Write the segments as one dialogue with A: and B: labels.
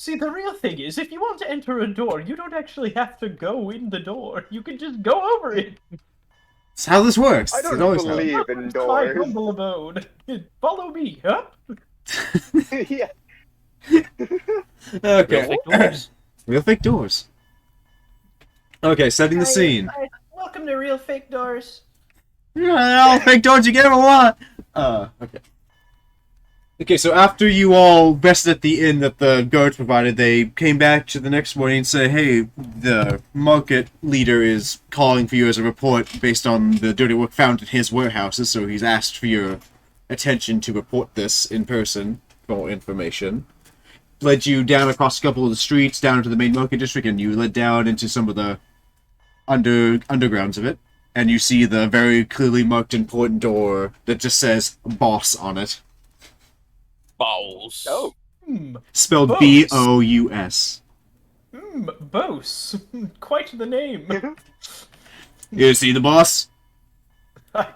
A: See, the real thing is, if you want to enter a door, you don't actually have to go in the door. You can just go over it.
B: That's how this works.
C: I don't
B: It always
C: believe in
A: It's my
C: doors.
A: humble abode. Follow me, huh?
C: Yeah.
B: Okay.
A: Real fake doors.
B: Real fake doors. Okay, setting the scene.
A: Welcome to Real Fake Doors.
B: All fake doors you ever want. Okay. Okay, so after you all rested at the inn that the guards provided, they came back to the next morning and said, hey, the market leader is calling for you as a report based on the dirty work found in his warehouses, so he's asked for your attention to report this in person for more information. Led you down across a couple of the streets, down to the main market district, and you led down into some of the undergrounds of it. And you see the very clearly marked important door that just says boss on it.
D: Balls.
C: Oh.
B: Spelled
A: Boss.
B: B-O-U-S.
A: Bose. Quite the name.
B: You see the boss?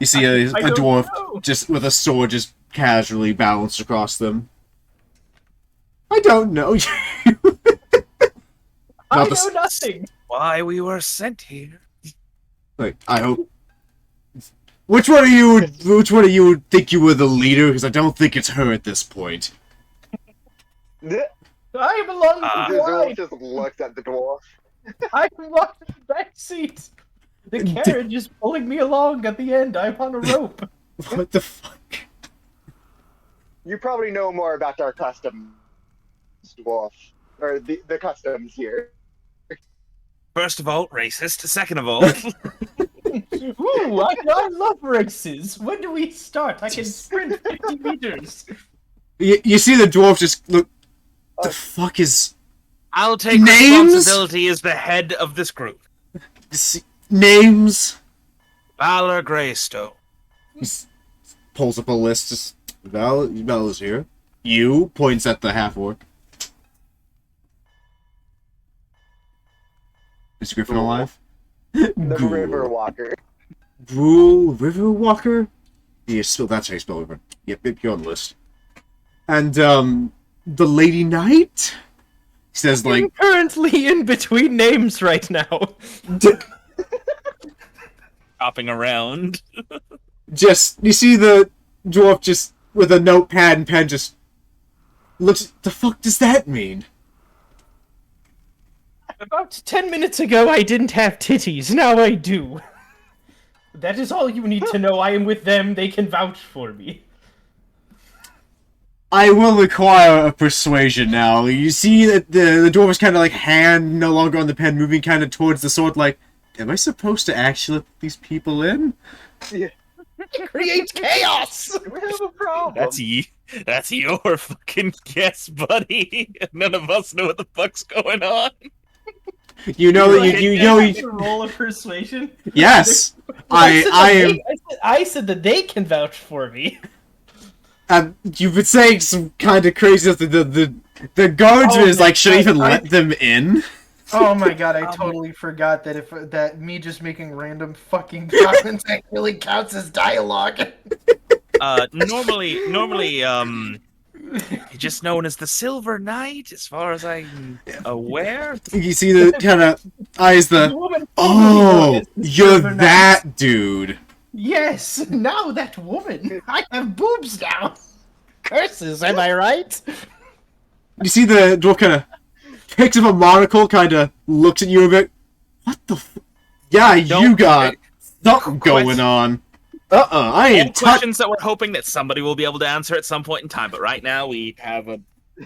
B: You see a
A: I don't
B: dwarf
A: know.
B: just with a sword just casually balanced across them. I don't know.
A: I
B: Not the
A: know nothing.
D: Why we were sent here.
B: Like, I hope. Which one of you would think you were the leader? Because I don't think it's her at this point.
C: The
A: I belong to the
C: dwarf
A: line.
C: just looks at the dwarf.
A: I belong to the back seat. The carriage is pulling me along at the end. I'm on a rope.
B: What the fuck?
C: You probably know more about our customs, dwarf. Or the customs here.
D: First of all, racist. Second of all,
A: Ooh, I love races. When do we start? I can sprint 50 meters.
B: You see the dwarf just look. The fuck is
D: I'll take
B: Names?
D: responsibility as the head of this group.
B: names?
D: Valor Greystone.
B: He pulls up a list. Just Val is here. You points at the half orc. Is Griffin alive?
C: The river walker.
B: River Walker? Yeah, that's how you spell river. Yep, you're on the list. And, the Lady Knight? He says,
A: I'm
B: like,
A: currently in between names right now.
D: Hopping around.
B: you see the dwarf just, with a notepad and pen, just looks, the fuck does that mean?
A: About 10 minutes ago, I didn't have titties. Now I do. That is all you need to know. I am with them. They can vouch for me.
B: I will require a persuasion now. You see that the dwarf is kind of like hand no longer on the pen, moving kind of towards the sword, like, am I supposed to actually let these people in?
C: Yeah.
A: It creates chaos!
C: We have a problem.
D: That's your fucking guess, buddy. None of us know what the fuck's going on.
B: You know that you know.
A: have to roll a persuasion.
B: Yes,
A: I said that they can vouch for me.
B: You've been saying some kind of crazy stuff. The guardsman is like, should I even let them in?
E: Oh my god, I totally forgot that that me just making random fucking comments actually counts as dialogue.
D: Normally, just known as the Silver Knight, as far as I'm aware.
B: You see the kind of eyes.
A: Woman
B: Oh, you're
A: Silver Knight.
B: that dude.
A: Yes, now that woman. I have boobs now. Curses, am I right?
B: You see the dwarf kind of picks up a monocle, kind of looks at you a bit. What the? Yeah, you got something going on. I
D: And
B: ain't touching.
D: questions that we're hoping that somebody will be able to answer at some point in time, but right now we have a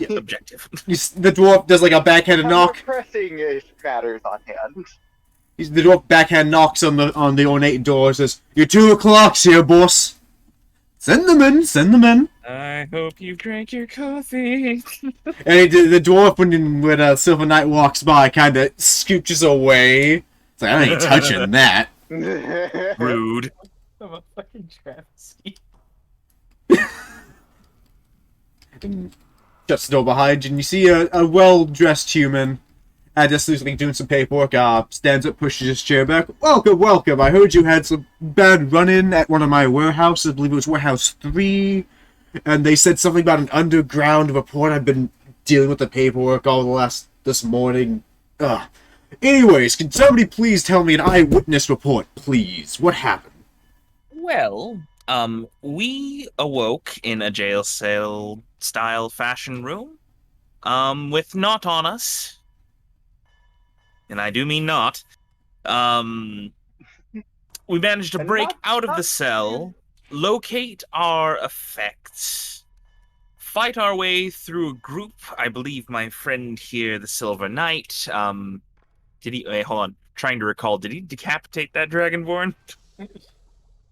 D: objective.
B: The dwarf does like a backhanded knock.
C: Pressing matters on hand.
B: The dwarf backhand knocks on the ornate door. Says, "Your 2 o'clock's here, boss. Send them in. Send them in."
D: I hope you drank your coffee.
B: And the dwarf, when Silver Knight walks by, kind of scooches away. It's like, I ain't touching that.
D: Rude.
A: I'm a fucking travesty.
B: Shuts the door behind you, and you see a well-dressed human. Just looks like doing some paperwork. Stands up, pushes his chair back. Welcome, welcome. I heard you had some bad run-in at one of my warehouses. I believe it was Warehouse 3. And they said something about an underground report. I've been dealing with the paperwork this morning. Ugh. Anyways, can somebody please tell me an eyewitness report, please? What happened?
D: Well, we awoke in a jail cell style fashion room, with not on us, and I do mean not. We managed to
C: And
D: break
C: not-
D: out of the
C: not-
D: cell, locate our effects, fight our way through a group. I believe my friend here, the Silver Knight, did he? Wait, hold on. Trying to recall. Did he decapitate that Dragonborn?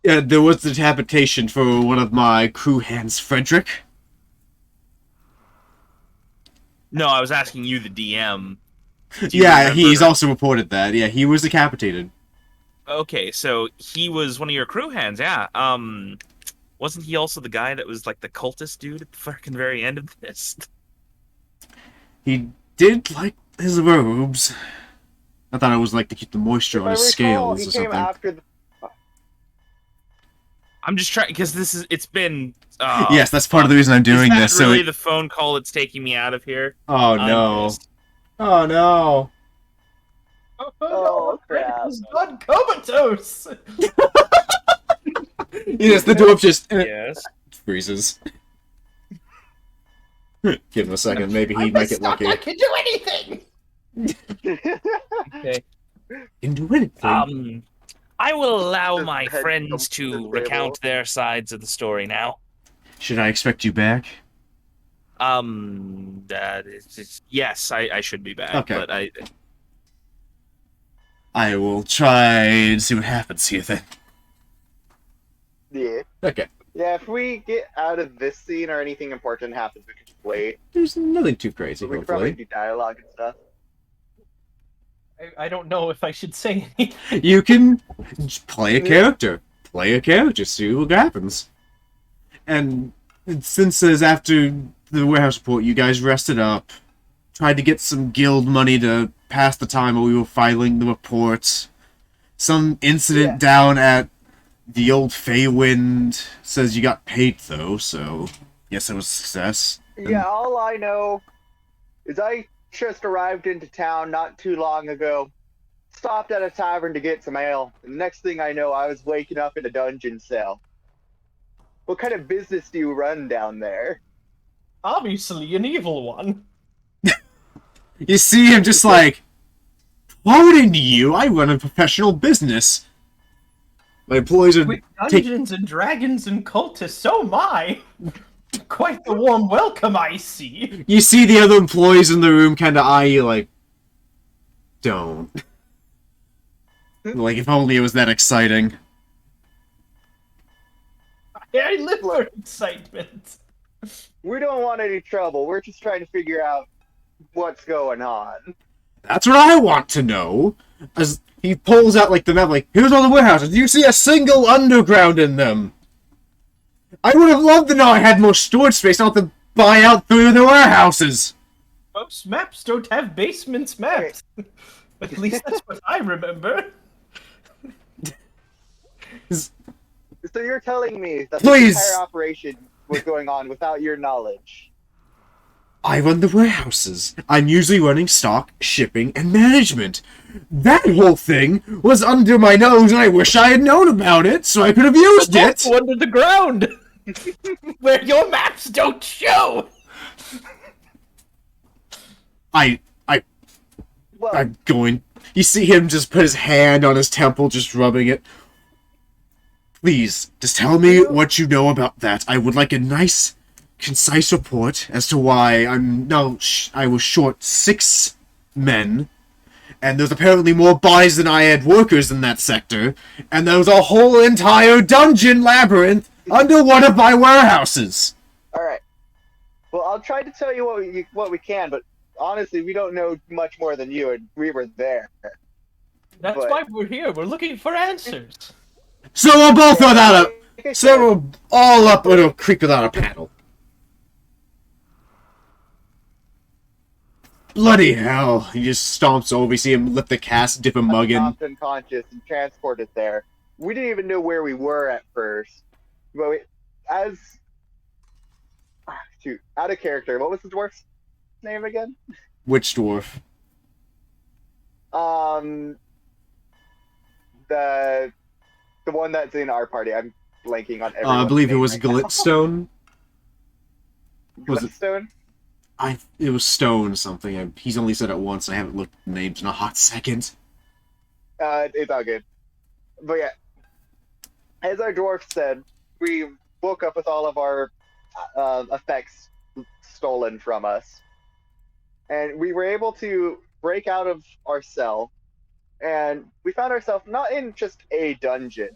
B: Yeah, there was decapitation for one of my crew hands, Frederick.
D: No, I was asking you, the DM. Do you
B: Yeah,
D: remember-
B: he's also reported that. Yeah, he was decapitated.
D: Okay, so he was one of your crew hands, yeah. Wasn't he also the guy that was like the cultist dude at the fucking very end of this?
B: He did like his robes. I thought it was like to keep the moisture on
C: If I
B: his
C: recall,
B: scales
C: he
B: or
C: came
B: something.
C: after the.
D: I'm just trying because it's been.
B: Yes, that's part of the reason I'm doing
D: is that
B: this.
D: really
B: So,
D: the phone call that's taking me out of here?
B: oh
D: I'm
B: no,
D: pissed.
B: oh no.
C: Oh, crap.
A: He's gone comatose!
B: Yes, the dwarf just
D: Yes.
B: freezes. Give him a second, maybe he
A: I'm
B: might get
A: stuck,
B: lucky.
A: I can do anything!
D: Okay.
B: Can do anything.
D: I will allow
C: Just
D: my
C: head
D: friends
C: comes to the
D: to
C: table.
D: recount their sides of the story now.
B: Should I expect you back?
D: Yes, I should be back,
B: Okay.
D: but
B: I will try and see what happens here then.
C: Yeah.
B: Okay.
C: Yeah, if we get out of this scene or anything important happens, we can just wait.
B: There's nothing too crazy,
C: But we could probably
B: hopefully.
C: do dialogue and stuff.
A: I don't know if I should say anything.
B: You can just play a character. Play a character, see what happens. And since as after the warehouse report, you guys rested up, tried to get some guild money to pass the time while we were filing the reports. Some incident down at the old Feywind says you got paid though, so yes, it was a success.
C: Yeah, all I know is I just arrived into town not too long ago, stopped at a tavern to get some ale, and the next thing I know, I was waking up in a dungeon cell. What kind of business do you run down there?
A: Obviously, an evil one.
B: You see him just like, pardon you, I run a professional business. My employees are
A: With Dungeons and Dragons and cultists, oh my! Quite the warm welcome, I see.
B: You see the other employees in the room kind of eye you like, don't. Like, if only it was that exciting.
A: I live for excitement.
C: We don't want any trouble. We're just trying to figure out what's going on.
B: That's what I want to know. As he pulls out like the map, like, here's all the warehouses. Do you see a single underground in them? I would have loved to know I had more storage space, not to buy out 3 of the warehouses.
A: Most maps don't have basements maps. At least that's what I remember.
C: So you're telling me that
B: Please.
C: this entire operation was going on without your knowledge?
B: I run the warehouses. I'm usually running stock, shipping, and management. That whole thing was under my nose, and I wish I had known about it, so I could have used it.
A: Also under the ground, where your maps don't show.
C: Well,
B: I'm going. You see him just put his hand on his temple, just rubbing it. Please, just tell me what you know about that. I would like a nice, concise report as to why I was short 6 men, and there's apparently more bodies than I had workers in that sector, and there was a whole entire dungeon labyrinth under one of my warehouses.
C: all right. Well, I'll try to tell you what we can, but honestly, we don't know much more than you, and we were there.
A: That's
C: But-
A: why we're here. We're looking for answers.
B: So we'll both throw that up.
C: Like I
B: So
C: said,
B: we're all up in a creek without a paddle. Bloody hell. He just stomps over. You see him lift the cast, dip a mug in.
C: knocked unconscious and transported there. We didn't even know where we were at first. But out of character, what was the dwarf's name again?
B: Which dwarf?
C: The one that's in our party. I'm blanking on
B: I
C: everyone's
B: believe it
C: name
B: was
C: right now.
B: Glitstone. Was it?
C: Glitstone?
B: It was Stone something. He's only said it once, and I haven't looked at the names in a hot second.
C: It's all good. But yeah, as our dwarf said, we woke up with all of our effects stolen from us. And we were able to break out of our cell, and we found ourselves not in just a dungeon,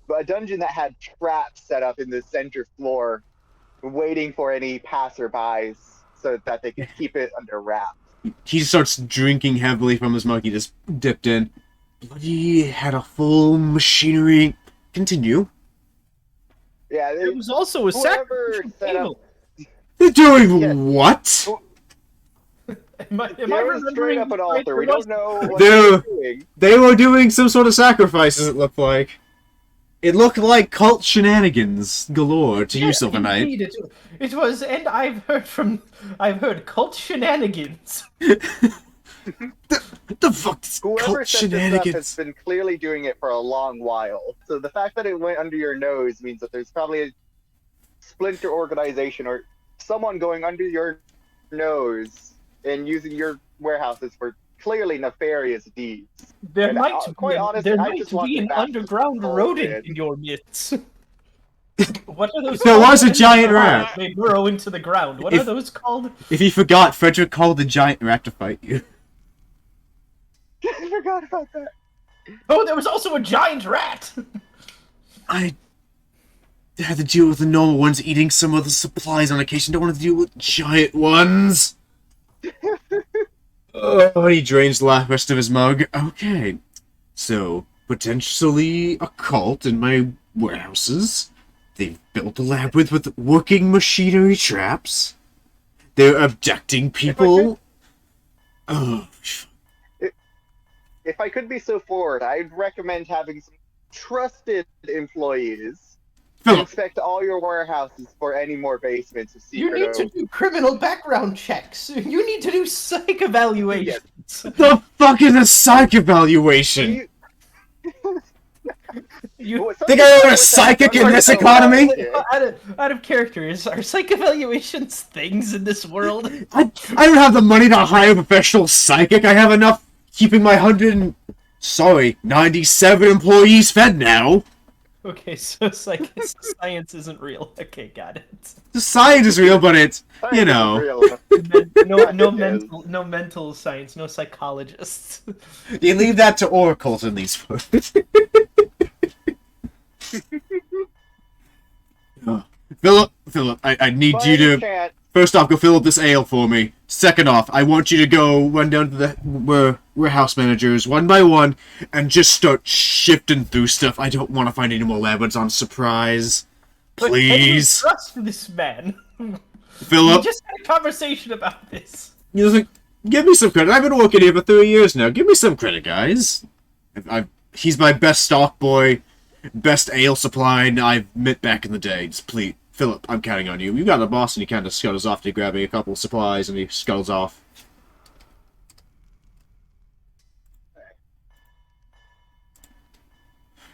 C: but a dungeon that had traps set up in the center floor, waiting for any passerbys so that they could keep it under wraps.
B: He starts drinking heavily from his mug he just dipped in. Bloody had a full machinery. Continue.
C: Yeah,
A: There was also a
C: whoever
A: sacrificial
C: set up.
A: table.
B: They're doing
C: Yeah.
B: what?
A: Am I
C: There was straight
A: remembering
C: up an
A: right?
C: altar. We
A: There
C: don't know what
B: There-
C: they're doing.
B: They were doing some sort of sacrifices, it looked like. It looked like cult shenanigans galore to you, Silver Knight.
A: Indeed, it was, and I've heard cult shenanigans.
B: The fuck is
C: Whoever
B: cult
C: set this up has
B: shenanigans?
C: been clearly doing it for a long while. So the fact that it went under your nose means that there's probably a splinter organization or someone going under your nose and using your warehouses for clearly nefarious deeds.
A: There
C: And,
A: might
C: quite honestly,
A: there
C: I
A: might
C: just want
A: be
C: the
A: an
C: bastards
A: underground
C: to
A: rodent
C: fold
A: in your midst. What are those?
B: There
A: called?
B: was a giant rat.
A: They burrow into the ground. What
B: If-
A: are those called?
B: If you forgot, Frederick called the giant rat to fight you.
C: I forgot about that.
A: Oh, there was also a giant rat.
B: I had to deal with the normal ones eating some of the supplies on occasion. Don't want to deal with giant ones. Oh, he drains the rest of his mug. Okay, so potentially a cult in my warehouses. They've built a labyrinth with working machinery traps. They're abducting people. Oh,
C: If I could be so forward, I'd recommend having some trusted employees
B: Philip,
C: inspect all your warehouses for any more basements of
A: You
C: secret.
A: need to do criminal background checks. You need to do psych evaluations.
B: the fuck is a psych evaluation?
A: You,
B: Think I own a psychic in this economy?
A: out of characters, are psych evaluations things in this world?
B: I don't have the money to hire a professional psychic. I have enough keeping my 97 employees fed now.
A: Okay, so science isn't real. Okay, got it.
B: The science is real, but it's, you know.
A: No mental science, no psychologists.
B: You leave that to oracles in these books. Philip, I need you to... First off, go fill up this ale for me. Second off, I want you to go run down to the warehouse managers one by one and just start shifting through stuff. I don't want to find any more labyrinths on surprise. Please.
A: But can you trust this man?
B: Philip,
A: We just had a conversation about this.
B: give me some credit. I've been working here for 3 years now. Give me some credit, guys. He's my best stock boy, best ale supply I've met back in the day. Just please. Philip, I'm counting on you. You got the boss and he kind of scuttles off to grabbing a couple of supplies and he scuttles off.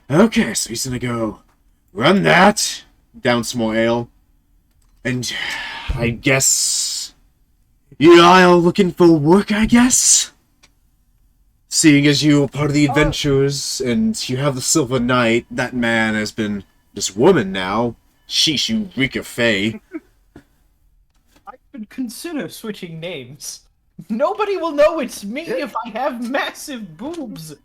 B: Okay, so he's gonna go run that, down some more ale, and I guess you are looking for work, I guess? Seeing as you are part of the adventurers and you have the Silver Knight, that man has been this woman now. Sheesh, you reek of Fae.
A: I could consider switching names. Nobody will know it's me if I have massive boobs.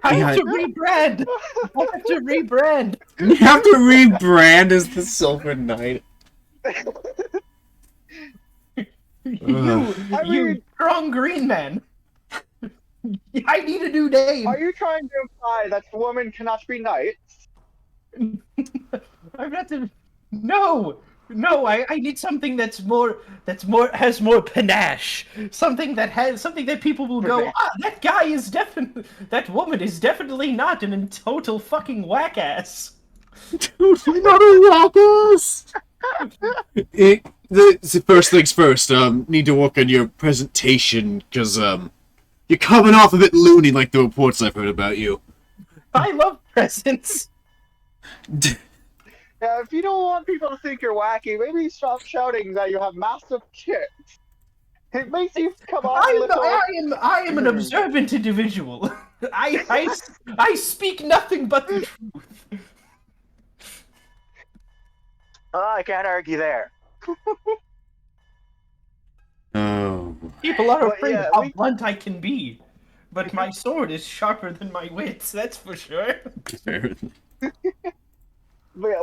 A: I have to rebrand. I have to rebrand.
B: You have to rebrand as the Silver Knight.
A: You strong green man. I need a new name.
C: Are you trying to imply that women cannot be knights?
A: I'm not to. No, I need something has more panache. Something that people will go. That guy is definitely. That woman is definitely not an total fucking whack ass.
B: Dude, you're not a whack-ass! The first things first, need to work on your presentation, because, you're coming off a bit loony like the reports I've heard about you.
A: I love presents.
C: Yeah, if you don't want people to think you're wacky, maybe stop shouting that you have massive tits. It makes you come off a little.
A: I am an observant individual. I speak nothing but the truth.
C: Oh, I can't argue there.
B: Oh.
A: People are
C: But
A: afraid
C: yeah,
A: of how
C: we-
A: blunt I can be. But my sword is sharper than my wits, that's for sure.
C: But yeah,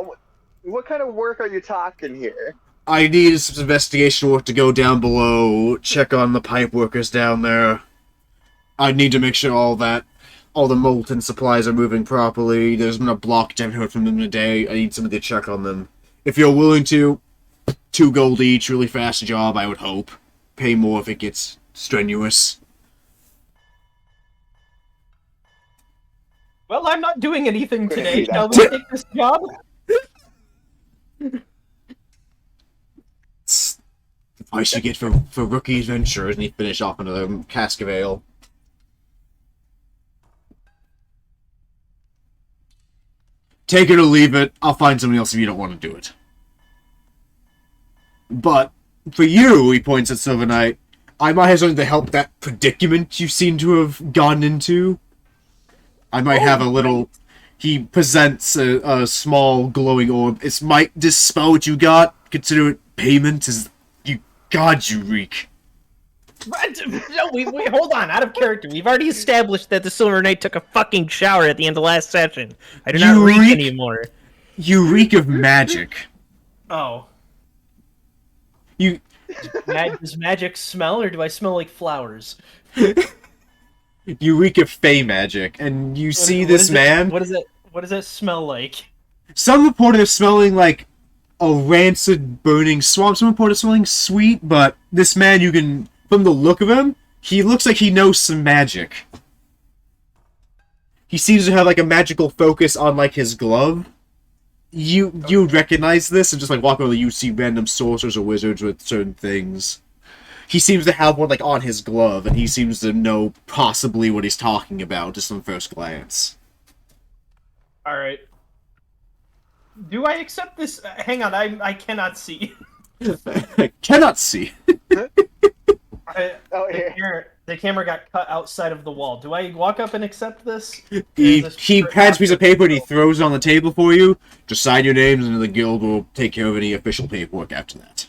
C: what kind of work are you talking here?
B: I need some investigation work to go down below, check on the pipe workers down there. I need to make sure all the molten supplies are moving properly. There's been a block, I haven't heard from them in a day. I need somebody to check on them. If you're willing to, 2 gold each, really fast job, I would hope. Pay more if it gets strenuous.
A: Well, I'm not doing anything today.
C: Wait,
A: Shall we take this job?
B: It's the price you get for rookie adventurers, and he finished off another cask of ale. Take it or leave it. I'll find somebody else if you don't want to do it. But for you, he points at Silver Knight, I might have something to help that predicament you seem to have gotten into. I might have a little... He presents a small glowing orb. It might dispel what you got. Consider it payment. You reek.
A: What? No, wait, hold on. Out of character. We've already established that the Silver Knight took a fucking shower at the end of last session. I do not
B: You
A: reek
B: reek?
A: anymore.
B: You reek of magic.
A: Oh.
B: You...
A: Does magic smell, or do I smell like flowers?
B: You reek of fey magic, and you see
A: What
B: this
A: is it-
B: man...
A: What does that smell like?
B: Some reported it smelling like a rancid, burning swamp. Some reported it smelling sweet, but this man, you can... From the look of him, he looks like he knows some magic. He seems to have, like, a magical focus on, like, his glove. You'd recognize this, and just, like, walk over, you see random sorcerers or wizards with certain things. He seems to have one, like, on his glove, and he seems to know possibly what he's talking about, just on first glance.
A: Alright. Do I accept this? Hang on, I cannot see.
B: Cannot see.
C: Oh, yeah.
A: The camera got cut outside of the wall. Do I walk up and accept this?
B: He
A: Is this
B: pads a piece of paper and he throws it on the table for you. Just sign your names and the guild will take care of any official paperwork after that.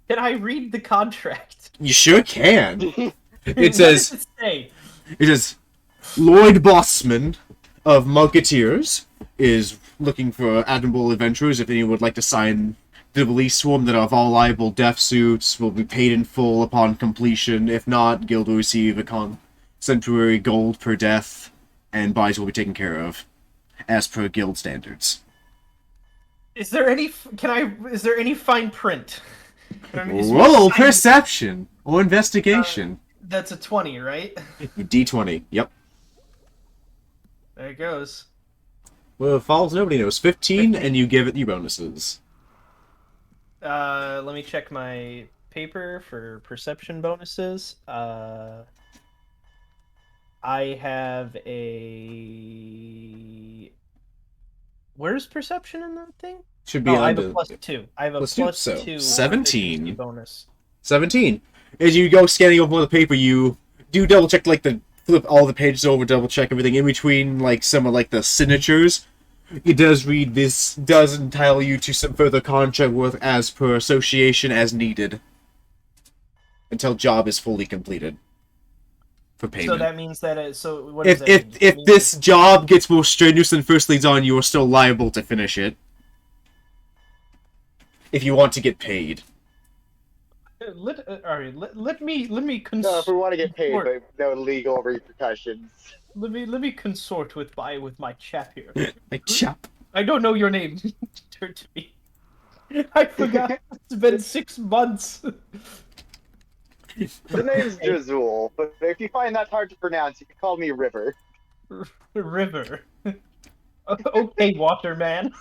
A: Can I read the contract?
B: You sure can. It
A: What does
B: says,
A: it say?
B: Lloyd Bossman of Musketeers is looking for admirable adventurers. If anyone would like to sign the release form, that of all liable death suits will be paid in full upon completion. If not, guild will receive a century gold per death, and bodies will be taken care of as per guild standards.
A: Is there any? Is there any fine print? Is
B: Roll
A: my sign-
B: perception or investigation.
A: That's a 20, right?
B: D20. Yep.
A: There it goes.
B: Well, falls nobody knows. 15, and you give it your bonuses.
A: Let me check my paper for perception bonuses. I have a. Where's perception in that thing?
B: Should be
A: Oh,
B: on
A: I have
B: the
A: a +2. I have a
B: +2,
A: plus
B: so
A: 2
B: 17.
A: bonus.
B: 17. As you go scanning over the paper, you do double check, like, flip all the pages over, double check everything in between, like, some of, like, the signatures. It does read, this does entitle you to some further contract work as per association as needed. Until job is fully completed. For payment.
A: So that means that. So what does
B: If
A: that mean?
B: if this job gets more strenuous than first leads on, you are still liable to finish it. If you want to get paid.
A: Alright, let me
C: No, if we want to get paid, but no legal repercussions.
A: Let me consort with my chap here.
B: Like, chap.
A: I don't know your name. Turn to me. I forgot. It's been 6 months.
C: The name's Jazul, but if you find that hard to pronounce, you can call me River.
A: River. Okay, Waterman.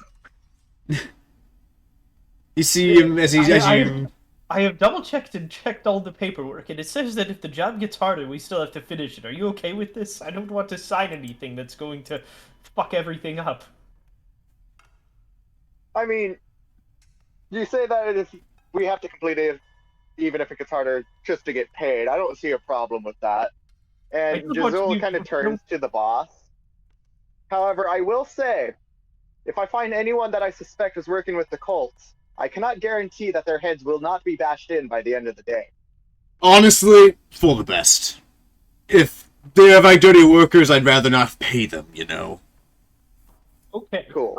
B: You see him as you.
A: I have double-checked and checked all the paperwork, and it says that if the job gets harder, we still have to finish it. Are you okay with this? I don't want to sign anything that's going to fuck everything up.
C: I mean, you say that if we have to complete it, even if it gets harder, just to get paid. I don't see a problem with that. And Giselle kind of turns to the boss. However, I will say, if I find anyone that I suspect is working with the cults, I cannot guarantee that their heads will not be bashed in by the end of the day.
B: Honestly, for the best. If they have like dirty workers, I'd rather not pay them, you know.
A: Okay,
C: cool.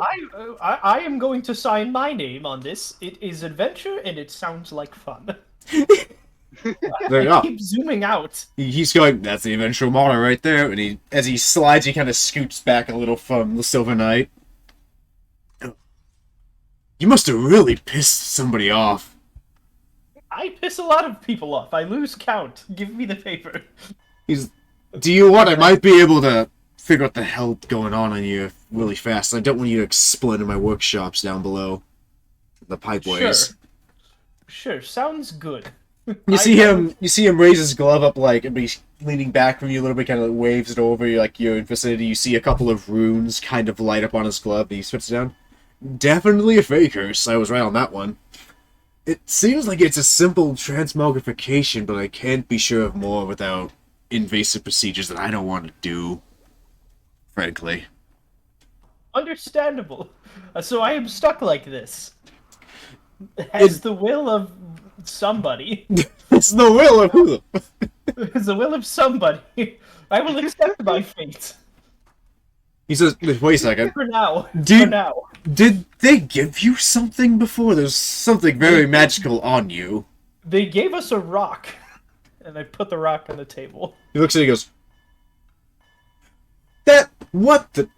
A: I am going to sign my name on this. It is adventure, and it sounds like fun.
B: There you go.
A: Keep zooming out.
B: He's going, that's the eventual model right there, and as he slides, he kind of scoots back a little from the Silver Knight. You must have really pissed somebody off.
A: I piss a lot of people off. I lose count. Give me the paper.
B: Do you want? I might be able to figure out the hell going on you really fast. I don't want you to explode in my workshops down below the pipeways.
A: Sure, sounds good.
B: You see him raise his glove up like, and he's leaning back from you a little bit, kind of waves it over you like you're in vicinity. You see a couple of runes kind of light up on his glove, and he puts it down. Definitely a fake curse. I was right on that one. It seems like it's a simple transmogrification, but I can't be sure of more without invasive procedures that I don't want to do. Frankly.
A: Understandable. So I am stuck like this. As the will of somebody.
B: It's the will of who?
A: It's the will of somebody. I will accept my fate.
B: He says, wait a second.
A: For now.
B: Did they give you something before? There's something very magical on you.
A: They gave us a rock. And I put the rock on the table.
B: He looks at it and goes, what the...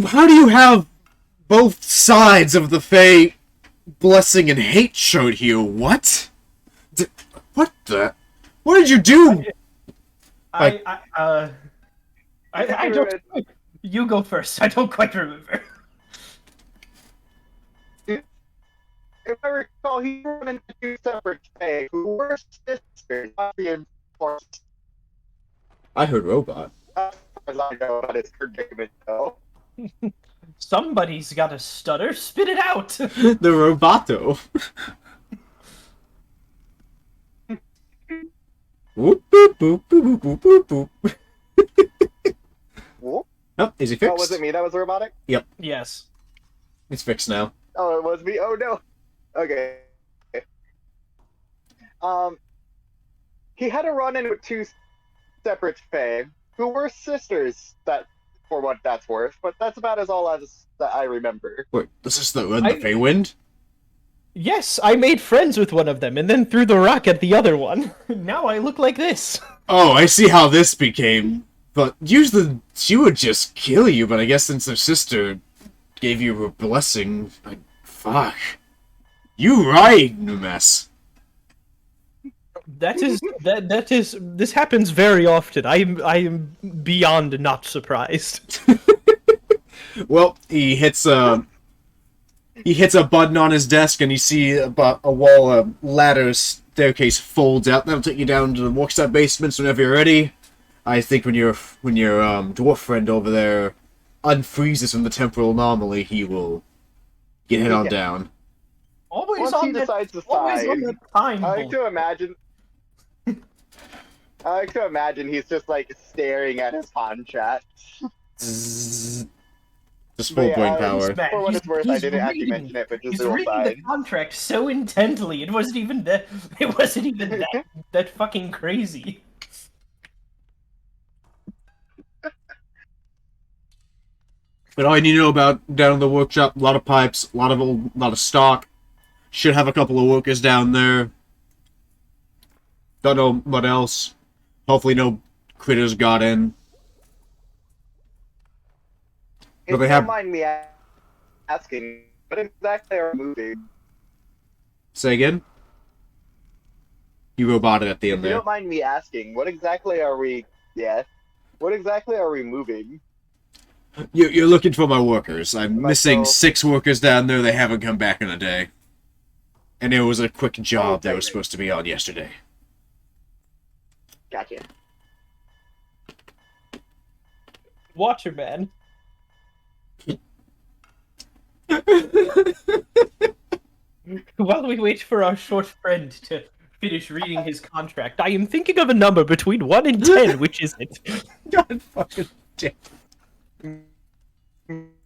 B: How do you have both sides of the Fae blessing and hate showed here? What? What did you do?
A: I don't... You go first. I don't quite remember.
C: If I recall, he run into two separate Fae who were sisters, not reinforced.
B: I heard robot.
C: As far as I know about his predicament, though.
A: Somebody's got a stutter. Spit it out!
B: The roboto. Whoop, boop, boop, boop, boop, boop, boop.
C: Whoop.
B: Oh, is he fixed?
C: Oh, was it me that was robotic?
B: Yep.
A: Yes.
B: It's fixed now.
C: Oh, it was me? Oh, no. Okay. He had a run-in with two separate Fae who were sisters, that, for what that's worth, but that's about as all as that I remember.
B: Wait, this is the Feywind?
A: Yes, I made friends with one of them and then threw the rock at the other one. Now I look like this.
B: Oh, I see how this became. But usually she would just kill you, but I guess since her sister gave you her blessing, like, fuck. You right, mess.
A: This happens very often. I am beyond not surprised.
B: Well, he hits a button on his desk, and you see a wall, a ladder, staircase folds out. That'll take you down to the workshop basements whenever you're ready. I think when your dwarf friend over there unfreezes from the temporal anomaly, he will get head on down.
A: Always
C: Once he decides to sign,
A: I
C: like to imagine he's just like staring at his contract.
B: Just full brain power.
C: For what it's worth, I didn't actually mention it, but just
A: he's reading the contract so intently. It wasn't even that that fucking crazy.
B: But all you need to know about down in the workshop, a lot of pipes, a lot of stock. Should have a couple of workers down there. Don't know what else. Hopefully no critters got in.
C: If you don't mind me asking, what exactly are we moving?
B: Say again? You roboted at the end
C: If
B: there.
C: you don't mind me asking, what exactly are we... Yeah. What exactly are we moving?
B: You're looking for my workers. I'm missing 6 workers down there. They haven't come back in a day. And it was a quick job that
C: right,
B: was
C: right.
B: supposed to be on yesterday.
C: Gotcha.
A: Watcher man. While we wait for our short friend to finish reading his contract, I am thinking of a number between 1 and 10, which is it?
B: God fucking damn.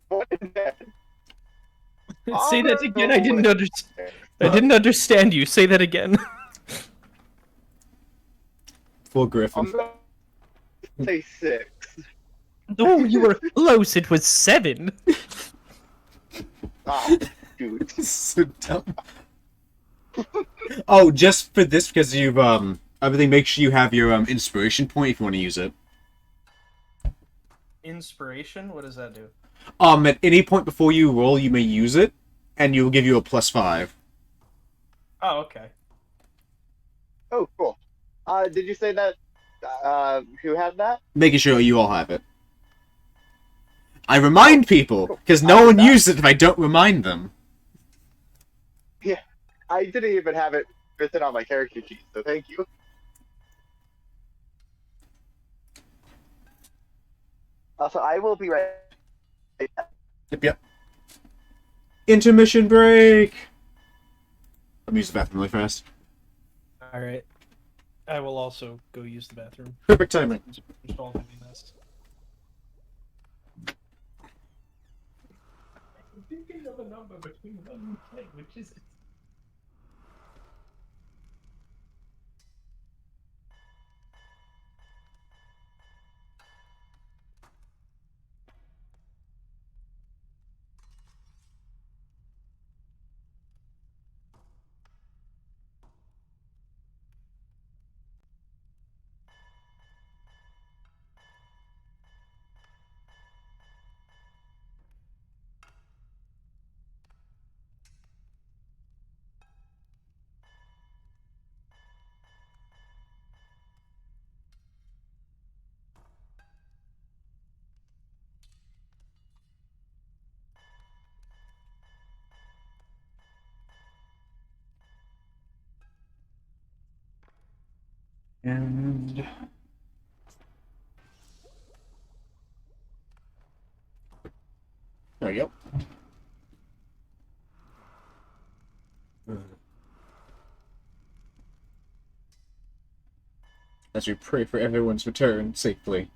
C: What is that?
A: Say that again. I didn't understand. I
B: What?
A: didn't understand you. Say that again.
B: Full Griffin.
C: I'm gonna say 6.
A: Oh, you were close. It was 7.
C: Oh, dude.
B: So dumb. Oh, just for this, because you've everything. Make sure you have your inspiration point if you want to use it.
A: Inspiration? What does that do?
B: At any point before you roll, you may use it, and you'll give you a +5.
A: Oh, okay.
C: Oh, cool. Did you say that? Who had that?
B: Making sure you all have it. I remind people
C: cool.
B: because
C: I
B: no
C: did
B: one
C: not.
B: uses it if I don't remind them.
C: I didn't even have it written on my character sheet, so thank you. Also, I will be right.
B: Yep. Intermission break. Let me use the bathroom really fast.
A: All right. I will also go use the bathroom.
B: Perfect timing.
A: Just all doing this. I'm thinking of a number between 1 and 10, which is it?
B: And there we go. As we pray for everyone's return safely.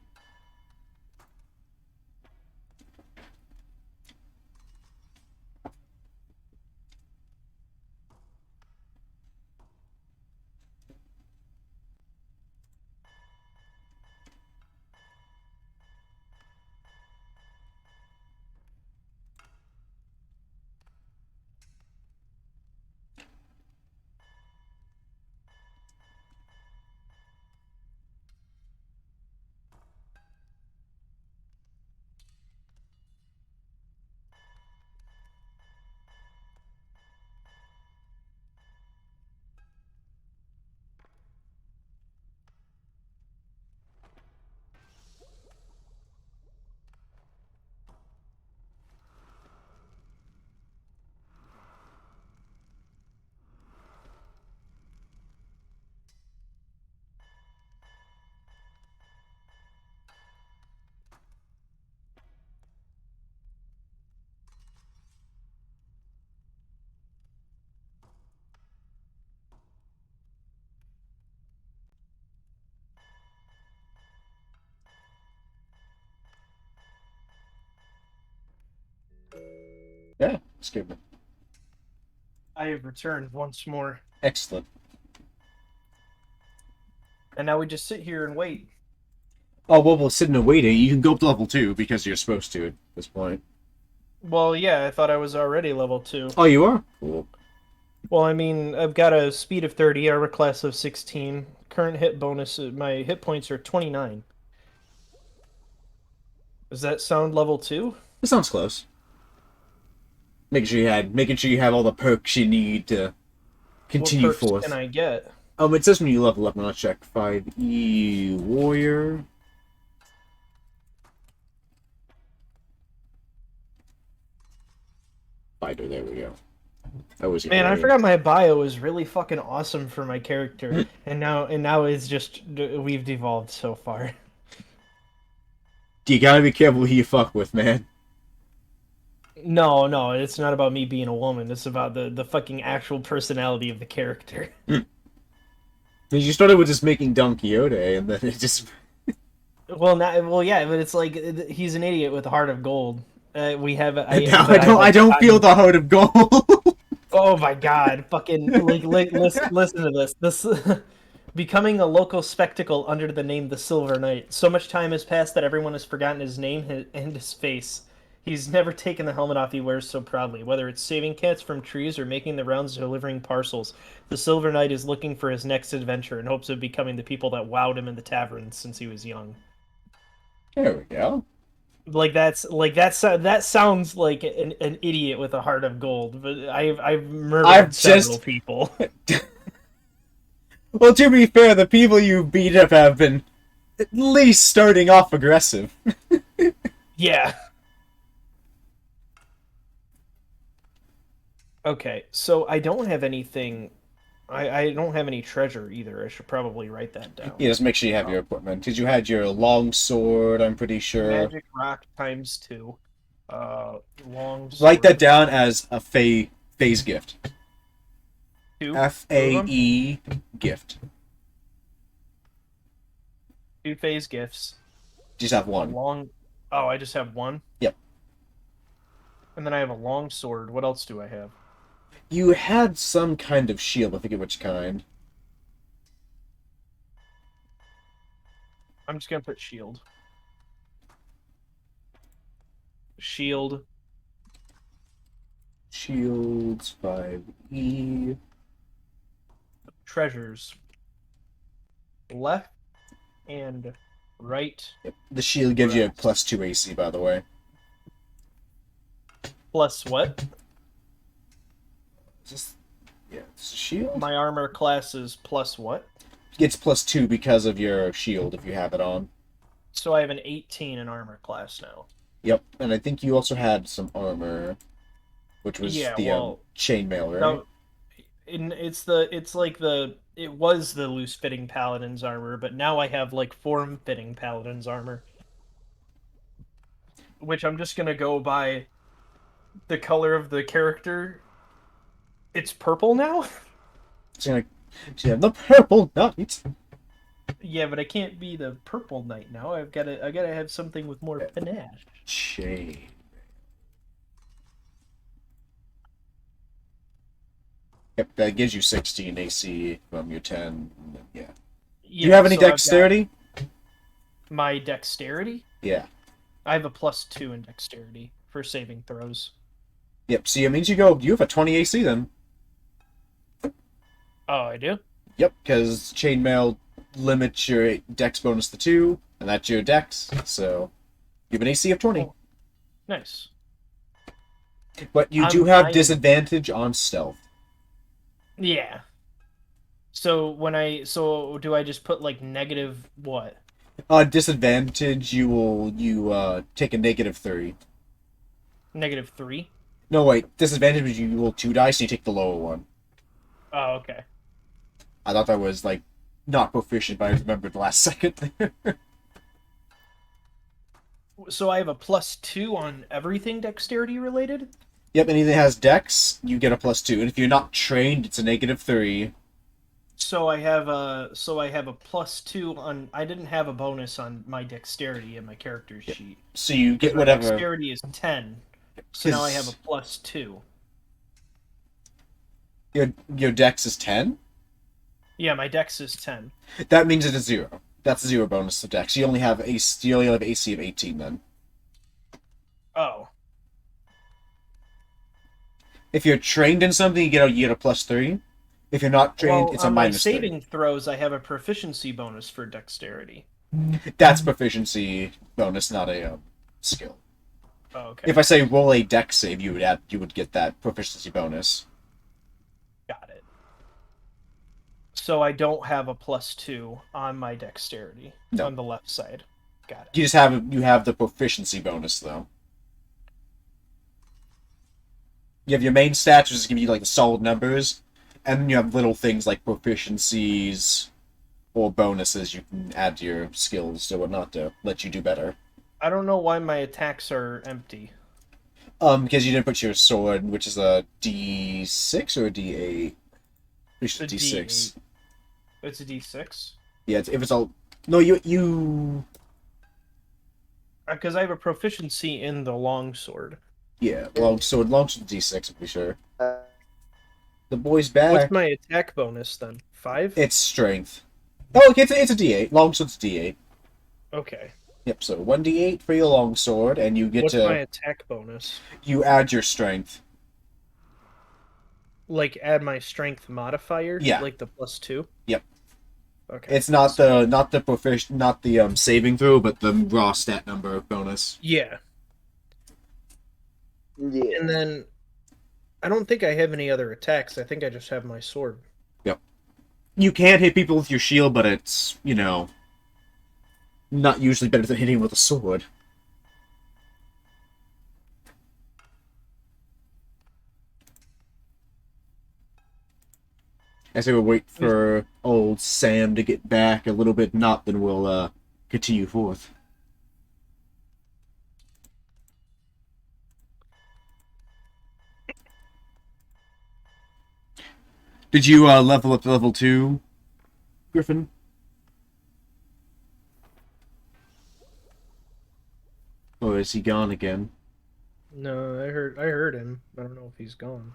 B: Yeah, it's good.
A: I have returned once more.
B: Excellent.
A: And now we just sit here and wait.
B: Oh, well, we'll sit and waiting. You can go up to level 2 because you're supposed to at this point.
A: Well, yeah, I thought I was already level 2.
B: Oh, you are? Cool.
A: Well, I mean, I've got a speed of 30, armor class of 16. Current hit bonus, my hit points are 29. Does that sound level 2?
B: This sounds close. Making sure you have all the perks you need to continue
A: what perks
B: forth.
A: can I get?
B: It says when you level up, and I'll check 5E Warrior. Fighter, there we go. That was
A: Man, I
B: great.
A: forgot my bio was really fucking awesome for my character, and now it's just we've devolved so far.
B: You gotta be careful who you fuck with, man.
A: No, no, it's not about me being a woman. It's about the fucking actual personality of the character.
B: Because you started with just making Don Quixote, and then it just...
A: Well, yeah, but it's like he's an idiot with a heart of gold. We have
B: Now
A: but
B: I don't feel the heart of gold.
A: Oh my god, fucking listen to this. This becoming a local spectacle under the name the Silver Knight. So much time has passed that everyone has forgotten his name and his face. He's never taken the helmet off he wears so proudly. Whether it's saving cats from trees or making the rounds delivering parcels, the Silver Knight is looking for his next adventure in hopes of becoming the people that wowed him in the tavern since he was young.
B: There we go.
A: That sounds like an idiot with a heart of gold. But I've murdered several people.
B: Well, to be fair, the people you beat up have been at least starting off aggressive.
A: Yeah. Okay, so I don't have anything. I don't have any treasure either. I should probably write that down.
B: Yeah, just make sure you have your equipment. Because you had your long sword, I'm pretty sure.
A: Magic rock ×2. Long sword.
B: Write that down as a phase gift.
A: 2.
B: FAE gift.
A: 2 phase gifts.
B: Just have one.
A: Long. Oh, I just have one?
B: Yep.
A: And then I have a long sword. What else do I have?
B: You had some kind of shield, I forget which kind.
A: I'm just gonna put shield. Shield.
B: Shields 5E.
A: Treasures. Left and right.
B: Yep. The shield gives you a +2 AC, by the way.
A: Plus what?
B: Is this... Yeah, it's a shield?
A: My armor class is plus what?
B: It's +2 because of your shield, if you have it on.
A: So I have an 18 in armor class now.
B: Yep, and I think you also had some armor, which was the chainmail, right?
A: No, it was the loose fitting paladin's armor, but now I have like form fitting paladin's armor, which I'm just gonna go by the color of the character. It's purple now.
B: So you have the purple knight.
A: Yeah, but I can't be the purple knight now. I gotta have something with more panache.
B: Chain. Yep, that gives you 16 AC from your 10. Yeah. Do you have any dexterity?
A: My dexterity?
B: Yeah.
A: I have a +2 in dexterity for saving throws.
B: Yep, so it means you have a 20 AC then.
A: Oh, I do?
B: Yep, because chainmail limits your dex bonus to 2, and that's your dex, so you have an AC of 20.
A: Oh, nice.
B: But you do have disadvantage on stealth.
A: Yeah. So do I just put like negative what?
B: Disadvantage, you take a -3.
A: -3?
B: No, wait, disadvantage, you roll 2 dice, and you take the lower one.
A: Oh, okay.
B: I thought that was, like, not proficient, but I remembered the last second.
A: So I have a +2 on everything dexterity related?
B: Yep, anything that has dex, you get a +2. And if you're not trained, it's a -3.
A: So I have a +2 on. I didn't have a bonus on my dexterity in my character sheet.
B: So you get
A: my
B: whatever.
A: Dexterity is 10. So now I have a +2.
B: Your dex is 10?
A: Yeah, my dex is 10.
B: That means it is 0. That's a 0 bonus to dex. You only have AC of 18 then.
A: Oh.
B: If you're trained in something, you get a +3. If you're not trained, it's a
A: on my
B: -3.
A: saving throws, I have a proficiency bonus for dexterity.
B: That's proficiency bonus, not a skill.
A: Oh, okay.
B: If I say roll a dex save, you would get that proficiency bonus.
A: Got it. So I don't have a +2 on my dexterity on the left side. Got it.
B: You just have the proficiency bonus though. You have your main stats, which is give you like the solid numbers, and then you have little things like proficiencies or bonuses you can add to your skills or whatnot to let you do better.
A: I don't know why my attacks are empty.
B: Because you didn't put your sword, which is a D6 or a D8. It's a D6.
A: It's a D6.
B: Yeah, if it's all no, you.
A: Because I have a proficiency in the longsword.
B: Yeah, longsword D6. I'm pretty sure.
C: Uh,
B: The boy's back.
A: What's my attack bonus then? 5?
B: It's strength. Oh, okay, it's a D8. Longsword's D8.
A: Okay.
B: Yep. So 1D8 for your longsword, and you get
A: What's
B: to
A: my attack bonus?
B: you add your strength.
A: Like add my strength modifier?
B: Yeah.
A: Like the +2?
B: Yep.
A: Okay.
B: It's not the saving throw, but the raw stat number bonus.
A: Yeah.
C: yeah.
A: And then I don't think I have any other attacks. I think I just have my sword.
B: Yep. You can hit people with your shield, but it's, not usually better than hitting with a sword. I say we'll wait for old Sam to get back a little bit, not then we'll continue forth. Did you level up to level 2, Griffin? Or is he gone again?
A: No, I heard him. I don't know if he's gone.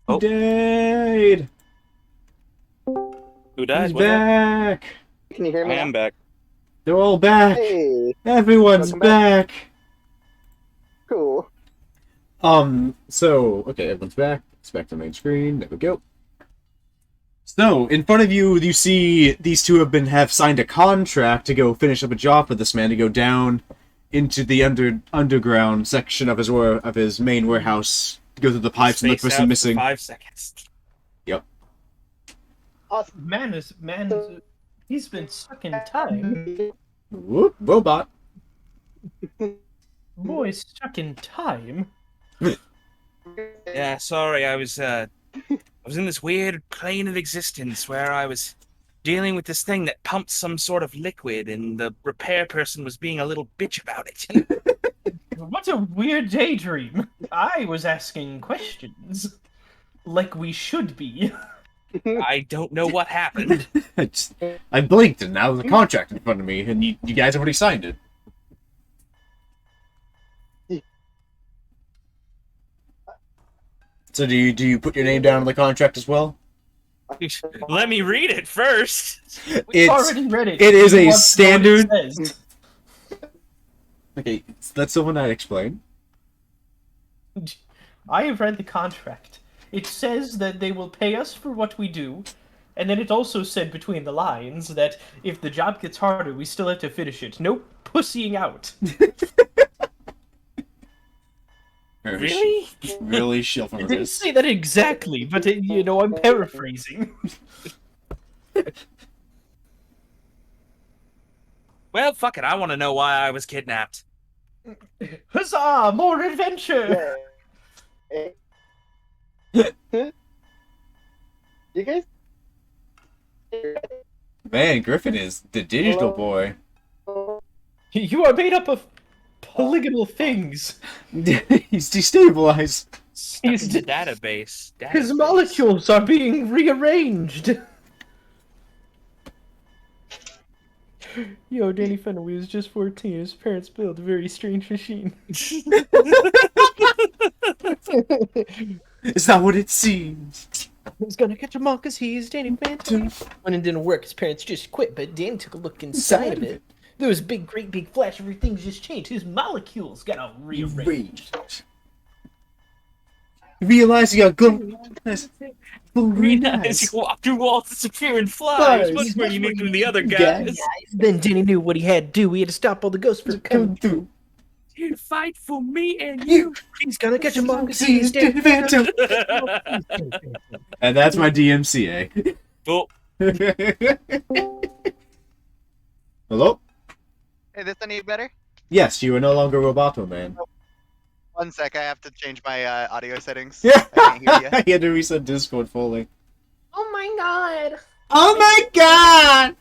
D: Oh.
B: Died!
D: Who died?
B: He's
D: What happened?
B: back!
C: Can you hear
D: I
C: me?
D: am back.
B: They're all back!
C: Hey,
B: Everyone's
C: Welcome back.
B: back!
C: cool.
B: So, okay, everyone's back. It's back to the main screen. There we go. So, in front of you, you see these two have signed a contract to go finish up a job for this man to go down into the underground section of his main warehouse, to go through the pipes and look for
D: Spaced
B: some
D: out
B: missing.
D: 5 seconds.
C: Awesome.
A: He's been stuck in time.
B: Whoop, robot.
A: Boy, stuck in time.
D: Yeah, sorry, I was in this weird plane of existence where I was dealing with this thing that pumped some sort of liquid, and the repair person was being a little bitch about it.
A: What a weird daydream. I was asking questions. Like we should be.
D: I don't know what happened.
B: I blinked and now there's a contract in front of me, and you guys already signed it. So do you put your name down on the contract as well?
D: Let me read it first.
A: We've already read it.
B: It is
A: You
B: a
A: want to know what it
B: standard.
A: says.
B: Okay, that's the one I'd explain.
A: I have read the contract. It says that they will pay us for what we do, and then it also said between the lines that if the job gets harder, we still have to finish it. No pussying out.
D: Really?
B: Really shill
A: It
B: from
A: didn't
B: this.
A: say that exactly, but I'm paraphrasing.
D: Well, fuck it. I want to know why I was kidnapped.
A: Huzzah! More adventure!
C: Yeah. You guys?
B: Man, Griffin is the digital boy.
A: You are made up of polygonal things.
B: He's destabilized.
D: Stuck in the database.
A: His molecules are being rearranged. Yo, Danny Fenway was just 14. His parents built a very strange machine.
B: It's not what it seems.
A: He's gonna catch him all because he's Danny Phantom. When it didn't work, his parents just quit, but Danny took a look inside of it. There was a great big flash, everything's just changed. His molecules got all rearranged.
B: Realize you got glowing
D: Green eyes, you walk through walls, disappear in flies.
B: Flies.
D: Much more unique than the other
B: Guys.
D: guys.
A: Then Denny knew what he had to do. He had to stop all the ghosts from coming.
B: through.
D: Here to fight for me and
B: You.
A: He's gonna catch a monkey.
B: Sees Phantom. And that's my DMCA.
D: Oh,
B: Hello?
F: Is this any better?
B: Yes, you are no longer Roboto Man.
F: 1 sec, I have to change my audio settings.
B: Yeah.
F: I can't hear you.
B: He had to reset Discord fully.
A: Oh my god!
B: Oh my god!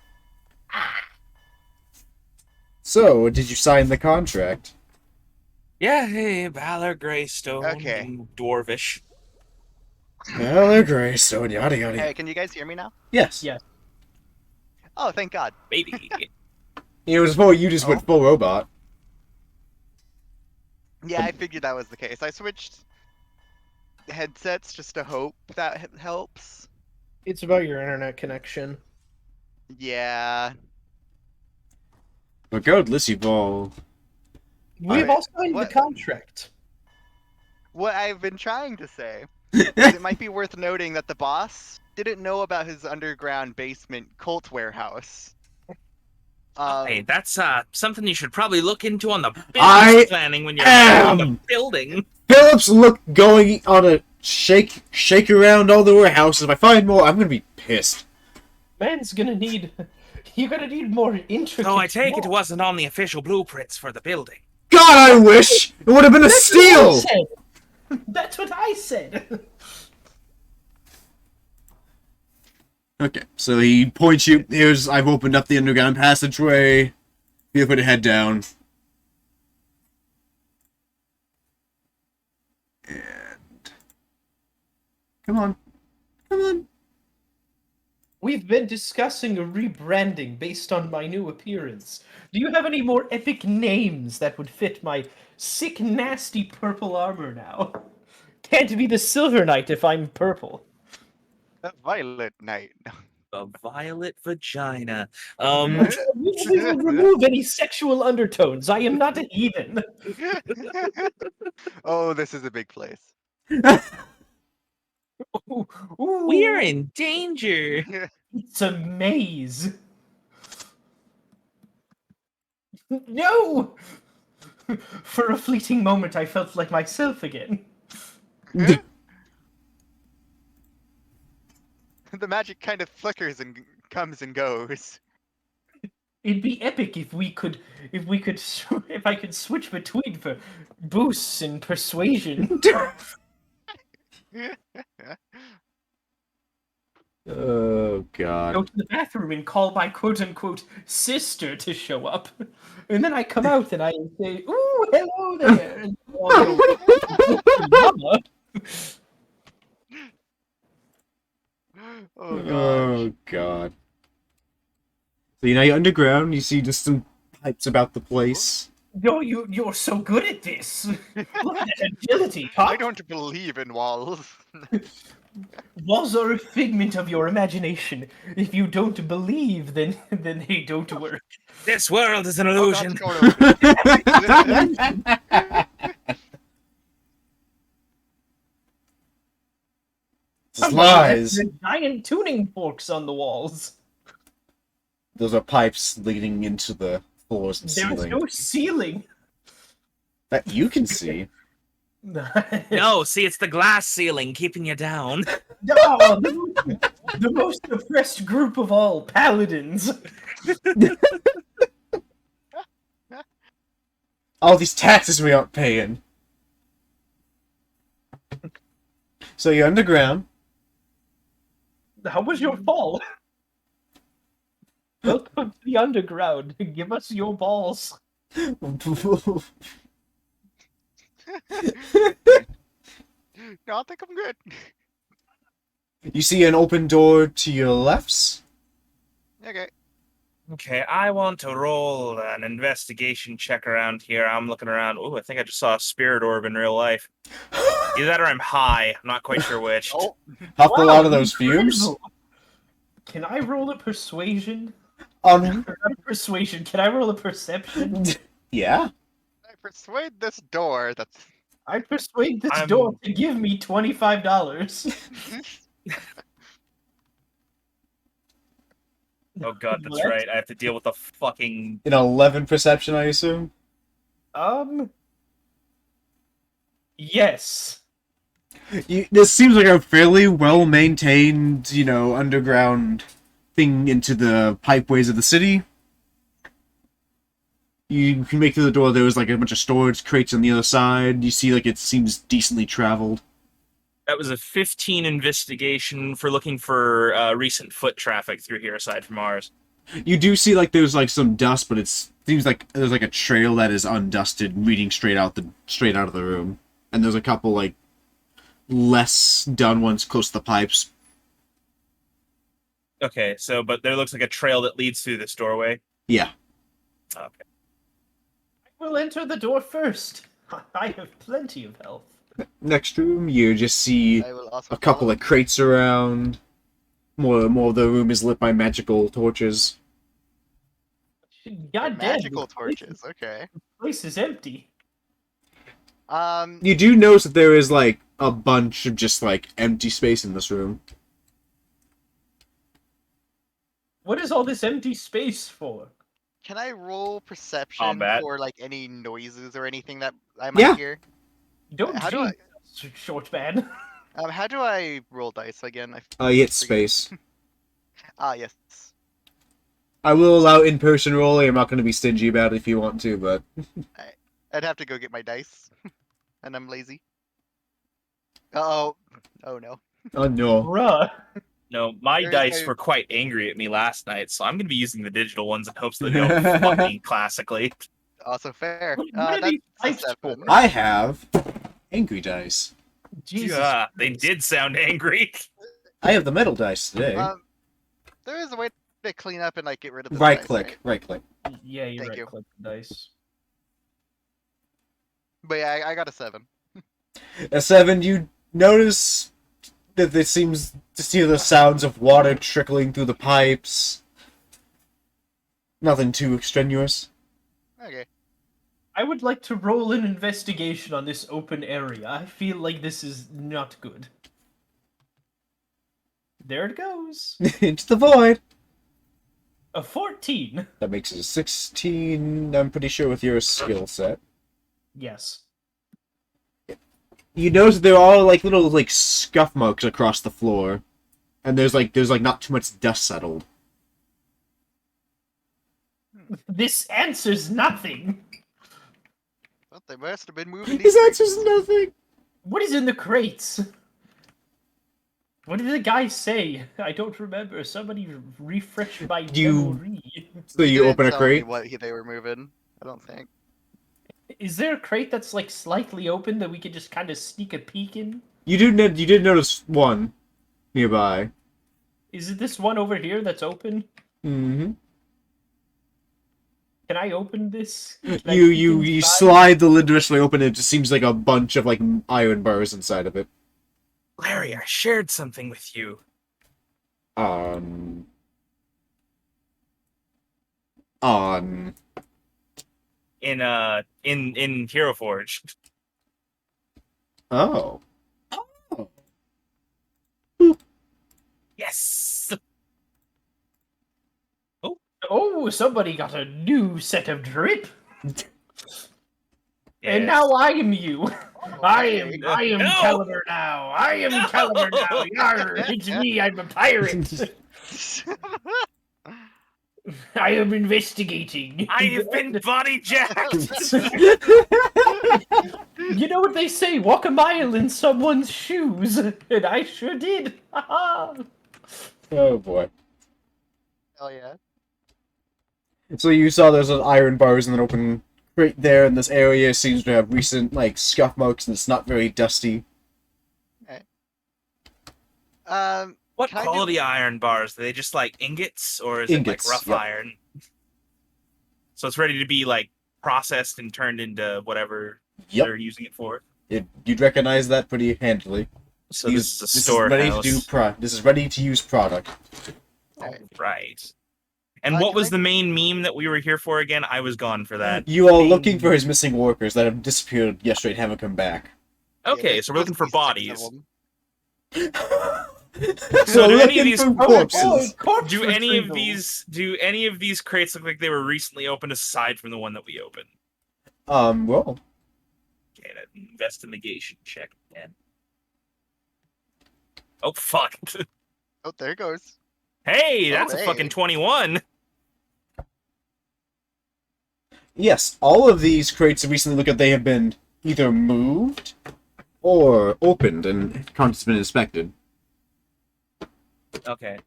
B: So, did you sign the contract?
D: yeah, hey, Valor Greystone.
F: Okay.
D: And Dwarvish.
B: Valor Greystone, yada yada.
F: Hey, can you guys hear me now?
B: Yes.
A: Yeah.
F: Oh, thank God.
D: Baby.
B: It was before you just went full robot.
F: Yeah, I figured that was the case. I switched headsets just to hope that helps.
A: It's about your internet connection.
F: Yeah.
B: Regardless, you've all...
A: We've
F: Alright,
A: all signed
F: what-
A: the contract.
F: What I've been trying to say is it might be worth noting that the boss didn't know about his underground basement cult warehouse.
D: Hey, that's something you should probably look into on the
B: I
D: business planning when you're
B: am-
D: on the building.
B: Phillips look going on a shake around all the warehouses. If I find more, I'm gonna be pissed.
A: Man's gonna need. You're gonna need more intricate.
D: So I take it
A: walls.
D: wasn't on the official blueprints for the building.
B: God, I wish it would have been a
A: That's what I
B: steal.
A: said. That's what I said.
B: Okay, so he points you. Here's I've opened up the underground passageway. Feel free to head down. And come on, come on.
A: We've been discussing a rebranding based on my new appearance. Do you have any more epic names that would fit my sick, nasty purple armor now? Can't be the Silver Knight if I'm purple.
F: The Violet Knight.
D: A violet vagina.
A: We will remove any sexual undertones. I am not a heathen.
F: Oh, this is a big place.
A: Ooh, ooh,
D: We're in danger.
A: It's a maze. No! For a fleeting moment, I felt like myself again.
F: The magic kind of flickers and comes and goes.
A: It'd be epic if I could switch between for boosts and persuasion.
B: Oh God.
A: Go to the bathroom and call my quote-unquote sister to show up, and then I come out and I say, "Ooh, hello there." And they all go, "Mama."
F: Oh god.
B: Oh God. So you know you're underground. You see just some pipes about the place.
A: Yo, you're so good at this. Look at that agility,
F: I
A: Pop.
F: don't believe in walls.
A: Walls are a figment of your imagination. If you don't believe, then they don't work.
D: This world is an
F: Oh god,
D: illusion.
F: it's going over.
B: Lies.
A: There's giant tuning forks on the walls.
B: Those are pipes leading into the floors and
A: There's
B: ceiling
A: no ceiling.
B: that you can see.
D: No, see, it's the glass ceiling keeping you down.
A: Oh, the most oppressed group of all, paladins.
B: All these taxes we aren't paying. So you're underground.
A: How was your fall? Welcome to the underground. Give us your balls.
F: No, I think I'm good.
B: You see an open door to your lefts.
F: Okay.
D: Okay, I want to roll an investigation check around here. I'm looking around. Oh, I think I just saw a spirit orb in real life. Either that or I'm high. I'm not quite sure which.
F: Oh,
B: Huffed a
A: Wow,
B: lot of those fumes.
A: incredible. Can I roll a persuasion?
B: Um,
A: Or not a persuasion. Can I roll a perception?
B: yeah.
F: I persuade this door that's
A: I persuade this
D: I'm-
A: door to give me $25.
D: Oh god, that's
A: What?
D: right. I have to deal with the fucking.
B: An 11 perception, I assume.
A: Yes.
B: This seems like a fairly well maintained, underground thing into the pipeways of the city. You can make through the door. There was like a bunch of storage crates on the other side. You see, like, it seems decently traveled.
D: That was a 15 investigation for looking for recent foot traffic through here aside from ours.
B: You do see, like, there's like some dust, but it seems like there's like a trail that is undusted, leading straight out of the room. And there's a couple like less done ones close to the pipes.
D: Okay, but there looks like a trail that leads through this doorway.
B: Yeah.
D: Okay.
A: I will enter the door first. I have plenty of health.
B: Next room, you just see
F: I will also
B: a couple
F: follow.
B: of crates around. More of the room is lit by magical torches.
A: God damn.
F: Magical torches. Okay.
A: The place is empty.
B: You do notice that there is like a bunch of just like empty space in this room.
A: What is all this empty space for?
F: Can I roll perception
D: Combat.
F: for like any noises or anything that I might hear?
A: Don't
F: How do I-
A: jinx, short man.
F: How do I roll dice again?
B: You hit space.
F: Yes.
B: I will allow in-person rolling. I'm not going to be stingy about it if you want to, but
F: I'd have to go get my dice, and I'm lazy. Oh no.
B: oh no.
A: Bruh.
D: No, my
F: There's
D: dice
F: no-
D: were quite angry at me last night, so I'm going to be using the digital ones in hopes that they go fucking classically.
F: Also fair.
A: What are
F: That's
A: these
F: a
A: dice
F: 7.
A: for?
B: I have angry dice.
A: Jesus.
D: Yeah, they
A: Christ.
D: did sound angry.
B: I have the metal dice today.
F: There is a way to clean up and like get rid of the
B: right
F: dice,
B: click. Right click.
A: Yeah, you
F: Thank
A: right
F: you.
A: click the dice.
F: But yeah, I got a 7.
B: A 7, you notice that there seems to see the sounds of water trickling through the pipes. Nothing too extraneous.
F: Okay.
A: I would like to roll an investigation on this open area. I feel like this is not good. There it goes.
B: Into the void.
A: A 14.
B: That makes it a 16, I'm pretty sure, with your skill set.
A: Yes.
B: You notice there are like little like scuff marks across the floor. And there's not too much dust settled.
A: This answers nothing.
F: Well, they must have been moving
B: His
F: these
B: answer's nothing.
A: What is in the crates? What did the guy say? I don't remember. Somebody refresh my memory.
B: So you
F: Didn't
B: open a
F: tell me
B: crate.
F: what they were moving. I don't think.
A: Is there a crate that's like slightly open that we could just kind of sneak a peek in?
B: You did notice one nearby.
A: Is it this one over here that's open?
B: Mm-hmm.
A: Can I open this? Can I
B: You
A: peek inside?
B: slide the lid directly open. It just seems like a bunch of like iron bars inside of it.
D: Larry, I shared something with you.
B: On.
D: In Hero Forge.
B: Oh.
D: Yes.
A: Oh, somebody got a new set of drip. And
D: Yes.
A: now I am you. I am
D: No!
A: Caliber now. I am Caliber now. Yarr, it's me. I'm a pirate. I am investigating.
D: I have been body jacked.
A: You know what they say? Walk a mile in someone's shoes, and I sure did.
B: Oh boy.
F: Hell yeah.
B: So you saw there's an iron bars and an open crate there, and this area seems to have recent like scuff marks, and it's not very dusty.
D: What
F: Can I do-
D: quality iron bars? Are they just like ingots, or is
B: Ingots,
D: it like rough
B: yep.
D: iron? So it's ready to be like processed and turned into whatever
B: Yep.
D: they're using it for.
B: You'd recognize that pretty handily.
D: So this is a
B: ready to
D: storehouse.
B: this is ready to use product.
D: Right. And what
F: can
D: was
F: I-
D: the main meme that we were here for again? I was gone for that.
B: You are looking for his missing workers that have disappeared yesterday and haven't come back.
F: Yeah,
D: Okay,
F: there's
D: so we're looking for
F: supposed to be 6
D: bodies.
F: of
D: So
B: We're
D: do any of
B: looking
D: these
B: for corpses.
E: corpse
D: Do any of
E: retrieval.
D: these crates look like they were recently opened aside from the one that we opened?
B: Well,
D: Okay, that investigation check again. Oh fuck.
F: Oh, there it goes.
D: Hey,
F: Oh,
D: that's a
F: hey.
D: fucking 21.
B: yes, all of these crates recently look like they have been either moved or opened and contents been inspected.
D: Okay.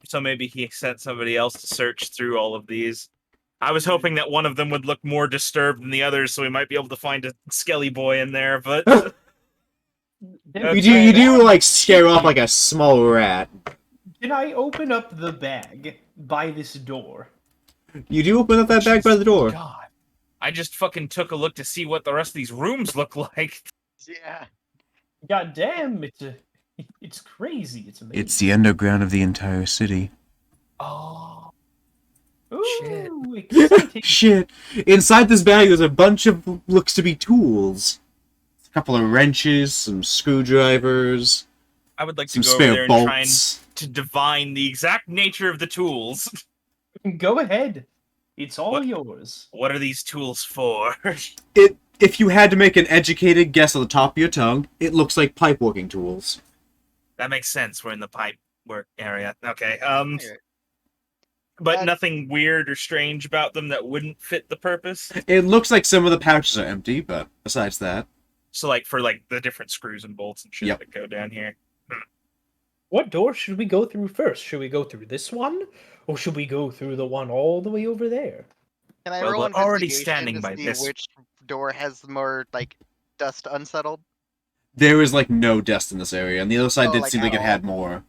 D: So maybe he sent somebody else to search through all of these. I was hoping that one of them would look more disturbed than the others, so we might be able to find a skelly boy in there, but
B: You do like scare off like a small rat.
A: Can I open up the bag by this door?
B: You do open up that bag by the door.
D: God. I just fucking took a look to see what the rest of these rooms look like.
F: Yeah.
A: God damn, it's crazy. It's amazing.
B: the underground of the entire city.
D: Oh.
A: Ooh, exciting.
B: Shit. Inside this bag there's a bunch of looks to be tools. A couple of wrenches, some screwdrivers,
D: I would like to
B: some
D: go over there
B: spare
D: and try and
B: bolts.
D: to divine the exact nature of the tools.
A: Go ahead. It's all
D: What?
A: yours.
D: What are these tools for?
B: If you had to make an educated guess on the top of your tongue, it looks like pipe working tools.
D: That makes sense. We're in the pipe work area. Okay.
F: Okay.
D: But
F: That-
D: nothing weird or strange about them that wouldn't fit the purpose.
B: It looks like some of the pouches are empty, but besides that,
D: So, like for like the different screws and bolts and shit
B: Yep.
D: that go down here.
A: What door should we go through first? Should we go through this one? Or should we go through the one all the way over there?
F: Can I
D: Well,
F: roll
D: we're already
F: investigation
D: standing
F: to
D: by
F: see
D: this.
F: which door has more like dust unsettled?
B: there is like no dust in this area, and the other side
F: Oh,
B: did
F: like
B: seem like
F: at
B: it had more.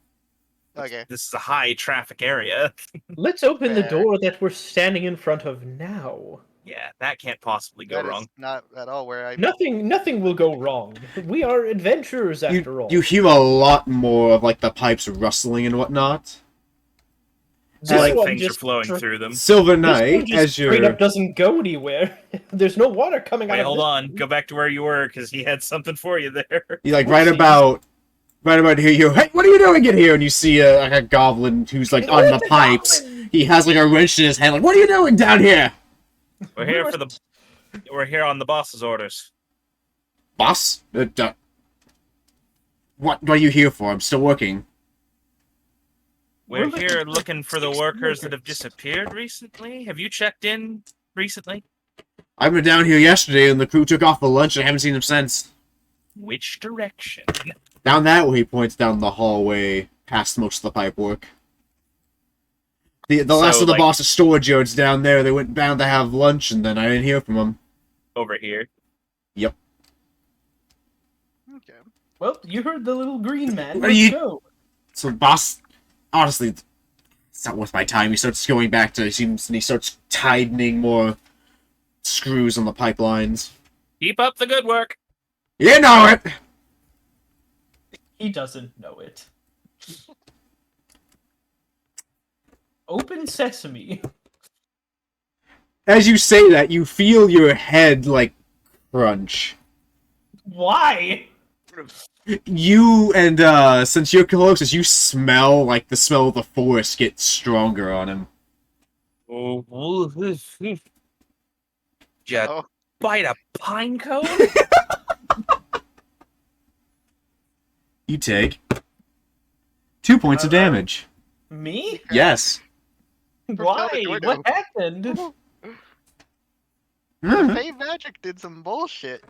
F: Okay.
D: This is a high traffic area.
A: Let's open the
F: Fair.
A: door that we're standing in front of now.
D: Yeah, that can't possibly go
F: That
D: wrong.
F: is not at all where I.
A: Nothing will go wrong. We are adventurers after all.
B: You hear a lot more of like the pipes rustling and whatnot.
A: This
D: like
A: one
D: things are
A: just
D: flowing
A: str-
D: through them.
B: Silver
A: This one
B: Knight,
A: just
B: as
A: straight
B: you're
A: up doesn't go anywhere. There's no water coming out
D: Wait,
A: of
D: hold
A: this
D: on.
A: one.
D: Go back to where you were, because he had something for you there.
B: you like
A: Whoopsies.
B: right about here. You hey, what are you doing in here? And you see like a goblin who's like on the pipes. He has like a wrench in his hand. Like, what are you doing down here,
D: We're here for the. We're here on the boss's orders.
B: boss? What are you here for? I'm still working.
D: We're
A: We're
D: here
A: looking for
D: looking for the
A: 6
D: workers that have
A: workers.
D: disappeared recently. Have you checked in recently?
B: I went down here yesterday, and the crew took off for lunch, and I haven't seen them since.
D: Which direction?
B: Down that way, he points down the hallway, past most of the pipe work. The last
D: So,
B: of the
D: like-
B: boss's storage yards down there, they went down to have lunch, and then I didn't hear from them.
D: Over here.
F: Okay.
A: Well, you heard the little green man.
B: What are
A: Let's
B: you-
A: go.
B: So, boss, honestly, it's not worth my time. He starts going back to, and he starts tightening more screws on the pipelines.
D: Keep up the good work.
B: You know it!
A: He doesn't know it. Open sesame.
B: As you say that, you feel your head, like, crunch.
A: Why?
B: You and since you're closest, you smell like the smell of the forest get stronger on him.
D: Just
F: Oh.
D: bite a pine cone?
B: You take 2 points of damage.
A: Me?
B: Yes.
A: Why?
F: the door
A: What
F: down.
A: happened?
B: Mhm.
F: Fey Magic did some bullshit.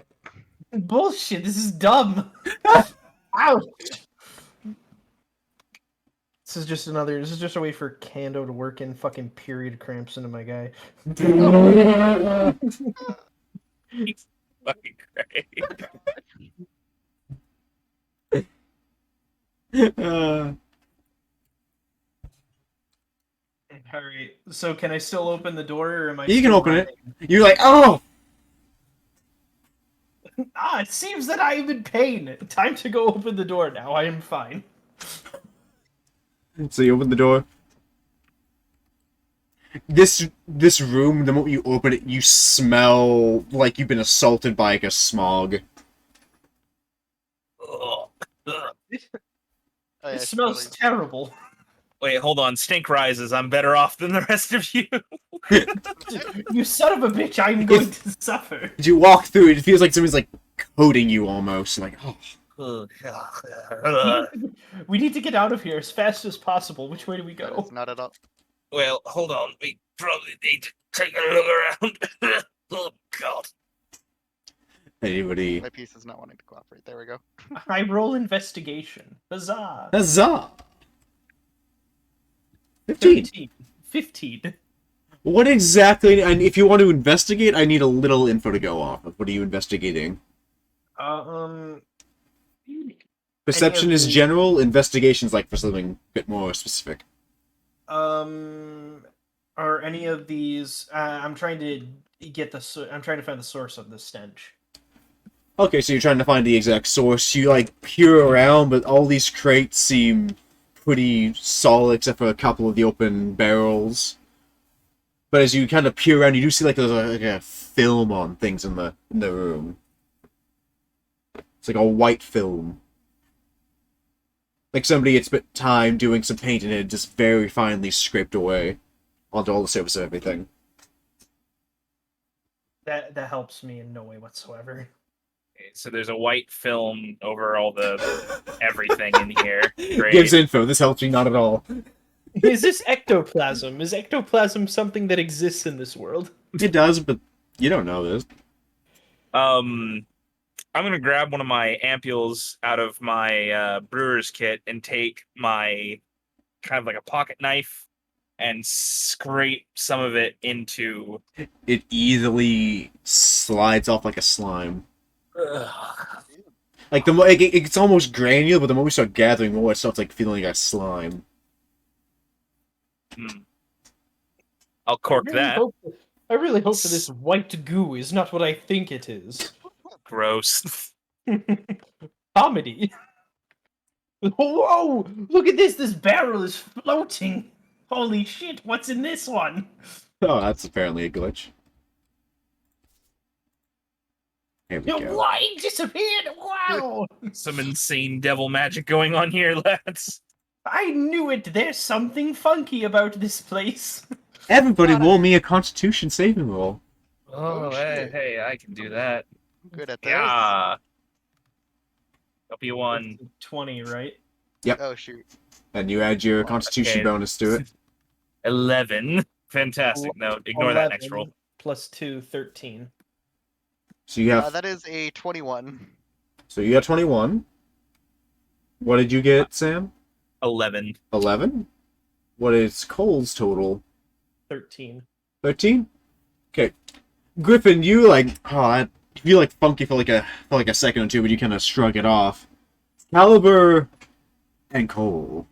A: Bullshit. This is dumb. Ouch. This is just a way for Kando to work in fucking period cramps into my guy.
D: He's fucking great.
A: Alright, so can I still open the door, or am I
B: You can
A: still
B: open it.
A: running?
B: You're like, oh!
A: Ah, it seems that I am in pain. Time to go open the door now. I am fine.
B: So you open the door. This room, the moment you open it, you smell like you've been assaulted by like a smog.
D: Ugh. Ugh.
F: Oh, yeah,
A: It
F: it's
A: smells
F: totally-
A: terrible.
D: Wait, hold on. Stink rises. I'm better off than the rest of you.
A: You son of a bitch! I'm going to suffer.
B: As you walk through it, it feels like somebody's like coating you almost. Like, oh,
D: Ugh.
A: We need to get out of here as fast as possible. Which way do we
F: That
A: go?
F: is not at all.
D: Well, hold on. We probably need to take a look around. Oh, God.
B: anybody?
F: My piece is not wanting to cooperate. There we go.
A: I roll investigation. Huzzah!
B: Huzzah! 15.
A: 13. 15.
B: What exactly? And if you want to investigate, I need a little info to go off of. What are you investigating?
A: Um.
B: Perception is
A: the-
B: general. Investigation's like for something a bit more specific.
A: Are any of these? I'm trying to get the. I'm trying to find the source of the stench.
B: Okay, so you're trying to find the exact source. You like peer around, but all these crates seem pretty solid except for a couple of the open barrels. But as you kind of peer around, you do see like there's like a film on things in the room. It's like a white film. Like somebody had spent time doing some painting and it just very finely scraped away onto all the surface of everything.
A: That helps me in no way whatsoever.
D: So there's a white film over all the everything in here. Great.
B: Gives info. This helps me not at all.
A: Is this ectoplasm? Is ectoplasm something that exists in this world?
B: It does, but you don't know this.
D: I'm gonna grab one of my ampules out of my brewer's kit and take my kind of like a pocket knife and scrape some of it into.
B: It easily slides off like a slime. Like the more it's almost granular, but the more we start gathering more, it starts like feeling like a slime.
D: I'll cork that.
A: I really hope that this white goo is not what I think it is.
D: Gross.
A: Comedy. Whoa! Look at this! This barrel is floating! Holy shit, what's in this one?
B: Oh, that's apparently a glitch. Here we
A: Your
B: go.
A: wine disappeared! Wow!
D: Some insane devil magic going on here, lads.
A: I knew it! There's something funky about this place.
B: Everybody roll me a Constitution saving roll.
F: Oh, shit.
D: hey, I can do that.
F: Good at this.
D: Yeah. Hope you won.
A: 20, right?
F: Oh shoot.
B: And you add your Constitution
D: Okay.
B: bonus to it.
D: 11. Fantastic. No, ignore that next roll.
A: 11 plus 2, 13.
B: So you have
F: That is a 21.
B: so you got 21. What did you get, Sam?
D: 11.
B: 11? What is Cole's total?
A: 13.
B: 13? Okay. Griffin, you like you feel like funky for like a second or two, but you kind of shrug it off. Caliber and Cole.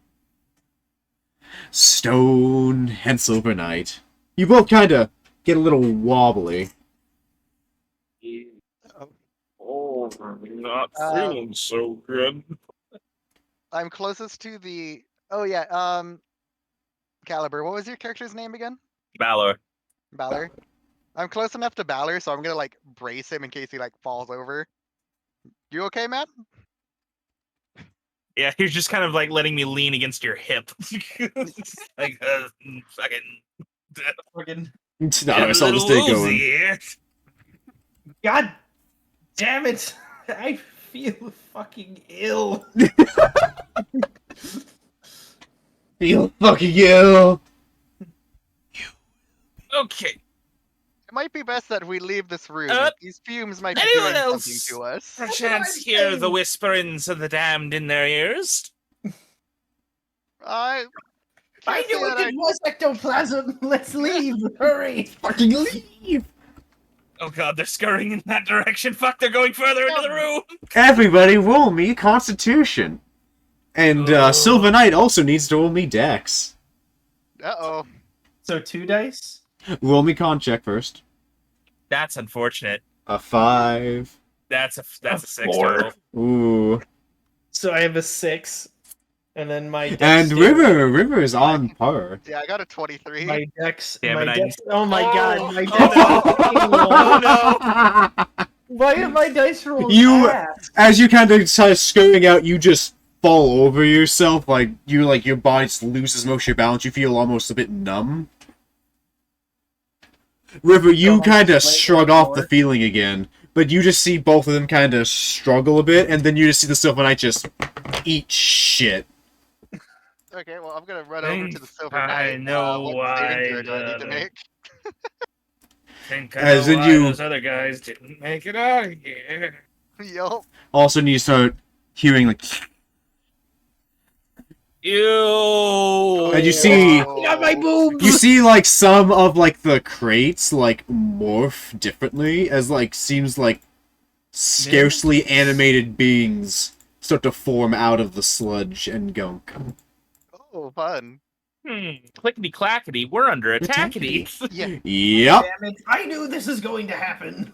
B: Stone and Silver Knight. You both kind of get a little wobbly.
D: Oh, I'm not
F: feeling
D: so good.
F: I'm closest to the. Oh yeah. Caliber. What was your character's name again?
D: Balor.
F: Balor. I'm close enough to Balor, so I'm gonna like brace him in case he like falls over. You okay, Matt?
D: Yeah, you're just kind of like letting me lean against your hip. Like, fucking.
A: Fucking.
B: No, so I'll just stay going.
D: Here.
A: God damn it! I feel fucking ill.
B: Feel fucking ill.
D: Okay.
F: It might be best that we leave this room.
D: Uh,
F: These fumes might be
D: anyone
F: doing
D: else?
F: something to us.
D: Perchance hear the whisperings of the damned in their ears.
F: I
A: I
F: can't say
A: knew
F: that
A: it was ectoplasm. Let's leave. Hurry.
B: Fucking leave.
D: Oh god, they're scurrying in that direction. Fuck, they're going further into the room.
B: Everybody roll me Constitution. And Silver Knight also needs to roll me Dex.
F: Uh-oh.
A: So 2 dice?
B: Roll me con check first.
D: That's unfortunate.
B: A 5.
D: That's a 6
A: 4.
D: total.
B: Ooh.
A: So I have a 6. And then my
B: And
A: dexterity.
B: River is on par.
F: Yeah, I got a 23.
A: My dex.
D: Damn
A: my
D: it, I-
A: dex. Oh my god, my
D: Oh,
A: dex.
D: no.
A: Oh
D: no.
A: Why are my dice rolls
B: You-
A: ass?
B: As you kind of start scurrying out, you just fall over yourself. Like your body just loses most of your balance. You feel almost a bit numb. River, you
A: I'm
B: kind of
A: just laying
B: shrug
A: on the
B: off the
A: floor.
B: feeling again, but you just see both of them kind of struggle a bit, and then you just see the Silver Knight just eat shit.
F: Okay, well, I'm gonna run over to the Silver
D: I
F: Knight.
D: know
F: What saving
D: why
F: throw do I need to
D: the-
F: make?
D: Think I
B: As
D: know
B: in
D: why
B: you-
D: those other guys didn't make it out of here.
F: Yup.
B: All of a sudden, you start hearing like,
D: Ew.
B: and you see
A: Got my boobs.
B: you see like some of like the crates like morph differently as like seems like scarcely animated beings start to form out of the sludge and gunk.
F: Oh, fun.
D: Clickety clackety, we're under attackity.
F: Yeah.
B: Yep.
A: Damn it! I knew this was going to happen.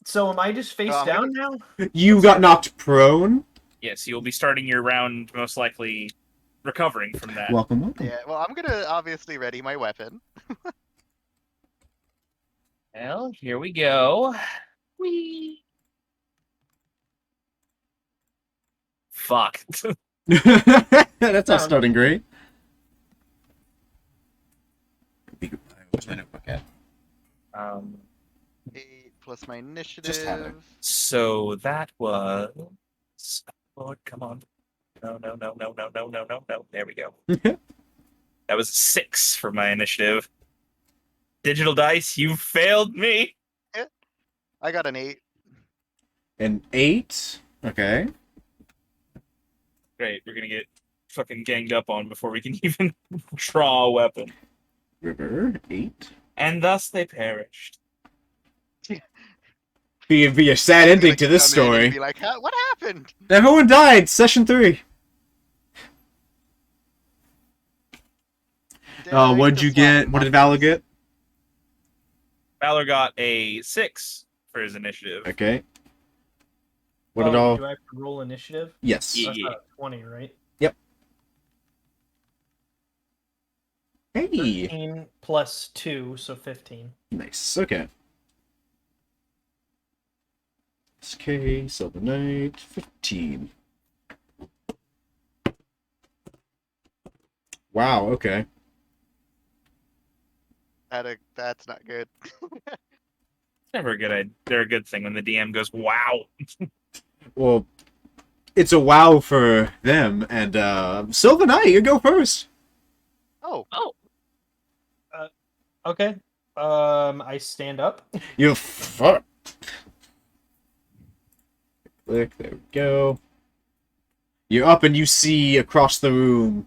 A: So am I just face
F: I'm
A: down now?
B: You got knocked prone.
D: Yes, you'll be starting your round most likely recovering from that.
B: Welcome, welcome.
F: Yeah, well, I'm gonna obviously ready my weapon.
D: Well, here we go. Whee! Fuck.
B: That's not starting great. Where's my notebook at?
F: 8 plus my initiative.
B: Just have it.
D: So that was. Lord, come on. No. There we go. That was 6 for my initiative. Digital dice, you failed me.
F: I got an 8.
B: An 8. Okay.
D: Great, we're gonna get fucking ganged up on before we can even draw a weapon.
B: River 8.
D: And thus they perished.
B: Be a sad ending to this
F: Come in and
B: story.
F: Be like, what happened?
B: Everyone died. Session 3. What'd you get? What did Valor get?
D: Valor got a 6 for his initiative.
B: Okay. What did all?
A: Do I have to roll initiative?
B: Yes.
D: Yeah.
A: That's not a 20, right?
B: Hey.
A: 13 plus 2, so 15.
B: Nice. Okay. SK, Silver Knight, 15. Wow, okay.
F: That's not good.
D: Never a good idea. They're a good thing when the DM goes, wow.
B: Well, it's a wow for them, and Silver Knight, you go first.
F: Oh,
A: Okay. I stand up.
B: You fuck. Click, there we go. You're up and you see across the room,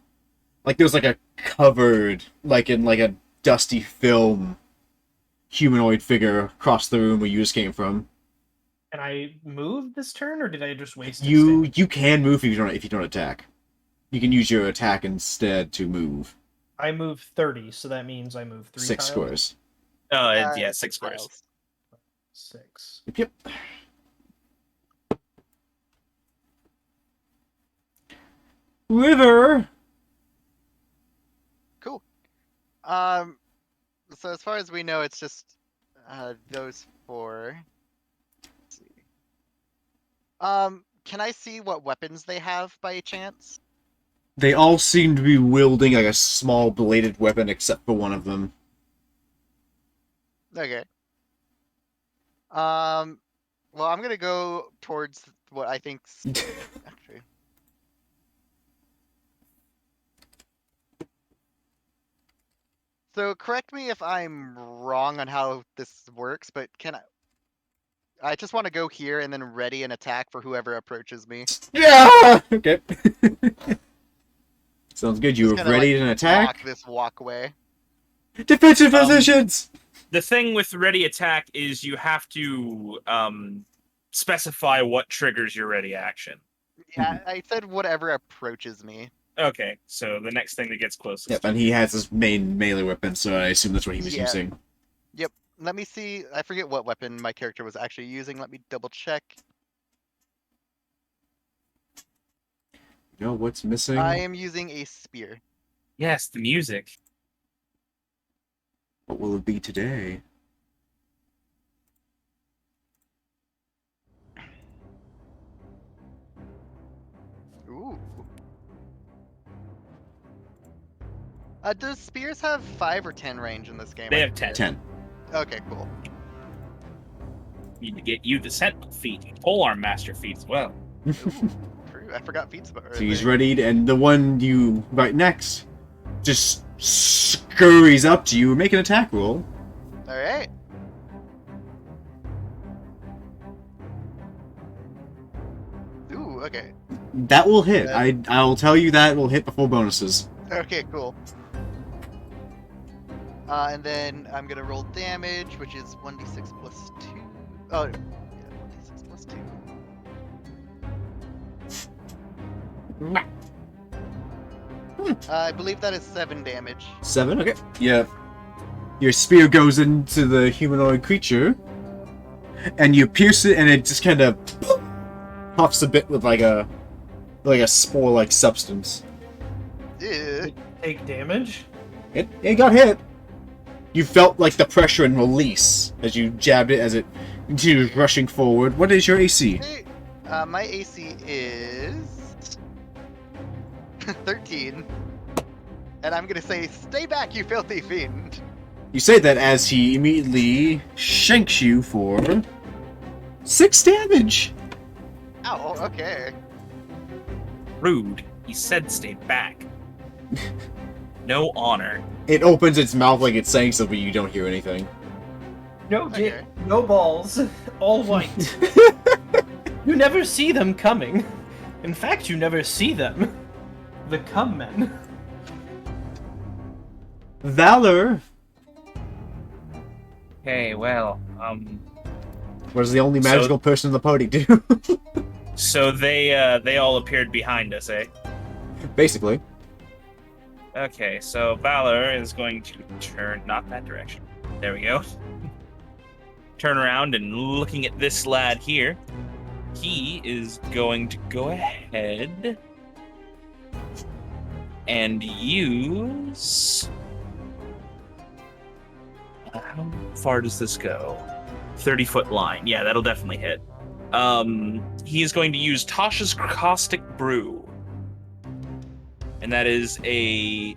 B: like there's like a covered, like in like a dusty film, humanoid figure across the room where you just came from.
A: Can I move this turn, or did I just waste it?
B: You can move if you don't attack. You can use your attack instead to move
A: I move 30, so that means I move 3
B: 6
A: tiles.
B: squares.
D: Yeah, 6 squares.
F: tiles.
A: 6.
B: Yep. River.
F: Cool. So as far as we know, it's just those 4. Let's see. Can I see what weapons they have by chance?
B: They all seem to be wielding like a small bladed weapon, except for one of them.
F: Okay. Well, I'm gonna go towards what I think. Actually, so correct me if I'm wrong on how this works, but can I? I just want to go here and then ready an attack for whoever approaches me.
B: Yeah. Okay. Sounds good. You
F: Just
B: have
F: gonna,
B: ready
F: like,
B: an attack.
F: Block this walkway.
B: Defensive positions.
D: The thing with ready attack is you have to specify what triggers your ready action.
F: Yeah, I said whatever approaches me.
D: Okay, so the next thing that gets closest.
B: Yep, and he has his main melee weapon, so I assume that's what he was
F: Yeah.
B: using.
F: Let me see. I forget what weapon my character was actually using. Let me double check.
B: go. What's missing?
F: I am using a spear.
D: Yes, the music.
B: What will it be today?
F: Ooh. Does spears have 5 or 10 range in this game?
D: They
F: I
D: have 10.
B: 10.
F: Okay, cool.
D: Need to get you the sentinel feat, polearm master feat as well.
F: Ooh, true. I forgot feats about.
B: So he's ready, and the one you right next just scurries up to you. Make an attack roll.
F: All right. Ooh, okay.
B: That will hit. I'll tell you that will hit before bonuses.
F: Okay, cool. And then I'm gonna roll damage, which is 1d6 plus 2. Oh, yeah, 1d6 plus 2. I believe that is 7 damage.
B: 7. Okay. Yeah. Your spear goes into the humanoid creature, and you pierce it, and it just kind of puffs a bit with like a spore-like substance.
F: Ew.
A: Take damage.
B: It got hit. You felt like the pressure and release as you jabbed it as it continues rushing forward. What is your AC?
F: Hey, my AC is 13. And I'm gonna say, stay back, you filthy fiend.
B: You say that as he immediately shanks you for 6 damage.
F: Ow, okay.
D: Rude. He said stay back. No honor.
B: It opens its mouth like it's saying something, you don't hear anything.
A: No
F: Okay.
A: no balls. All white. You never see them coming. In fact, you never see them. The cum men.
B: Valor
D: Okay, well,
B: was the only magical person in the party do.
D: so they all appeared behind us, eh?
B: Basically.
D: Okay, so Valor is going to turn, not that direction. There we go. Turn around and looking at this lad here, he is going to go ahead and use... how far does this go? 30-foot line. Yeah, that'll definitely hit. He is going to use Tasha's Caustic Brew. And that is a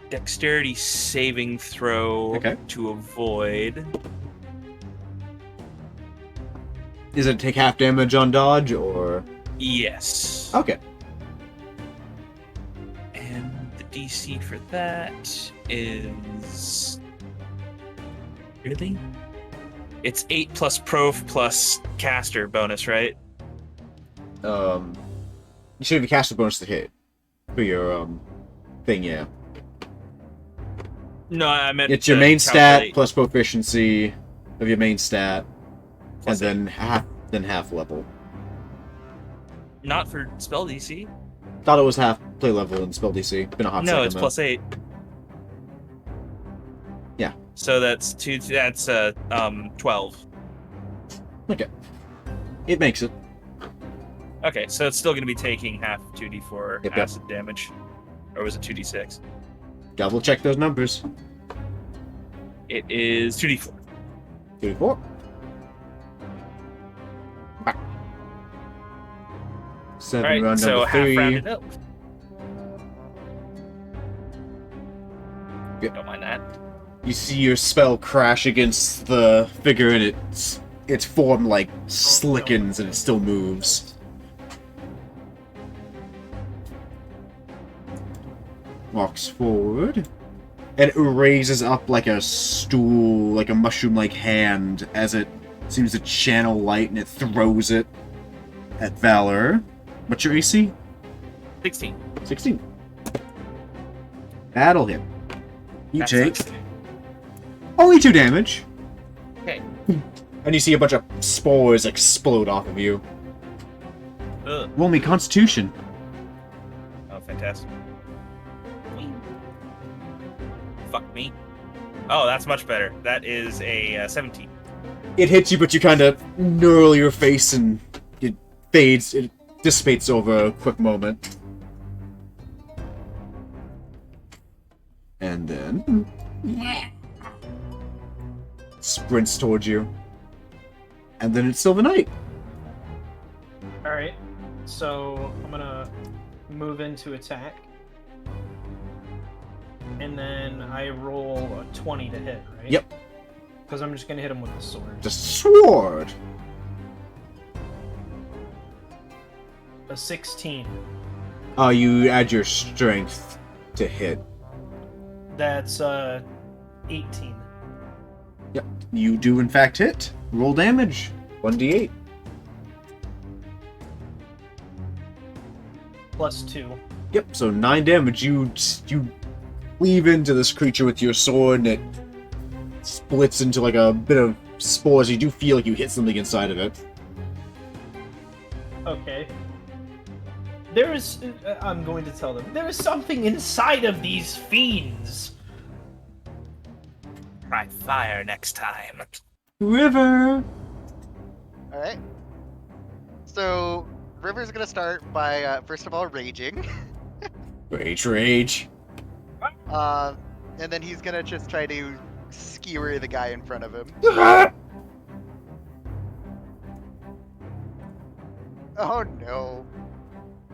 D: dexterity saving throw to avoid.
B: Does it take half damage on dodge, or...?
D: Yes.
B: Okay.
D: And the DC for that is... Really? It's 8 plus Prof plus caster bonus, right?
B: You should have a caster bonus to hit. For your, thing, yeah.
D: No, I meant
B: It's your
D: to
B: main
D: calculate
B: stat plus proficiency of your main stat,
D: plus
B: and then half level.
D: Not for spell DC.
B: Thought it was half play level in spell DC. Been a hot
D: No,
B: second
D: it's
B: though.
D: plus 8.
B: Yeah.
D: So that's 12.
B: Okay. It makes it.
D: Okay, so it's still going to be taking half 2d4
B: Yep.
D: acid damage. Or was it 2d6?
B: Double check those numbers.
D: It is 2d4.
B: 2d4. Back. 7
D: Alright,
B: round
D: so
B: number
D: half
B: 3.
D: rounded up.
B: Yep.
D: Don't mind that.
B: You see your spell crash against the figure, and its form like slickens and it still moves. Walks forward, and it raises up like a stool, like a mushroom-like hand, as it seems to channel light, and it throws it at Valor. What's your AC?
D: 16.
B: 16. That'll hit. You
D: That
B: take
D: sucks.
B: only 2 damage.
D: Okay.
B: And you see a bunch of spores explode off of you.
D: Ugh.
B: Roll me Constitution.
D: Oh, fantastic. Fuck me. Oh, that's much better. That is a 17.
B: It hits you, but you kind of knurl your face and it fades. It dissipates over a quick moment. And then sprints towards you. And then it's Silver Knight.
A: Alright, so I'm gonna move into attack. And then I roll a 20 to hit, right?
B: Yep.
A: Because I'm just gonna hit him with the sword.
B: The sword.
A: A 16.
B: You add your strength to hit.
A: That's 18.
B: Yep. You do in fact hit. Roll damage. 1d8.
A: Plus 2.
B: Yep. So 9 damage. You cleave into this creature with your sword, and it splits into like a bit of spores. You do feel like you hit something inside of it.
A: Okay. There is... I'm going to tell them. There is something inside of these fiends!
D: Try fire next time.
B: River.
F: Alright. So, River's gonna start by, first of all, raging.
B: Rage.
F: And then he's gonna just try to skewer the guy in front of him. Oh no.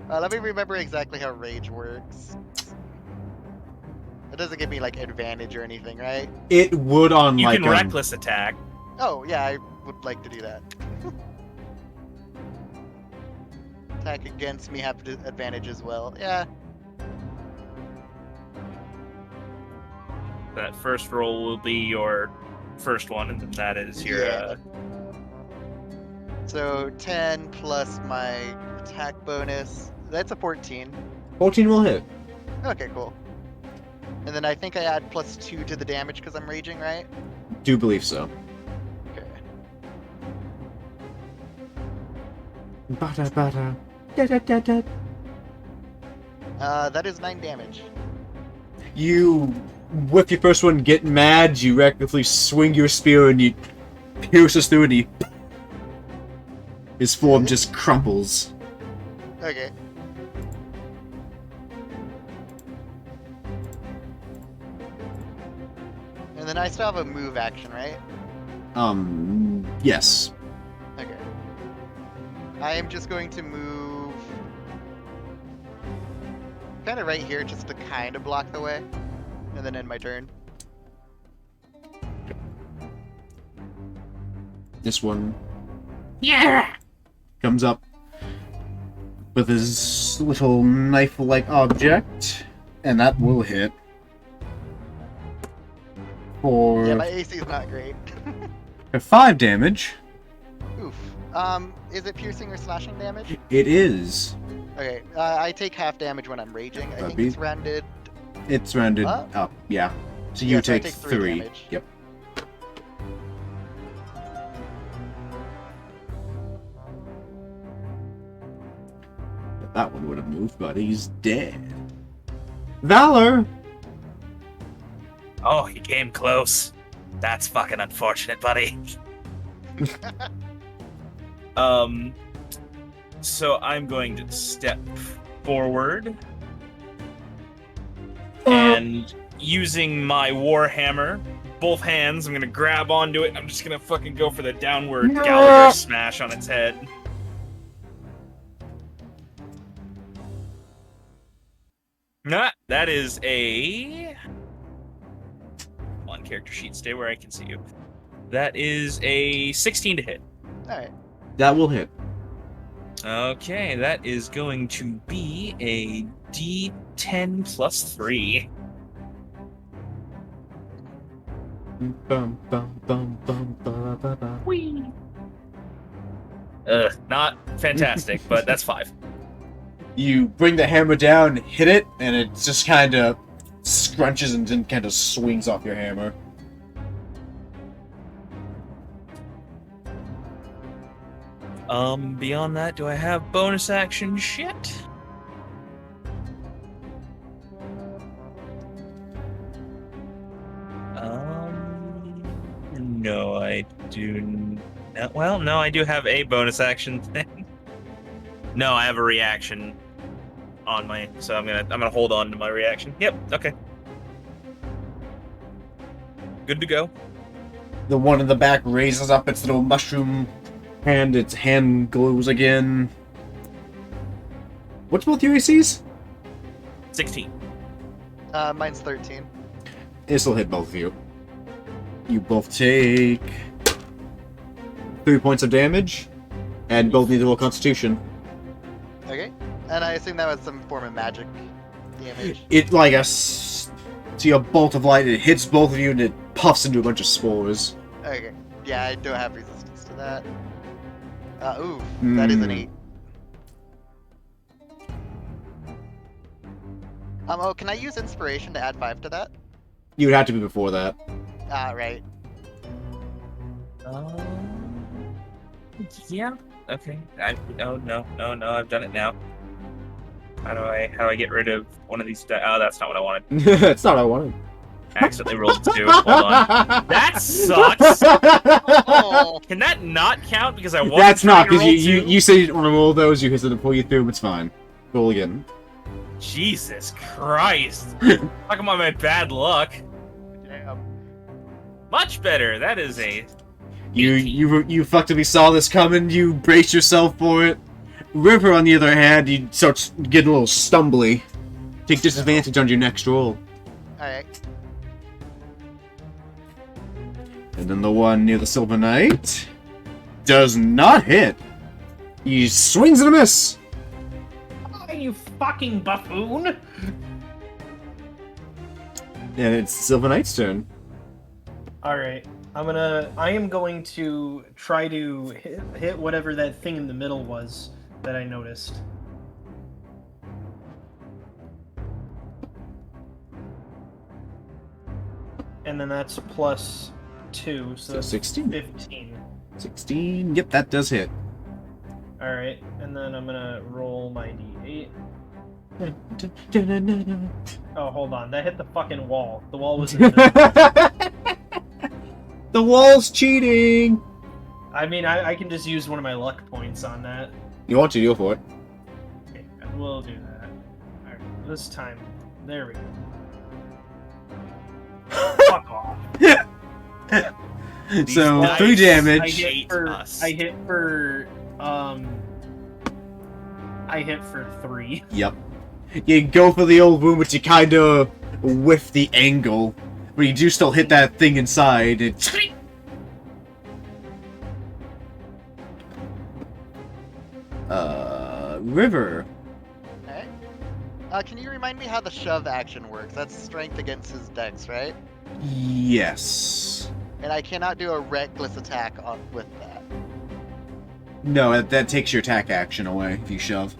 F: Let me remember exactly how rage works. It doesn't give me, like, advantage or anything, right?
B: It would on
D: You
B: like
D: can reckless attack.
F: Oh, yeah, I would like to do that. Attack against me have advantage as well. Yeah.
D: That first roll will be your first one, and then that is your.
F: Yeah. So 10 plus my attack bonus. That's a 14.
B: 14 will hit.
F: Okay, cool. And then I think I add plus 2 to the damage because I'm raging, right?
B: Do believe so.
F: Okay.
B: Bada bada. Da da da da.
F: That is 9 damage.
B: You, with your first one, get mad. You recklessly swing your spear and you pierces through, and his form just crumples.
F: Okay. And then I still have a move action, right?
B: Yes.
F: Okay. I am just going to move kind of right here just to kind of block the way. And then end my turn.
B: This one. Yeah. Comes up with his little knife-like object, and that will hit. For
F: Yeah, my AC is not great.
B: 5 damage.
F: Oof. Is it piercing or slashing damage?
B: It is.
F: Okay, I take half damage when I'm raging. I think
B: That'd
F: it's rounded.
B: It's rounded
F: Huh?
B: up, yeah. So you
F: Yeah, so I
B: take
F: take 3
B: 3.
F: damage.
B: Yep. That one would have moved, but he's dead. Valor!
D: Oh, you came close. That's fucking unfortunate, buddy. So I'm going to step forward and using my warhammer, both hands, I'm gonna grab onto it and I'm just gonna fucking go for the downward Gallagher smash on its head. Nah, that is a... On character sheet, stay where I can see you. That is a 16 to hit.
F: Alright.
B: That will hit.
D: Okay, that is going to be a D10 plus 3.
B: Bum, bum, bum, bum, ba, ba, ba.
D: Whee! Not fantastic, but that's 5.
B: You bring the hammer down, hit it, and it just kind of scrunches and then kind of swings off your hammer.
D: Beyond that, do I have bonus action shit? No, I do not. Well, no, I do have a bonus action thing. No, I have a reaction on my, so I'm gonna hold on to my reaction. Yep. Okay. Good to go.
B: The one in the back raises up its little mushroom hand. Its hand glows again. What's both your ACs?
D: 16.
F: Mine's 13.
B: This'll hit both of you. You both take 3 points of damage, and both need to roll Constitution.
F: Okay. And I assume that was some form of magic damage.
B: It like see a bolt of light. It hits both of you, and it puffs into a bunch of spores.
F: Okay. Yeah, I don't have resistance to that. Ooh, that is an 8. Oh, can I use inspiration to add 5 to that?
B: You would have to be before that.
F: Ah, right.
D: Yeah. Okay. Oh no, I've done it now. How do I get rid of one of these? Oh, that's not what I wanted.
B: That's not what I wanted.
D: I accidentally rolled 2. Hold on. That sucks.
F: Oh,
D: Can that not count because I wasn't
B: That's not
D: trying to
B: because
D: roll
B: you
D: 2?
B: you said you didn't want to roll those. You hit to pull you through. It's fine. Roll again.
D: Jesus Christ! Talking about my bad luck.
F: damn.
D: Much better. That is a.
B: You effectively saw this coming. You brace yourself for it. River, on the other hand, you start getting a little stumbly. Take disadvantage on your next roll.
F: Alright.
B: And then the one near the Silver Knight does not hit. He swings and a miss.
A: Oh, you fucking buffoon!
B: And it's the Silver Knight's turn.
A: Alright. I am going to try to hit whatever that thing in the middle was that I noticed. And then that's plus 2, so that's
B: 16.
A: 15.
B: 16. Yep, that does hit.
A: Alright, and then I'm gonna roll my d8. Oh, hold on. That hit the fucking wall. The wall was in the middle.
B: The wall's cheating!
A: I mean, I can just use one of my luck points on that.
B: You want to go for it.
A: Okay, we'll do that. Alright, this time. There we go. Fuck off.
B: So,
D: dice
B: 3
A: I
B: damage.
A: hit for,
D: us.
A: I hit for 3.
B: Yep. You go for the old wound, but you kind of whiff the angle. But you do still hit that thing inside. River.
F: Alright. Can you remind me how the shove action works? That's strength against his dex, right?
B: Yes.
F: And I cannot do a reckless attack with that.
B: No, that takes your attack action away if you shove.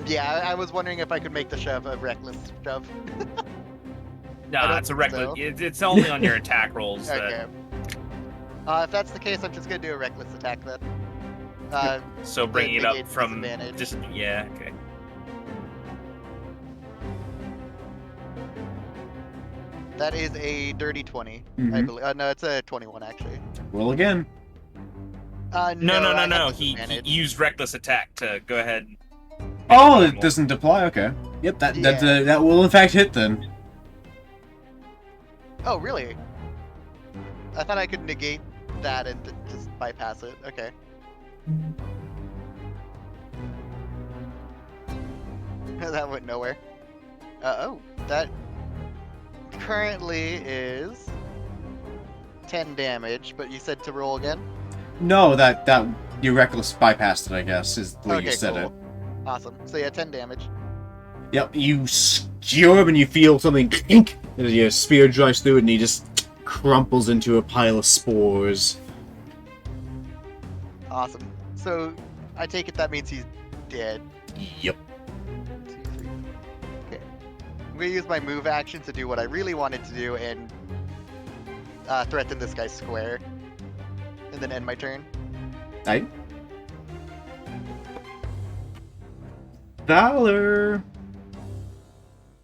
F: Yeah, I was wondering if I could make the shove a reckless shove. I
D: Nah,
F: don't
D: it's a
F: think
D: reckless.
F: so.
D: It's only on your attack rolls.
F: Okay. If that's the case, I'm just gonna do a reckless attack then.
D: So bringing it
F: negate
D: up from
F: disadvantage.
D: just yeah. Okay.
F: That is a dirty 20, I
B: Mhm.
F: believe. No, it's a 21 actually.
B: Roll again.
D: No.
F: I have
D: He
F: disadvantage.
D: used reckless attack to go ahead. And
B: Oh,
D: make
B: it doesn't apply. Okay. Yep, that
F: Yeah.
B: that will in fact hit then.
F: Oh, really? I thought I could negate that and just bypass it. Okay. That went nowhere. Oh, that currently is 10 damage, but you said to roll again?
B: No, that you reckless bypassed it. I guess is the way you
F: Okay,
B: said
F: cool.
B: it.
F: Awesome. So yeah, 10 damage.
B: Yep, you skewer him and you feel something ink as your spear drives through it, and he just crumples into a pile of spores.
F: Awesome. So I take it that means he's dead.
B: Yep.
F: 2, 3. Okay. I'm gonna use my move action to do what I really wanted to do and threaten this guy square, and then end my turn.
B: Right. Valor.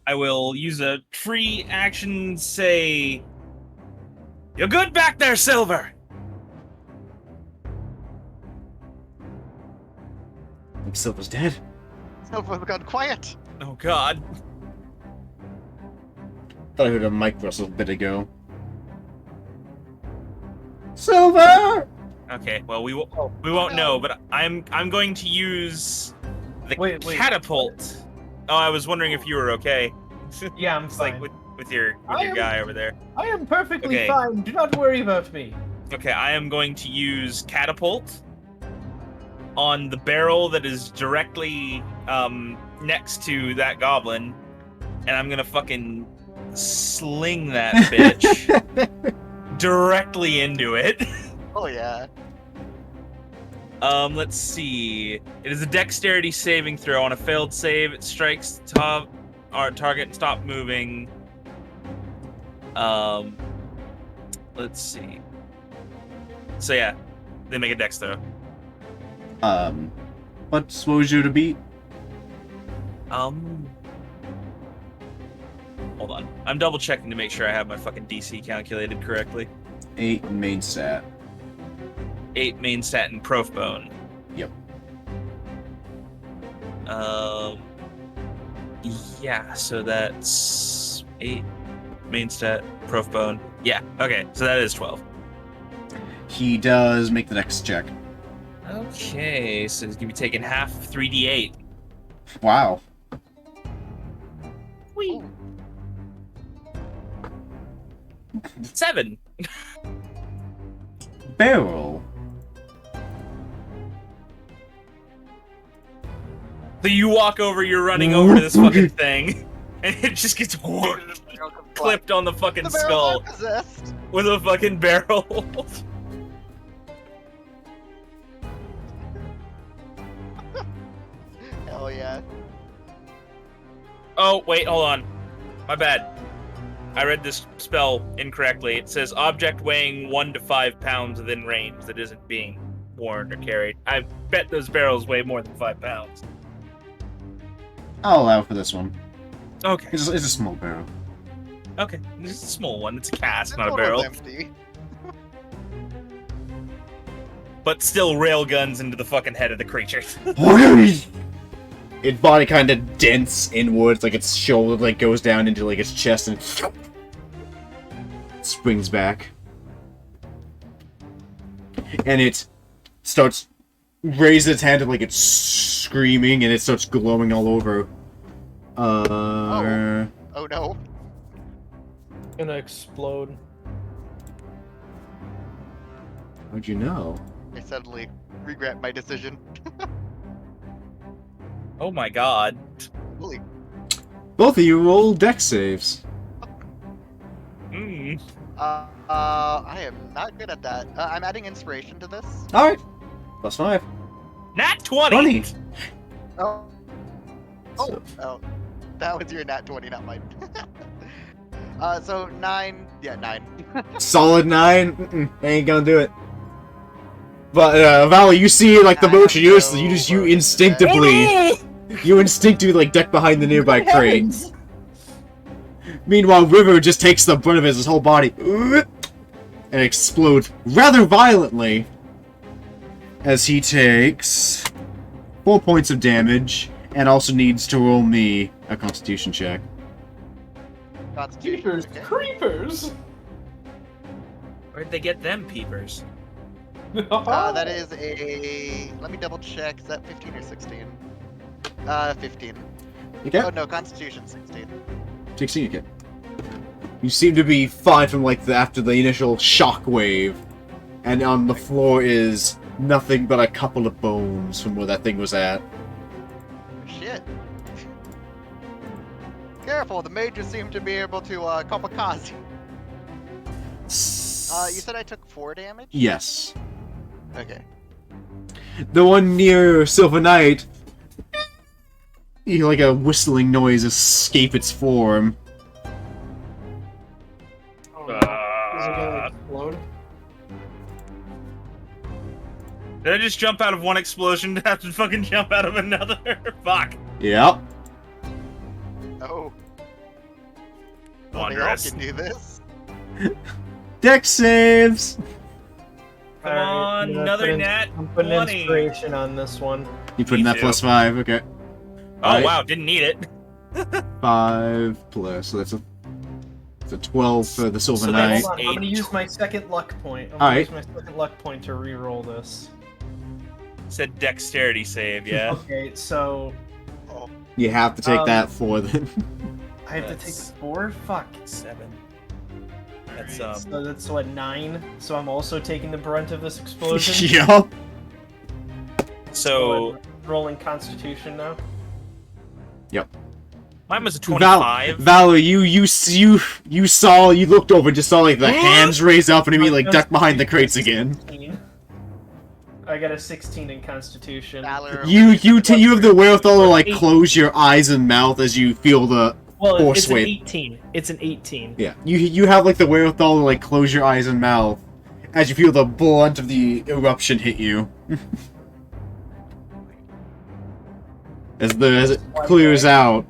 D: I will use a free action. Say, "You're good back there, Silver."
B: Silver's dead.
F: Silver's gone quiet.
D: Oh God.
B: Thought I heard a mic rustle a bit ago. Silver!
D: Okay, well we won't know, but I'm going to use the
A: Wait.
D: catapult. Oh, I was wondering if you were okay.
A: Yeah, I'm
D: It's
A: fine.
D: like with your
A: I am-
D: guy over there.
A: I am perfectly
D: Okay.
A: fine. Do not worry about me.
D: Okay, I am going to use catapult on the barrel that is directly next to that goblin, and I'm gonna fucking sling that bitch directly into it.
F: Oh yeah.
D: Let's see. It is a dexterity saving throw. On a failed save, it strikes top our target and stop moving. Let's see. So yeah, they make a dex throw.
B: What's what was you to beat?
D: Hold on. I'm double checking to make sure I have my fucking DC calculated correctly.
B: 8 main stat.
D: 8 main stat and prof bone.
B: Yep.
D: Yeah, so that's 8 main stat, prof bone. Yeah, okay, so that is 12.
B: He does make the next check.
D: Okay, so he's gonna be taking half 3d8.
B: Wow.
D: Whee! 7.
B: Barrel.
D: So you walk over, you're running over to this fucking thing, and it just gets clipped on the fucking
F: The barrel's
D: skull
F: not possessed.
D: with a fucking barrel.
F: Hell yeah.
D: Oh, wait, hold on. My bad. I read this spell incorrectly. It says object weighing 1 to 5 pounds within range that isn't being worn or carried. I bet those barrels weigh more than 5 pounds.
B: I'll allow for this one.
D: Okay.
B: It's a small barrel.
D: Okay. It's a small one. It's a cask,
F: The
D: not a
F: total's
D: barrel.
F: empty.
D: But still railguns into the fucking head of the creature.
B: Its body kind of dents inwards, like its shoulder like goes down into like its chest and springs back. And it starts raising its hand like it's screaming, and it starts glowing all over.
F: Oh no.
A: Gonna explode.
B: How'd you know?
F: I suddenly regret my decision.
D: Oh my god.
F: Holy.
B: Both of you roll dex saves.
D: Mm.
F: I am not good at that. I'm adding inspiration to this.
B: Alright. +5.
D: Nat 20!
B: 20!
F: Oh.
B: So-
F: Oh. That was your nat 20, not mine. So 9. Yeah, 9.
B: Solid 9? Ain't gonna do it. But, Valley, you see, like, the
F: I
B: motion,
F: have
B: you
F: no
B: just,
F: bonus
B: instinctively, you instinctively, like, duck behind the nearby crate. Meanwhile, River just takes the brunt of his whole body, and explodes rather violently, as he takes 4 points of damage, and also needs to roll me a Constitution check.
F: Constitution.
E: Creepers,
F: Okay.
E: creepers.
D: Where'd they get them peepers?
F: That is a. Let me double check. Is that 15 or 16? 15.
B: Okay?
F: Oh no, Constitution 16.
B: 16, okay. You seem to be fine from, like, after the initial shock wave, and on the floor is nothing but a couple of bones from where that thing was at.
F: Shit. Careful, the mages seem to be able to kamikaze. You said I took 4 damage?
B: Yes.
F: Okay.
B: The one near Silver Knight, you hear like a whistling noise escape its form.
E: Oh, no. Is it gonna explode?
D: Did I just jump out of one explosion to have to fucking jump out of another? Fuck.
B: Yep.
F: Oh. Well, they all
D: Wondrous.
F: can do this.
B: Dex saves!
D: Come
A: Alright,
D: Another nat
A: I'm putting
D: 20.
A: inspiration on this one.
B: You put in that
D: too.
B: +5, okay.
D: Oh
B: Alright.
D: wow, didn't need it.
B: 5 plus, so that's a 12 for the Silver
D: So
B: Knight.
D: that's
A: Hold on, I'm gonna use my second luck point. I'm gonna use my second luck point to re-roll this.
D: Said dexterity save, yeah.
A: Okay, so
B: You have to take that 4 then.
A: I have to take
D: That's-
A: 4? Fuck.
D: 7. That's
A: Alright, so that's what, 9? So I'm also taking the brunt of this explosion.
B: Yup.
D: so
A: rolling Constitution now.
D: mine was a 25.
B: Valor, you looked over, just saw like the hands raise up, and immediately like ducked behind the crates again.
A: 16. I got a 16 in Constitution.
F: Valor.
B: You have the wherewithal to like close your eyes and mouth as you feel the
A: Well,
B: force
A: it's an
B: wave.
A: 18. It's an 18.
B: Yeah, you have like the wherewithal to like close your eyes and mouth as you feel the blunt of the eruption hit you. as it clears out,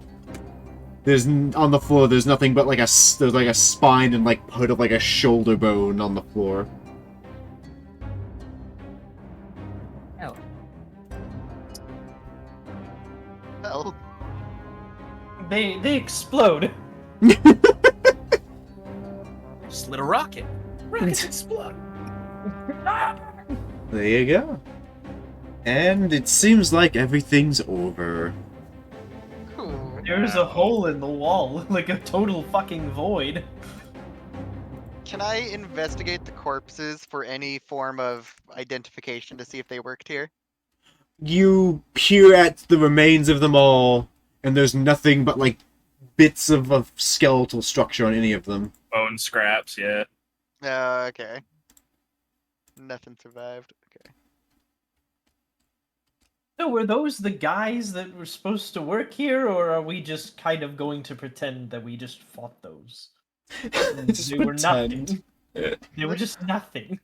B: on the floor. There's nothing but like a spine and like part of like a shoulder bone on the floor.
F: Well,
A: They explode.
D: Just lit a rocket. Rockets explode.
B: There you go. And it seems like everything's over.
A: There's a hole in the wall, like a total fucking void.
F: can I investigate the corpses for any form of identification to see if they worked here?
B: You peer at the remains of them all, and there's nothing but like bits of skeletal structure on any of them.
D: Bone scraps, yeah.
F: Okay. Nothing survived. Okay.
A: So were those the guys that were supposed to work here, or are we just kind of going to pretend that we just fought those?
B: Just
A: They were
B: pretend.
A: nothing. They were just nothing.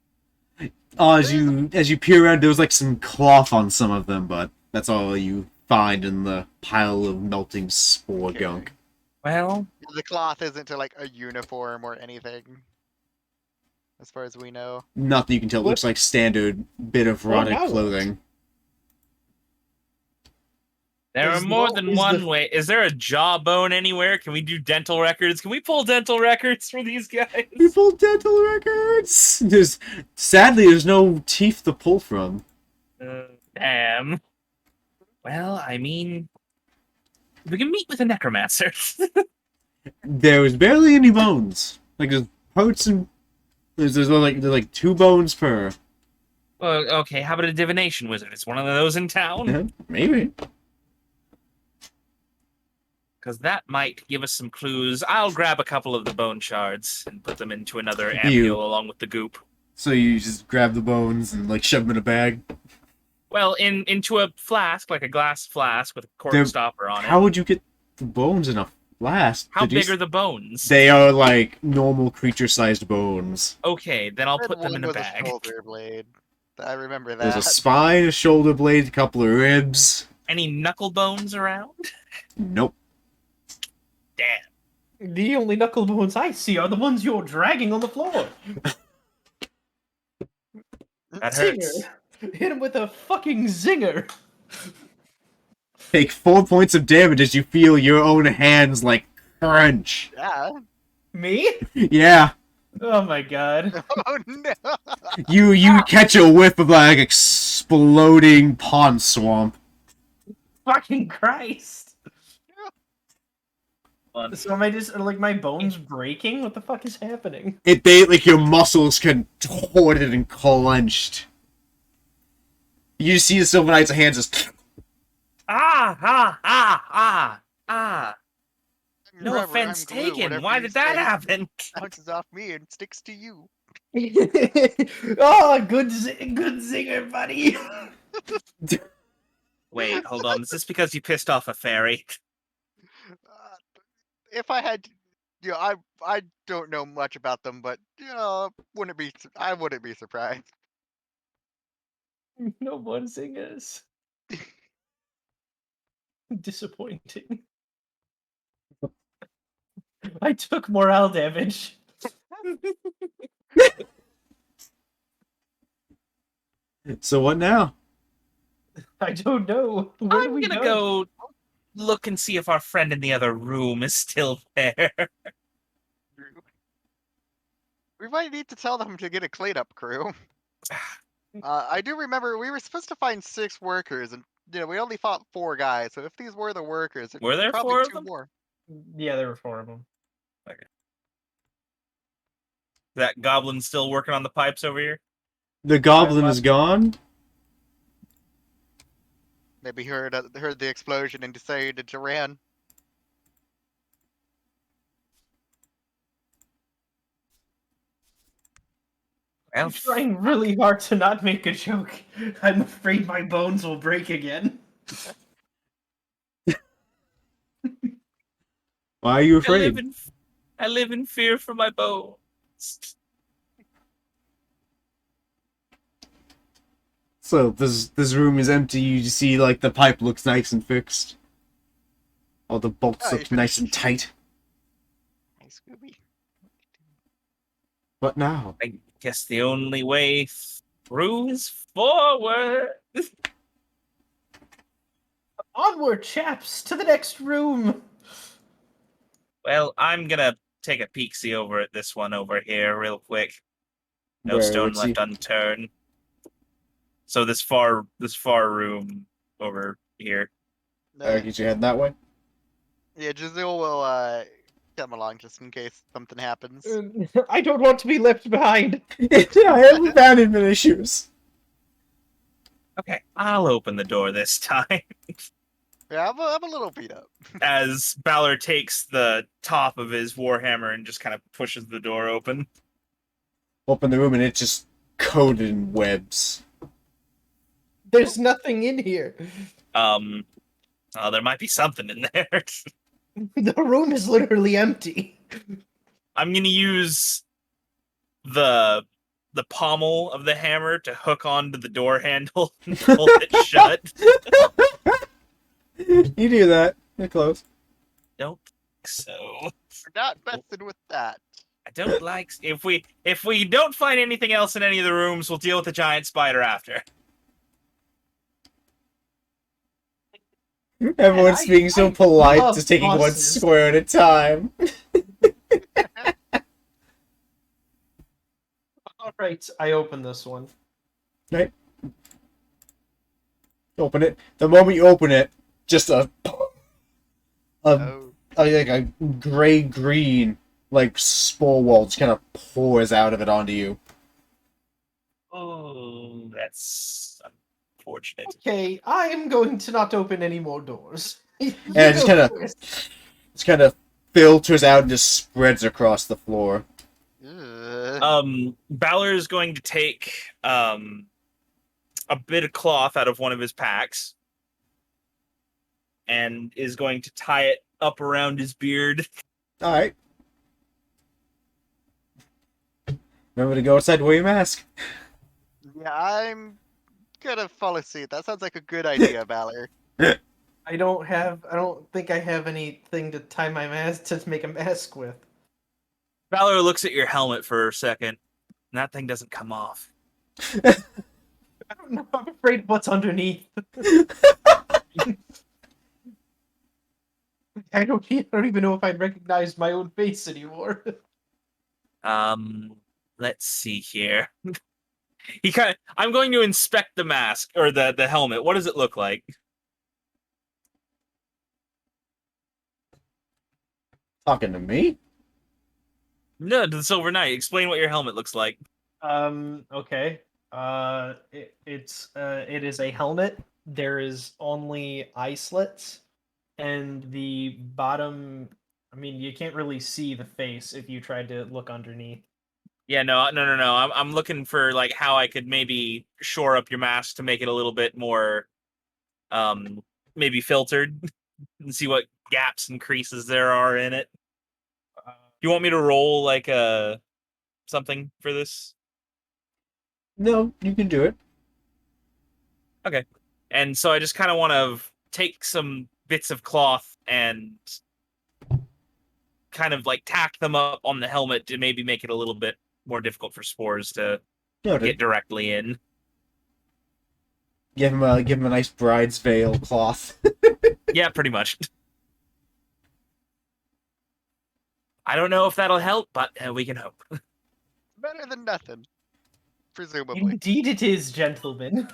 B: As you peer around, there was like some cloth on some of them, but that's all you find in the pile of melting spore
F: Okay.
B: gunk.
D: Well,
F: The cloth isn't to like a uniform or anything, as far as we know.
B: Nothing you can tell. It looks like standard bit of rotted
A: now what?
B: clothing.
D: there are
A: Is
D: more
A: the-
D: than
A: is
D: one
A: the-
D: way. Is there a jawbone anywhere? Can we do dental records? Can we pull dental records for these guys?
B: People dental records. Sadly, there's no teeth to pull from.
D: Damn. Well, I mean, we can meet with a necromancer.
B: There was barely any bones. Like there's parts and there's like 2 bones per.
D: Well, okay, how about a divination wizard? Is one of those in town?
B: Maybe.
D: Because that might give us some clues. I'll grab a couple of the bone shards and put them into another
B: You-
D: ampule along with the goop.
B: So you just grab the bones and like shove them in a bag.
D: Well, into a flask, like a glass flask with a cork
B: They're-
D: stopper on
B: How
D: it.
B: would you get the bones in a flask?
D: How
B: Did you
D: big are the bones?
B: They are like normal creature-sized bones.
D: Okay, then I'll
F: Said
D: put them
F: one
D: in a
F: was
D: bag.
F: shoulder blade. I remember that.
B: There's a spine, a shoulder blade, a couple of ribs.
D: Any knuckle bones around?
B: Nope.
D: Damn.
A: The only knuckle bones I see are the ones you're dragging on the floor.
D: That hurts.
A: Zinger. Hit him with a fucking zinger.
B: Take 4 points of damage as you feel your own hands like crunch.
F: Yeah.
A: Me?
B: Yeah.
A: Oh my god.
F: Oh no.
B: You catch a whiff of like exploding pond swamp.
A: Fucking Christ.
D: Fun.
A: So am I just, are, like, my bones breaking? What the fuck is happening?
B: They like your muscles contorted and clenched. You just see the Silver Knight's hands just.
D: Ah! No
F: Remember,
D: offense
F: I'm glue.
D: taken.
F: Whatever
D: Why
F: you
D: did that
F: say
D: happen?
F: Bounces off me and sticks to you.
A: Oh, good zinger, buddy.
D: Wait, hold on. Is this because you pissed off a fairy?
F: If I had, I don't know much about them, but I wouldn't be surprised.
A: No more zingers. Disappointing. I took morale damage.
B: So what now?
A: I don't know. Where do
D: I'm
A: we
D: gonna go look and see if our friend in the other room is still there.
F: We might need to tell them to get a cleanup crew. I do remember we were supposed to find 6 workers, and we only fought 4 guys. So if these were the workers,
D: Were there
F: probably
D: 4 of
F: 2
D: them?
F: more.
A: Yeah, there were 4 of them.
D: Okay. That goblin still working on the pipes over here?
B: The goblin is gone?
F: Maybe heard the explosion and decided to ran.
D: Well,
A: I'm trying really hard to not make a joke. I'm afraid my bones will break again.
B: Why are you
D: I
B: afraid?
D: live in fear for my bones.
B: So this room is empty. You see, like, the pipe looks nice and fixed. All the bolts
F: Oh, you
B: look nice and tight.
F: Hey, Scooby.
B: What now?
D: I guess the only way through is forward.
A: Onward, chaps, to the next room.
D: Well, I'm gonna take a peek-see over at this one over here real quick. No
B: Where,
D: stone
B: what's he?
D: left unturned. So this far room over here.
B: Get your head that way?
F: Yeah, Giselle will come along just in case something happens.
A: I don't want to be left behind.
B: Yeah, I have abandonment issues.
D: Okay, I'll open the door this time.
F: Yeah, I'm a little beat up.
D: As Balor takes the top of his warhammer and just kind of pushes the door open.
B: Open the room and it's just coated in webs.
A: There's nothing in here.
D: There might be something in there.
A: The room is literally empty.
D: I'm gonna use the pommel of the hammer to hook onto the door handle and pull it shut.
B: You do that. You're close.
D: Don't think so.
F: We're not messing with that.
D: I don't like if we don't find anything else in any of the rooms, we'll deal with the giant spider after.
B: Everyone's being so polite,
A: love
B: just taking one
A: bosses.
B: square at a time.
A: All right, I open this one.
B: Right? Open it. The moment you open it, just
F: Oh.
B: like a gray-green, like, spore wall just kind of pours out of it onto you.
D: Oh, that's unfortunate.
A: Okay, I am going to not open any more doors. You
B: it just
A: go
B: kinda-
A: first.
B: Just kind of filters out and just spreads across the floor.
F: Ugh.
D: Balor is going to take a bit of cloth out of one of his packs and is going to tie it up around his beard.
B: Alright. Remember to go outside to wear your mask.
F: Yeah, I'm gonna follow suit. That sounds like a good idea, Valor.
A: I don't think I have anything to tie my mask to make a mask with.
D: Balor looks at your helmet for a second, and that thing doesn't come off.
A: I don't know. I'm afraid of what's underneath. I don't even know if I'd recognize my own face anymore.
D: Let's see here. I'm going to inspect the mask or the helmet. What does it look like?
B: Talking to me?
D: No, to the Silver Knight. Explain what your helmet looks like.
A: Okay. It is a helmet. There is only eye slits, and the bottom. I mean, you can't really see the face if you tried to look underneath.
D: Yeah, no. I'm looking for like how I could maybe shore up your mask to make it a little bit more, maybe filtered, and see what gaps and creases there are in it. You want me to roll like something for this?
B: No, you can do it.
D: Okay. And so I just kind of want to take some bits of cloth and kind of like tack them up on the helmet to maybe make it a little bit more difficult for spores to
B: Noted.
D: get directly in.
B: Give him a nice bride's veil cloth.
D: Yeah, pretty much. I don't know if that'll help, but we can hope.
F: Better than nothing, presumably.
A: Indeed it is, gentlemen.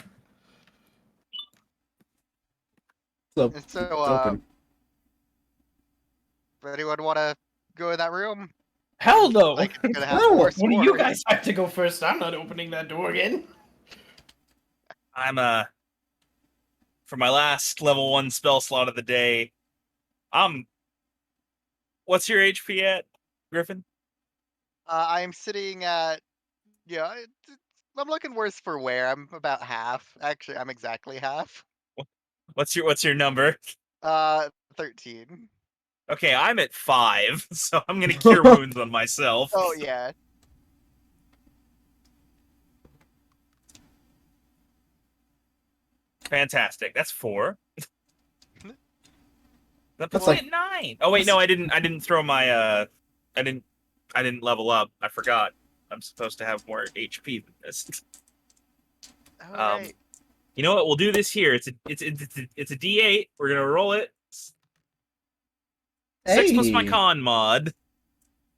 B: So,
F: And so,
B: it's open.
F: anyone want to go in that room?
A: Hell no!
F: Like, it's gonna have
B: No,
F: more
A: One of you
F: spores.
A: guys have to go first. I'm not opening that door again.
D: I'm for my last level 1 spell slot of the day. What's your HP at, Griffin?
F: I'm sitting at, yeah, I'm looking worse for wear. I'm about half. Actually, I'm exactly half.
D: What's your number?
F: 13.
D: Okay, I'm at 5, so I'm gonna cure wounds on myself.
F: Oh yeah.
D: Fantastic. That's 4. That puts
B: That's
D: me at 9. Oh wait, no, I didn't throw my I didn't level up. I forgot. I'm supposed to have more HP than this.
F: All right.
D: You know what? We'll do this here. It's a D8. We're gonna roll it. 6 plus my
B: Hey.
D: con mod,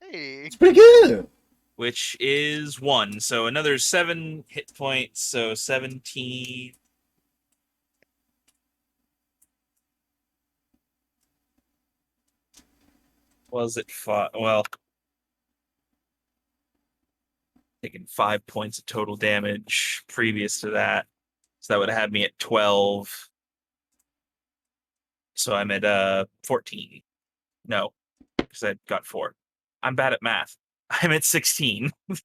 F: Hey.
B: It's pretty good.
D: which is 1. So another 7 hit points. So 17. Was it 5? Well, taking 5 points of total damage previous to that. So that would have had me at 12. So I'm at 14. No, because I got 4. I'm bad at math. I'm at 16.
F: All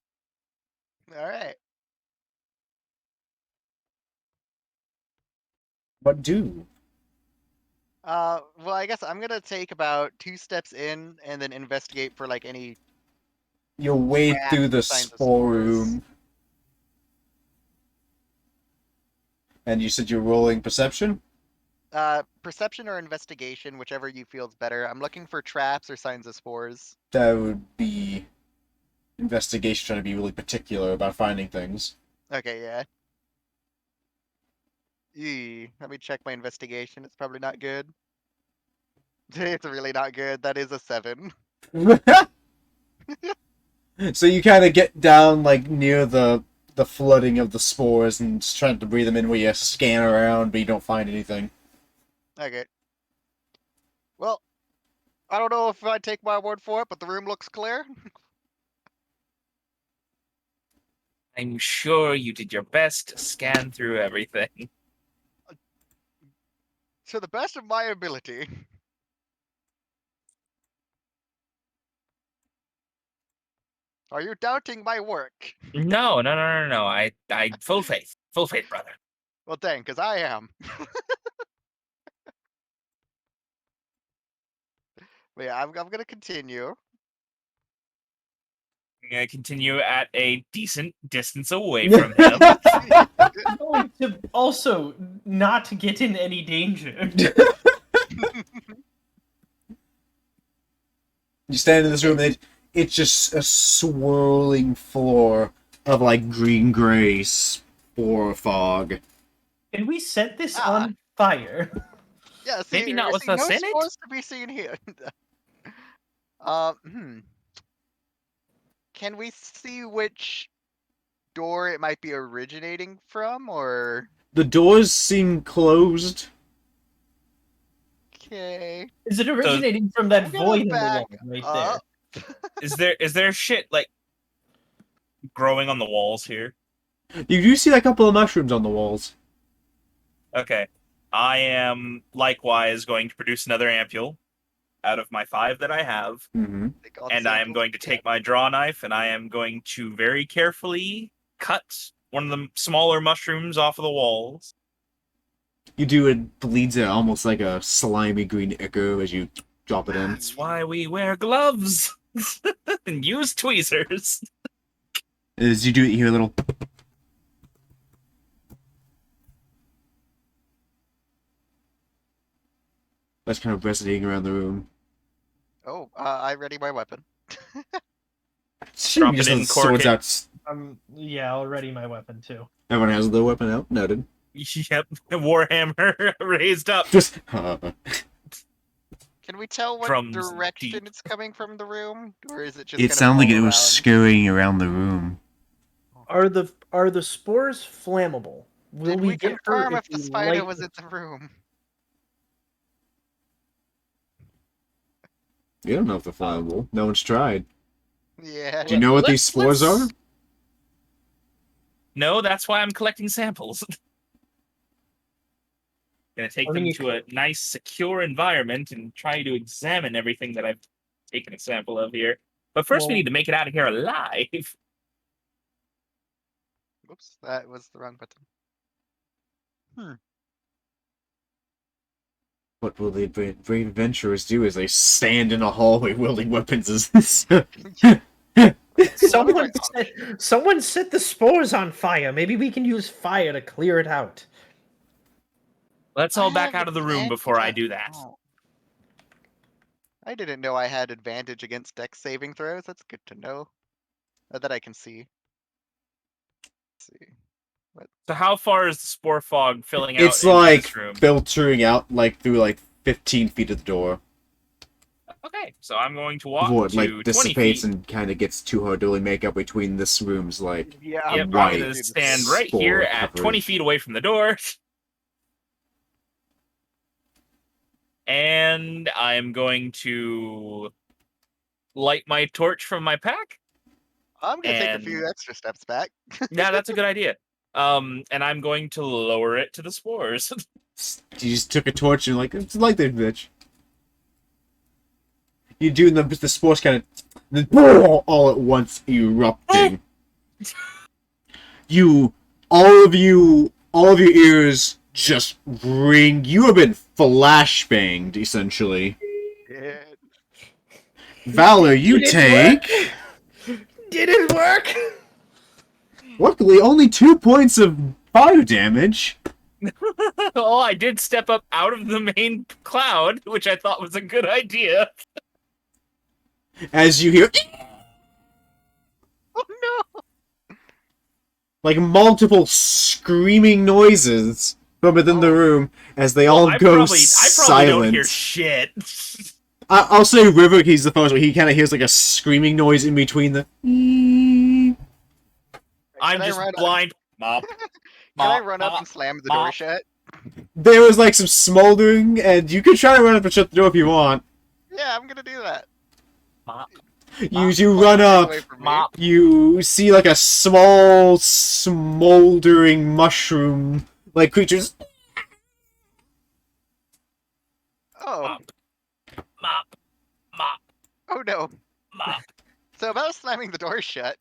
F: right.
B: What do?
F: Well, I guess I'm gonna take about 2 steps in and then investigate for like any.
B: You'll wade
F: Rats
B: through the
F: signs of
B: spore
F: spores.
B: room. And you said you're rolling perception?
F: Perception or investigation, whichever you feels better. I'm looking for traps or signs of spores.
B: That would be investigation, trying to be really particular about finding things.
F: Okay, yeah. Let me check my investigation. It's probably not good. It's really not good. That is a 7.
B: So you kind of get down like near the flooding of the spores and just trying to breathe them in where you scan around, but you don't find anything.
F: Okay. Well, I don't know if I take my word for it, but the room looks clear.
D: I'm sure you did your best to scan through everything.
F: To the best of my ability. Are you doubting my work?
D: No. I full faith, brother.
F: Well, dang, because I am. But yeah, I'm gonna continue.
D: I'm gonna continue at a decent distance away from him.
A: I'm going to also not get in any danger.
B: You stand in this room, and it's just a swirling floor of like green-gray spore fog.
A: Can we set this
F: Ah.
A: on fire?
F: Yeah, see,
D: Maybe not
F: you
D: with
F: see,
D: us
F: no
D: in it?
F: spores to be seen here. Can we see which door it might be originating from, or?
B: The doors seem closed.
F: Okay.
A: Is it originating from that
F: I'm gonna
A: void in the
F: back
A: wall right
F: up.
A: there?
D: Is there shit like growing on the walls here?
B: You do see a couple of mushrooms on the walls.
D: Okay. I am likewise going to produce another ampule out of my 5 that I have.
B: Mm-hmm.
F: Take all the
D: And I am
F: samples.
D: going to take my draw knife and I am going to very carefully cut one of the smaller mushrooms off of the walls.
B: You do, it bleeds out almost like a slimy green ichor as you drop it in.
D: That's why we wear gloves and use tweezers.
B: As you do it, you hear a little. That's kind of resonating around the room.
F: Oh, I ready my weapon.
B: Shooting
D: Drop
B: just
D: it in,
B: the
D: cork
B: swords
D: it.
B: out.
A: Yeah, I'll ready my weapon too.
B: Everyone has their weapon out. Noted.
D: Yep, Warhammer raised up
B: Just.
F: Can we tell what
D: Drums
F: direction
D: deep.
F: it's coming from the room, or is it just?
B: It
F: gonna
B: sounded like
F: fall
B: it was
F: around?
B: scurrying around the room.
A: Are the spores flammable? Will
F: Did
A: we
F: we
A: get hurt
F: confirm
A: if
F: if the
A: we
F: spider
A: light
F: was in the room?
B: You don't know if they're flammable. No one's tried.
F: Yeah.
B: Do you know what these spores are?
D: No, that's why I'm collecting samples. Gonna take
A: I mean,
D: them
A: you
D: to a nice, secure environment and try to examine everything that I've taken a sample of here. But first, we
A: Well-
D: need to make it out of here alive.
F: Oops, that was the wrong button.
B: What will the brave adventurers do as they stand in a hallway wielding weapons?
A: Someone set the spores on fire. Maybe we can use fire to clear it out.
D: Let's
F: I
D: all back
F: have
D: out of the room before I
F: advantage
D: do that.
F: oh. I didn't know I had advantage against dex saving throws. That's good to know. That I can see. Let's see.
D: So how far is the spore fog filling out
B: It's
D: into
B: like
D: this room?
B: filtering out like through like 15 feet of the door.
D: Okay, so I'm going to walk
B: Before it
D: to
B: like
D: 20
B: dissipates
D: feet.
B: and kind of gets too hard to really make up between this room's like.
F: Yeah,
D: Yep, I'm
B: white
D: going to stand right here
B: spore
D: at 20
B: coverage.
D: feet away from the door. And I'm going to light my torch from my pack.
F: I'm gonna take a
D: and-
F: few extra steps back.
D: Yeah, that's a good idea. And I'm going to lower it to the spores.
B: You just took a torch and like it's like that bitch. You do the spores kind of all at once erupting. All of your ears just ring. You have been flashbanged essentially.
F: Yeah.
B: Valor, you take.
A: Didn't work.
B: Luckily, only 2 points of fire damage.
D: Oh, I did step up out of the main cloud, which I thought was a good idea.
B: As you hear
F: Oh no!
B: like multiple screaming noises from within the room as they all
D: I
B: go
D: probably don't hear
B: silent.
D: shit.
B: I'll say River, he's the first one. He kind of hears like a screaming noise in between the.
D: I'm
F: Can I
D: just
F: run up-
D: blind. Mop.
F: Can I
D: Mop,
F: run up
D: mop,
F: and slam the door
D: mop.
F: shut?
B: There was like some smoldering, and you could try to run up and shut the door if you want.
F: Yeah, I'm gonna do that.
D: Mop.
B: You run
F: Get
B: up,
F: away from me.
D: Mop.
B: you see like a small smoldering mushroom like creatures.
F: Oh,
D: Mop. Mop. Mop.
F: oh no.
D: Mop.
F: So about slamming the door shut.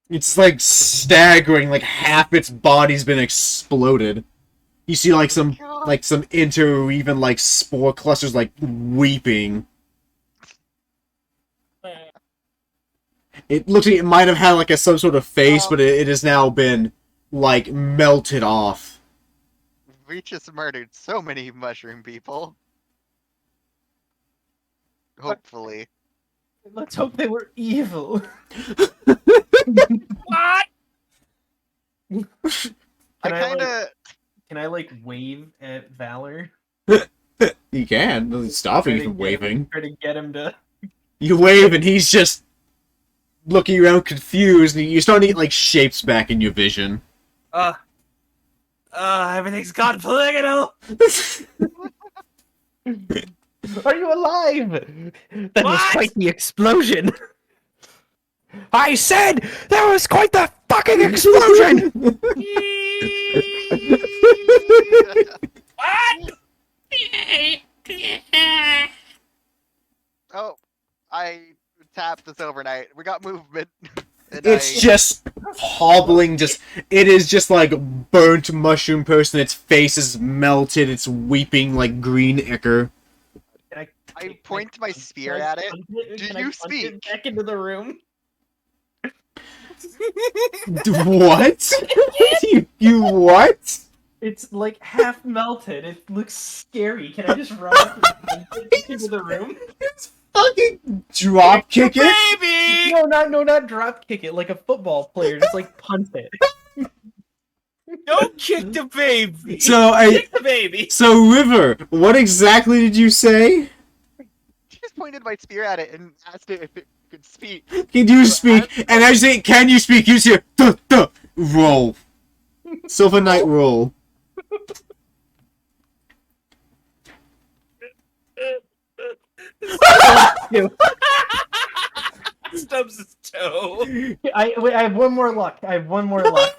B: It's like staggering, like half its body's been exploded. You see like some
F: God.
B: even like spore clusters like weeping. It looks like it might have had like some sort of face, but it has now been like melted off.
F: We just murdered so many mushroom people. Hopefully.
A: Let's hope they were evil.
D: What?
F: I
A: Can I,
F: kind of.
A: Can I like wave at Valor?
B: You can. Doesn't stop you from
A: Try
B: waving.
A: to get him to.
B: You wave and he's just looking around confused, and you're starting to get like shapes back in your vision.
D: Everything's gone polygonal.
A: Are you alive? That was
D: What?
A: quite the explosion. I said that was quite the fucking explosion.
D: What?
F: Oh, I tapped this overnight. We got movement. And
B: It's just hobbling, it is just like burnt mushroom person, its face is melted, it's weeping like green ichor.
F: I point my spear at it. Do you speak?
A: Back into the room.
B: What? you what?
A: It's like half melted. It looks scary. Can I just run up and punch it into the room?
B: Fucking drop kick it?
D: Baby!
A: No, not drop kick it like a football player. Just like punch it.
D: Don't kick the baby.
B: So
D: Kick the baby.
B: So River, what exactly did you say?
F: She just pointed my spear at it and asked it if it could speak.
B: Can you speak? And I say, can you speak? You say, duh, duh. Roll. Silver Knight roll.
D: Stubs his toe.
A: Wait, I have one more luck. I have one more luck.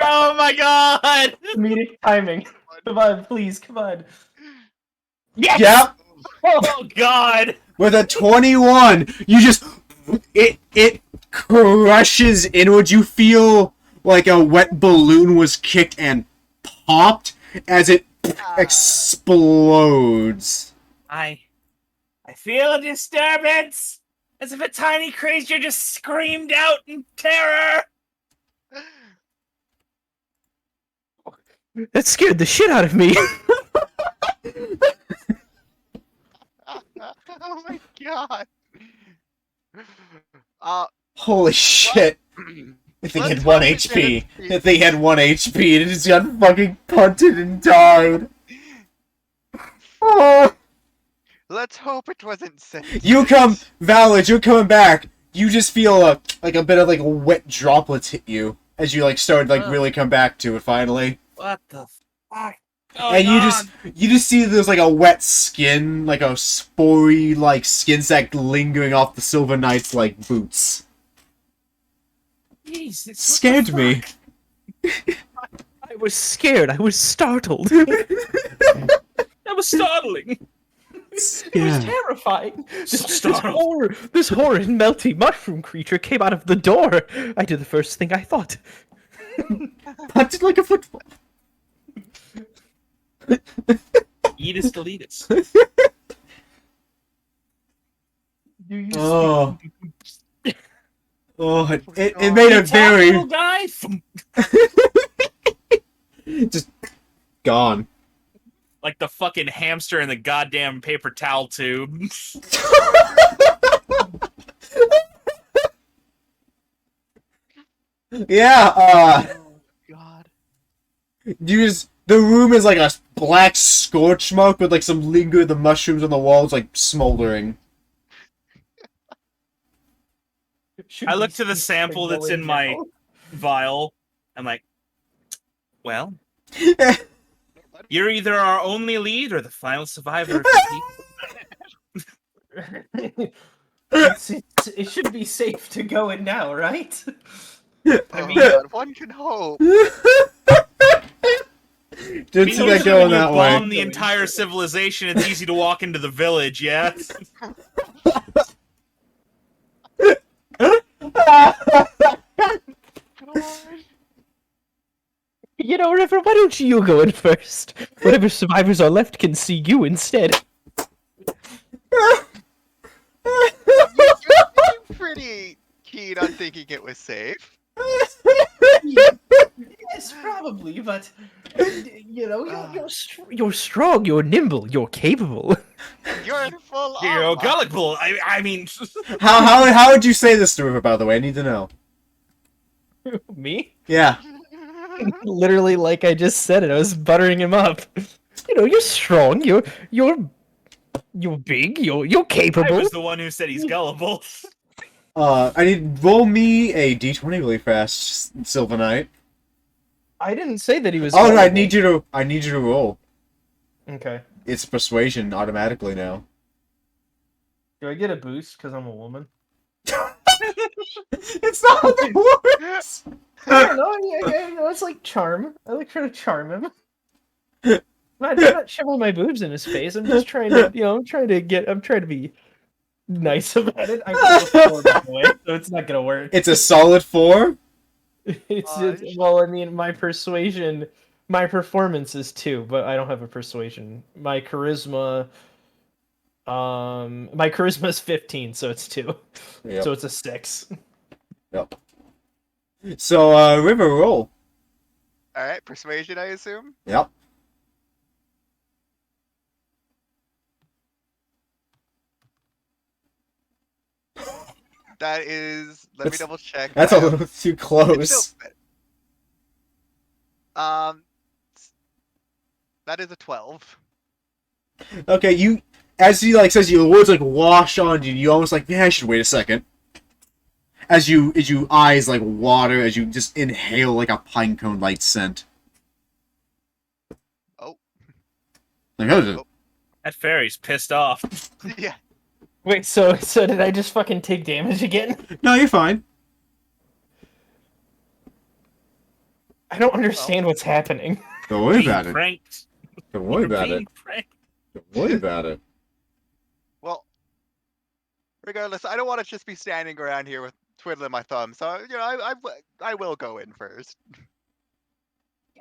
D: Oh my god!
A: Comedic timing. Come on, please, come on. Yes!
B: Yep.
D: Oh god!
B: With a 21, you just it crushes inward. You feel like a wet balloon was kicked and popped as it explodes.
D: I feel a disturbance! As if a tiny creature just screamed out in terror!
A: That scared the shit out of me.
F: Oh my god.
B: Holy shit. If they
F: Let's
B: had 1
F: hope it
B: HP.
F: didn't-
B: If they had 1 HP, it just got fucking punted and died. Oh.
F: Let's hope it wasn't sent.
B: Valid, you're coming back. You just feel like a bit of like wet droplets hit you as you like start like really come back to it finally.
D: What the fuck? Oh,
B: And
D: God.
B: you just see there's like a wet skin, like a spory like skin sack lingering off the Silver Knight's like boots.
D: Jesus, what the
B: Scared me.
D: fuck?
A: I was scared. I was startled.
D: That was startling.
A: It was
B: Yeah.
A: terrifying.
D: So startled.
A: This horrid melty mushroom creature came out of the door. I did the first thing I thought.
B: Punted like a football.
D: Eatus deletus.
A: Do you
B: Oh. Oh, it
F: God.
B: made a
D: Tap,
B: very
D: little guy.
B: just gone.
D: Like the fucking hamster in the goddamn paper towel tube.
B: Yeah,
F: Oh god.
B: the room is like a black scorch mark with like some linger of the mushrooms on the walls like smoldering.
D: I look to the sample that's in my vial. I'm like, well, you're either our only lead or the final survivor of the people.
A: It should be safe to go in now, right?
F: I mean, God, one can hope.
B: Didn't see that going that way.
D: Bomb the entire civilization. It's easy to walk into the village. Yeah.
A: You know, River, why don't you go in first? Whatever survivors are left can see you instead.
F: You're pretty keen on thinking it was safe.
A: Yes, probably, but you know, you're strong, you're nimble, you're capable.
F: You're in full
D: You're
F: armor.
D: gullible. I mean,
B: How would you say this to River, by the way? I need to know.
A: Me?
B: Yeah.
A: Literally, like I just said it, I was buttering him up. You know, you're strong, you're big, you're
D: I
A: capable.
D: was the one who said he's gullible.
B: I need roll me a d20 really fast, Silver Knight.
A: I didn't say that he was.
B: Oh no, I
A: gullible.
B: need you to roll.
A: Okay.
B: It's persuasion automatically now.
A: Do I get a boost because I'm a woman?
B: It's not how that works.
A: I don't know. Yeah, no, it's like charm. I like trying to charm him. I'm not shoving my boobs in his face. I'm just trying to, I'm trying to be nice about it. I rolled a 4, by the way, so it's not gonna work.
B: It's a solid 4.
A: Well, I mean, my performance is 2, but I don't have a persuasion. My charisma is 15, so it's 2.
B: Yep.
A: So it's a 6.
B: Yep. So River roll.
F: Alright, persuasion, I assume?
B: Yep.
F: That is. Let me double check.
B: That's a little too
F: It's
B: close.
F: still- Um, that is a 12.
B: Okay, you as he like says your words like wash on you, you almost like, yeah, I should wait a second. As you eyes like water as you just inhale like a pine cone light scent.
F: Oh.
B: Like, how is it?
F: Oh.
D: That fairy's pissed off.
F: Yeah.
A: Wait, so did I just fucking take damage again?
B: No, you're fine.
A: I don't understand what's happening.
B: Don't worry
D: Being
B: about it.
D: pranked.
B: Don't worry about
D: Being
B: it.
D: pranked.
B: Don't worry about it.
F: Well, regardless, I don't want to just be standing around here with twiddling my thumbs. So I will go in first.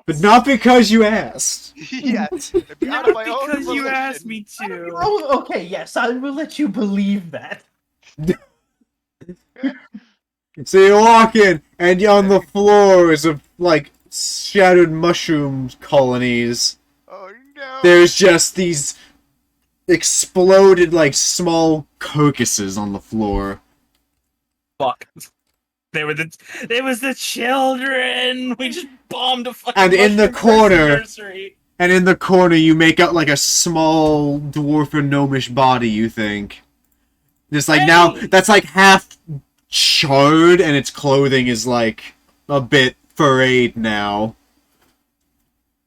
B: But not because you asked.
F: Yeah. Out
D: Not
F: of my own
D: because you
F: volition.
D: asked me to.
A: Oh, okay, yes, I will let you believe that.
B: So you walk in, and on the floor is of like shattered mushroom colonies.
F: Oh no.
B: There's just these exploded like small carcasses on the floor.
D: Fuck. It was the children. We just bombed a fucking.
B: And in the
D: mushroom
B: corner-
D: nursery.
B: And in the corner, you make out like a small dwarf or gnomish body. You think, just like now
D: Hey!
B: that's like half charred, and its clothing is like a bit frayed now.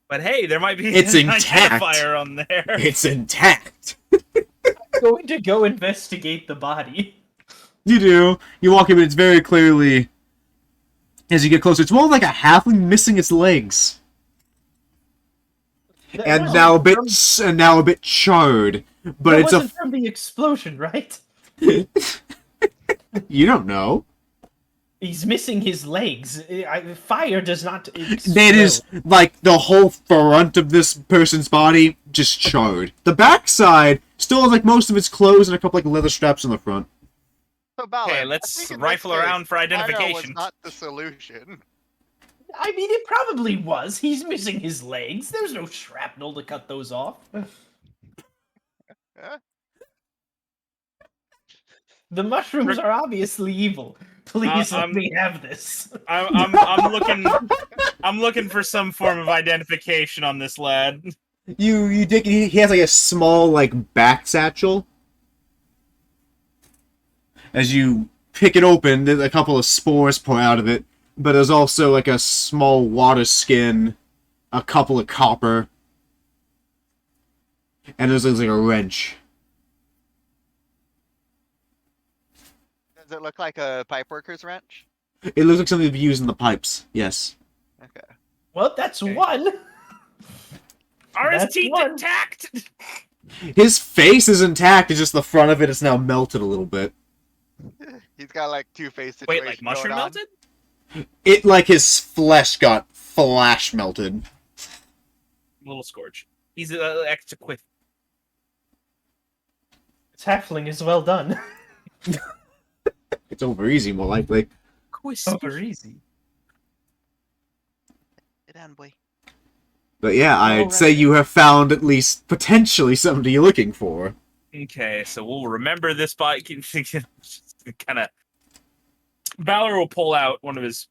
D: But hey, there might be
B: It's
D: an
B: intact.
D: identifier on there.
B: It's intact.
A: I'm going to go investigate the body.
B: You do. You walk in, and it's very clearly, as you get closer, it's more like a halfling missing its legs,
A: That
B: and
A: wasn't
B: now a bit
A: from-
B: and now a bit charred. But
A: that
B: it's
A: wasn't from the explosion, right?
B: you don't know.
A: He's missing his legs. Fire does not explode.
B: It is like the whole front of this person's body just charred. The backside still has like most of its clothes and a couple like leather straps on the front.
F: So Ballard,
D: Okay,
F: I
D: let's
F: think in this
D: rifle
F: case,
D: around for
F: fire
D: identification.
F: was not the solution.
A: I mean, it probably was. He's missing his legs. There's no shrapnel to cut those off.
F: Huh?
A: The mushrooms are obviously evil. Please let me have this.
D: I'm looking for some form of identification on this lad.
B: You dig. He has like a small like back satchel. As you pick it open, there's a couple of spores pour out of it, but there's also like a small water skin, a couple of copper, and there's like a wrench.
F: Does it look like a pipe worker's wrench?
B: It looks like something to be used in the pipes. Yes.
F: Okay.
A: Well, that's
D: Okay.
A: one.
D: Are his
A: That's
D: teeth
A: one.
D: intact?
B: His face is intact. It's just the front of it is now melted a little bit.
F: He's got like two-face
D: Wait,
F: situation
D: like mushroom
F: going on.
D: melted?
B: It like his flesh got flash melted.
D: A little scorch. He's extra quick.
A: This halfling is well done.
B: It's over easy, more likely.
A: Super easy.
F: Get down, boy.
B: But yeah, I'd
A: Alright.
B: say you have found at least potentially somebody you're looking for.
D: Okay, so we'll remember this bike. Kind of. Valor will pull out one of his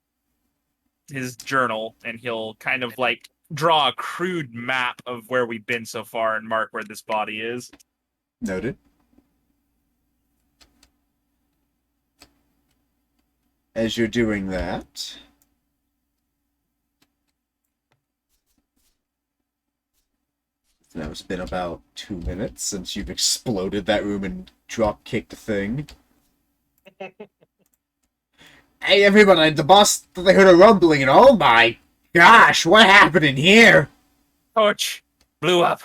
D: journal, and he'll kind of like draw a crude map of where we've been so far and mark where this body is.
B: Noted. As you're doing that, now it's been about 2 minutes since you've exploded that room and drop kicked the thing. Hey everybody, the boss, they heard a rumbling and oh my gosh, what happened in here?
D: Torch blew up.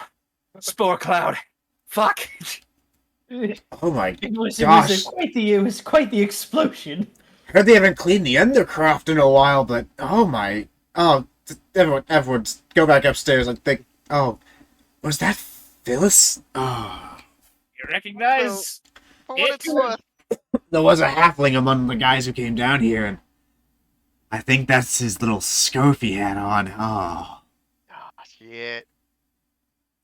D: Spore cloud. Fuck.
B: Oh my
A: It was
B: gosh.
A: quite the explosion.
B: Heard they haven't cleaned the Undercroft in a while, but everyone, go back upstairs. I think. Oh, was that Phyllis? Oh,
D: You recognize?
F: For what it's worth,
B: there was a halfling among the guys who came down here, and I think that's his little scarf he had on. Oh,
F: oh, shit.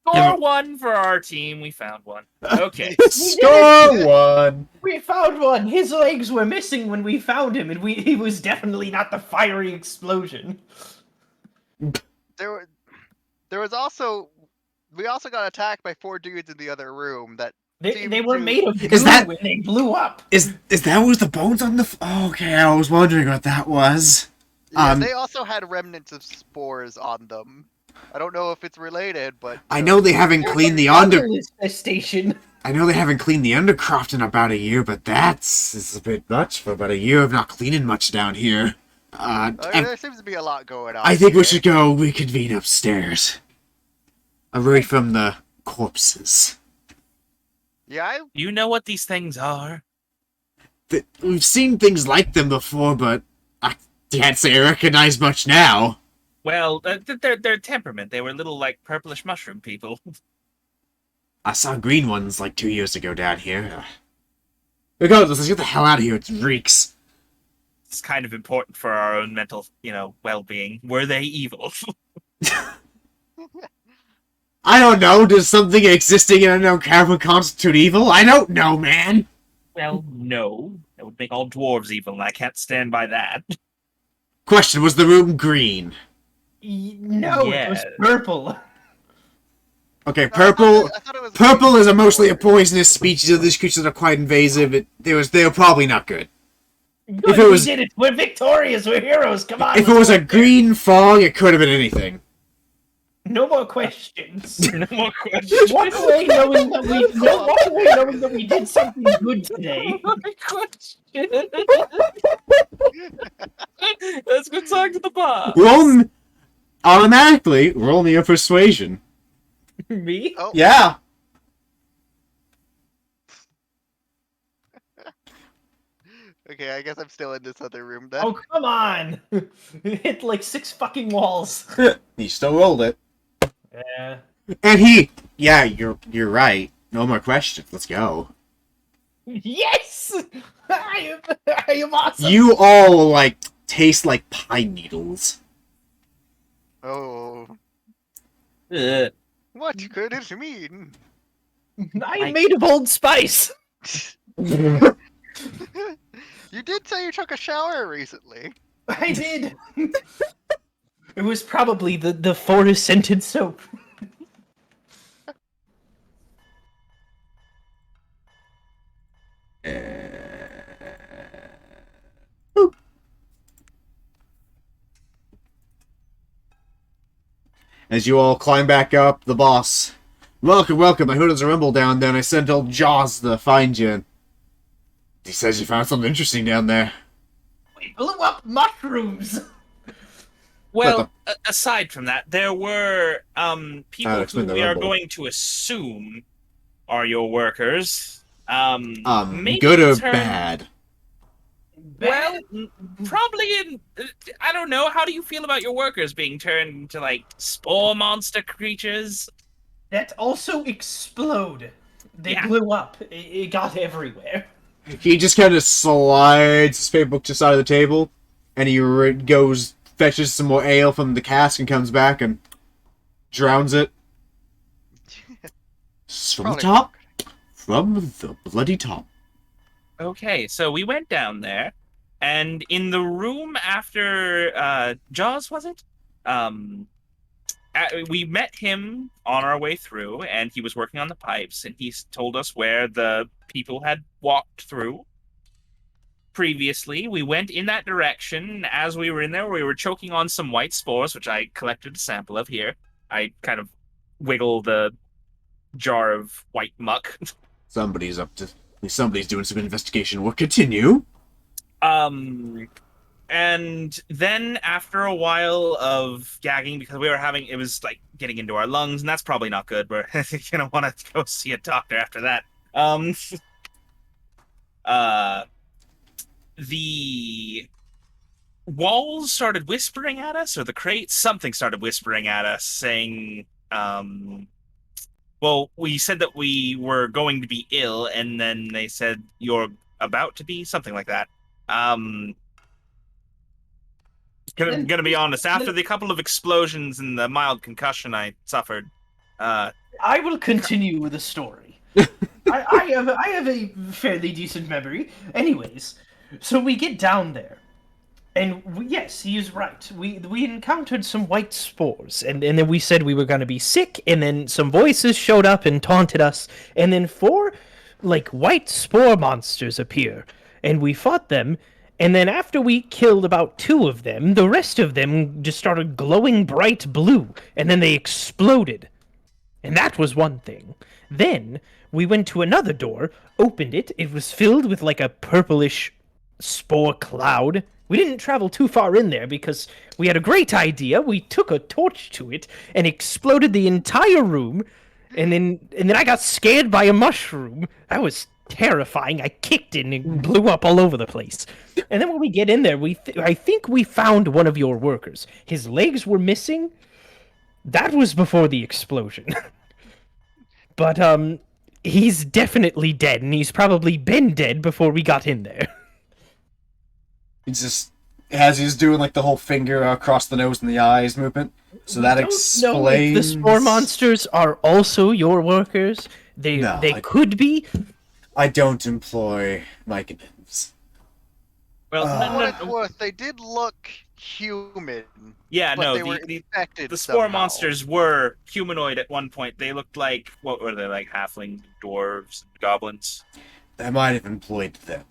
D: Score one for our team. We found one. Okay.
B: score one.
A: We found one. His legs were missing when we found him, and he was definitely not the fiery explosion.
F: There was also we also got attacked by 4 dudes in the other room that
A: They
F: seemed
A: were
F: to-
A: made of
B: Is
A: goo
B: that-
A: and they blew up.
B: Is that was the bones on the? Okay, I was wondering what that was.
F: Yeah, they also had remnants of spores on them. I don't know if it's related, but
B: I know they haven't cleaned the under.
A: Station.
B: I know they haven't cleaned the undercroft in about a year, but is a bit much for about a year of not cleaning much down here.
F: There seems to be a lot going on.
B: I think we
F: here.
B: should go reconvene upstairs, away from the corpses.
F: Yeah,
D: You know what these things are?
B: We've seen things like them before, but I can't say I recognize much now.
D: Well, their temperament. They were little, like, purplish mushroom people.
B: I saw green ones like 2 years ago down here. Regardless, let's get the hell out of here. It reeks.
D: It's kind of important for our own mental, well-being. Were they evil?
B: I don't know. Does something existing in unknown cavern constitute evil? I don't know, man.
D: Well, no. That would make all dwarves evil, and I can't stand by that.
B: Question, was the room green?
A: No, it was
D: Yeah.
A: purple.
B: Okay,
F: I
B: purple.
F: thought it was
B: Purple is mostly a poisonous species of these creatures that are quite invasive. They were probably not good.
A: Good,
B: If it was-
A: we did it. We're victorious. We're heroes. Come on.
B: If it was a green fog, it could have been anything.
A: No more questions.
D: No more questions.
A: Walk away knowing that we did something good today.
D: Let's go talk to the boss.
B: Roll me a persuasion.
A: Me?
F: Oh,
B: Yeah.
F: okay. I guess I'm still in this other room then.
A: Oh, come on. Hit like 6 fucking walls.
B: He still rolled it.
A: Yeah.
B: And yeah, you're right. No more questions. Let's go.
A: Yes! I am awesome.
B: You all taste like pine needles.
F: Oh,
D: Ugh.
F: what could it mean?
A: I am made of Old Spice.
F: You did say you took a shower recently.
A: I did. It was probably the forest scented soap.
B: As you all climb back up, the boss. Welcome, welcome. I heard there's a rumble down there, and I sent old Jaws to find you. He says you found something interesting down there.
A: We blew up mushrooms.
D: Well, aside from that, there were people
B: Alex,
D: who
B: with the
D: we are
B: rumble.
D: going to assume are your workers. Maybe
B: Good or
D: turn-
B: bad?
D: Well, probably in. I don't know. How do you feel about your workers being turned into like spore monster creatures?
A: That also explode. They
D: Yeah.
A: blew up. It got everywhere.
B: He just kind of slides his paper book to the side of the table, and he goes, fetches some more ale from the cask, and comes back and drowns it. From the
F: Probably
B: top? From the bloody top.
D: Okay, so we went down there, and in the room after Jaws, was it? We met him on our way through, and he was working on the pipes, and he told us where the people had walked through. Previously, we went in that direction. As we were in there, we were choking on some white spores, which I collected a sample of here. I kind of wiggle the jar of white muck.
B: Somebody's doing some investigation work. Continue.
D: And then after a while of gagging, because it was like getting into our lungs, and that's probably not good. We're gonna want to go see a doctor after that. The walls started whispering at us, or the crates, something started whispering at us, saying, well, we said that we were going to be ill, and then they said you're about to be, something like that. Gonna be honest, after the couple of explosions and the mild concussion I suffered,
A: I will continue with the story. I have a fairly decent memory. Anyways, so we get down there, And yes, he is right. We encountered some white spores, and then we said we were going to be sick, and then some voices showed up and taunted us, and then four, like, white spore monsters appear, and we fought them, and then after we killed about two of them, the rest of them just started glowing bright blue, and then they exploded. And that was one thing. Then we went to another door, opened it, it was filled with like a purplish spore cloud. We didn't travel too far in there because we had a great idea. We took a torch to it and exploded the entire room. And then I got scared by a mushroom. That was terrifying. I kicked it and it blew up all over the place. And then when we get in there, I think we found one of your workers. His legs were missing. That was before the explosion. But he's definitely dead, and he's probably been dead before we got in there.
B: He's just, as he's doing like the whole finger across the nose and the eyes movement. So that explains.
A: No, if the spore monsters are also your workers. They could be.
B: I don't employ myconids.
D: Well,
F: For what it's worth, they did look human.
D: yeah,
F: but
D: no,
F: they were infected.
D: the spore
F: somehow.
D: monsters were humanoid at one point. They looked like, what were they, like halfling dwarves, goblins?
B: I might have employed them.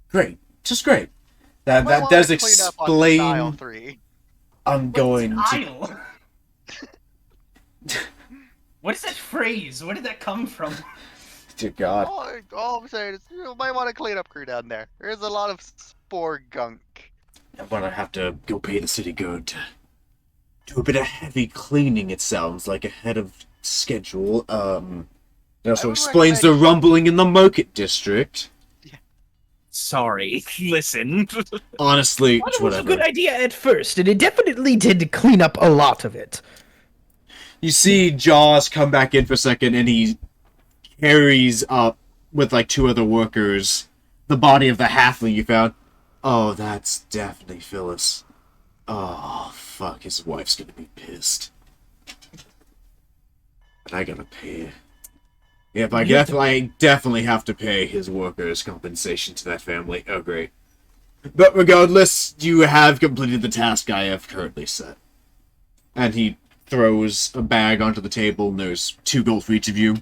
B: Great, just great. That
F: Might wanna
B: does
F: clean up on Style
B: explain.
F: 3.
B: I'm going to.
A: Tile. What is that phrase? Where did that come from?
B: Dear God.
F: All I'm saying is you might want to clean up crew down there. There's a lot of spore gunk.
B: I'm gonna have to go pay the city guard to do a bit of heavy cleaning, it sounds like, ahead of schedule. It also
F: would
B: explains the
F: recommend-
B: rumbling in the market district.
D: Sorry, listen.
B: Honestly,
A: Well, it was a
B: whatever.
A: good idea at first, and it definitely did clean up a lot of it.
B: You see Jaws come back in for a second, and he carries up, with like two other workers, the body of the halfling you found. Oh, that's definitely Phyllis. Oh, fuck, his wife's gonna be pissed. But I gotta pay. Yep, I definitely have to pay his workers' compensation to that family. Oh, great. But regardless, you have completed the task I have currently set. And he throws a bag onto the table, and there's 2 gold for each of you.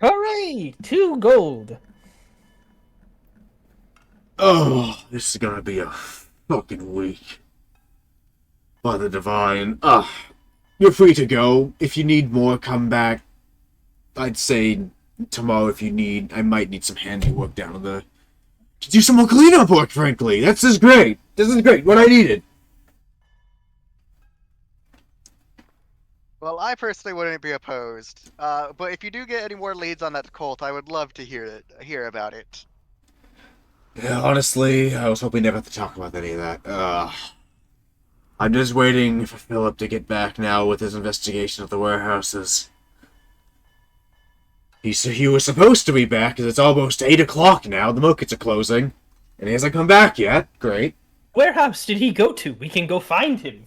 A: Hooray! 2 gold.
B: Oh, this is gonna be a fucking week. By the divine. You're free to go. If you need more, come back. I'd say tomorrow if you need. I might need some handiwork down there. To do some more cleanup work, frankly. This is great. This is great. What I needed.
F: Well, I personally wouldn't be opposed. But if you do get any more leads on that cult, I would love to hear about it.
B: Yeah, honestly, I was hoping never have to talk about any of that. I'm just waiting for Philip to get back now with his investigation of the warehouses. He was supposed to be back, because it's almost 8 o'clock now, the markets are closing, and he hasn't come back yet. Great.
A: Warehouse did he go to? We can go find him.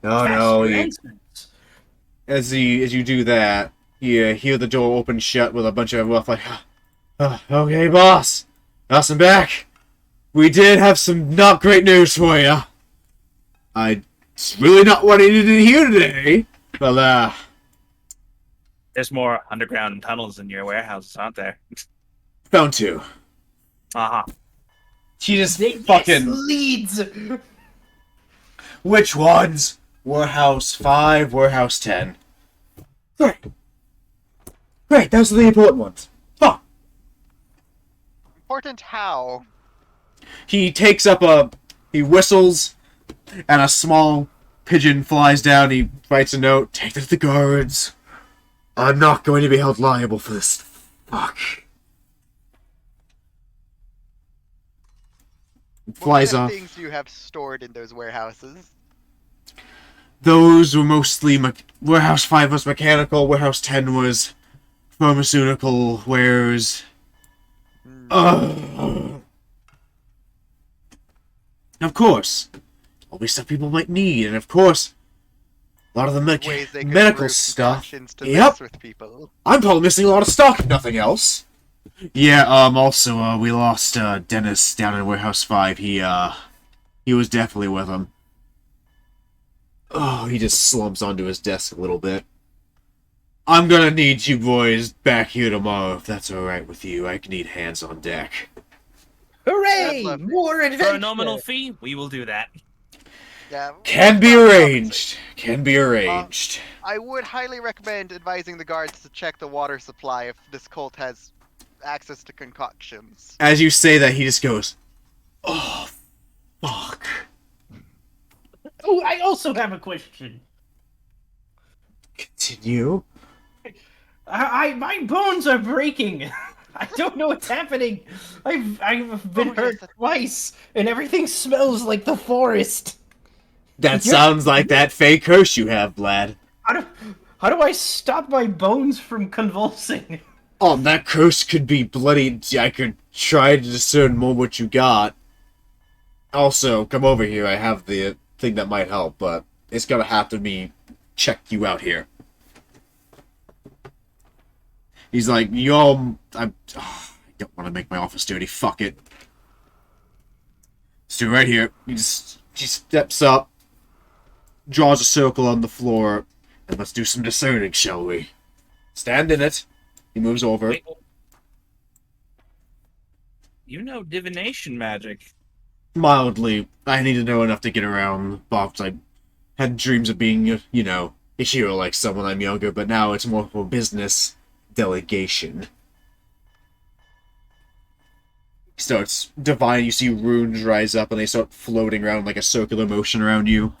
B: No,
A: Faster answers.
B: as you do that, you hear the door open shut with a bunch of rough like, okay, boss, I'm back. We did have some not great news for you. It's really not what I needed to hear today, but
D: There's more underground tunnels in your warehouses, aren't there?
B: found 2.
D: Uh-huh.
B: She just
A: Yes,
B: fucking.
A: leads.
B: Which ones? Warehouse 5, Warehouse 10. Great, those are the important ones. Huh.
F: Important how?
B: He takes up he whistles, and a small pigeon flies down. He writes a note. Take that to the guards. I'm not going to be held liable for this. Fuck. Flies
F: What kind
B: off.
F: of things do you have stored in those warehouses?
B: Those were mostly Warehouse 5 was mechanical. Warehouse 10 was pharmaceutical wares. Of course, always stuff people might need, and of course, a lot of the
F: Ways they could
B: medical
F: route
B: stuff.
F: concoctions to
B: Yep.
F: mess with people.
B: I'm probably missing a lot of stock, if nothing else. Yeah, also, we lost, Dennis down in Warehouse 5. He was definitely with him. Oh, he just slumps onto his desk a little bit. I'm gonna need you boys back here tomorrow, if that's alright with you. I need hands on deck.
A: Hooray!
F: love it.
A: More adventure!
D: For a nominal fee, we will do that.
F: Yeah.
B: Can be
F: we'll
B: arranged. Can be arranged.
F: I would highly recommend advising the guards to check the water supply if this cult has access to concoctions.
B: As you say that, he just goes, oh, fuck.
A: Oh, I also have a question.
B: Continue.
A: My bones are breaking. I don't know what's happening. I've been
F: Oh,
A: hurt
F: yes.
A: twice, and everything smells like the forest.
B: That
A: You're-
B: sounds like that fake curse you have, Vlad.
A: How do I stop my bones from convulsing?
B: Oh, that curse could be bloody. I could try to discern more what you got. Also, come over here. I have the thing that might help, but it's gonna have to be check you out here. He's like, yo, I don't want to make my office dirty. Fuck it. Let's do it right here. He steps up, draws a circle on the floor, and let's do some discerning, shall we? Stand in it. He moves over.
D: Wait, you know divination magic.
B: Mildly. I need to know enough to get around Bob's. I had dreams of being, you know, a hero like someone I'm younger, but now it's more for business delegation. He starts divine. You see runes rise up and they start floating around like a circular motion around you.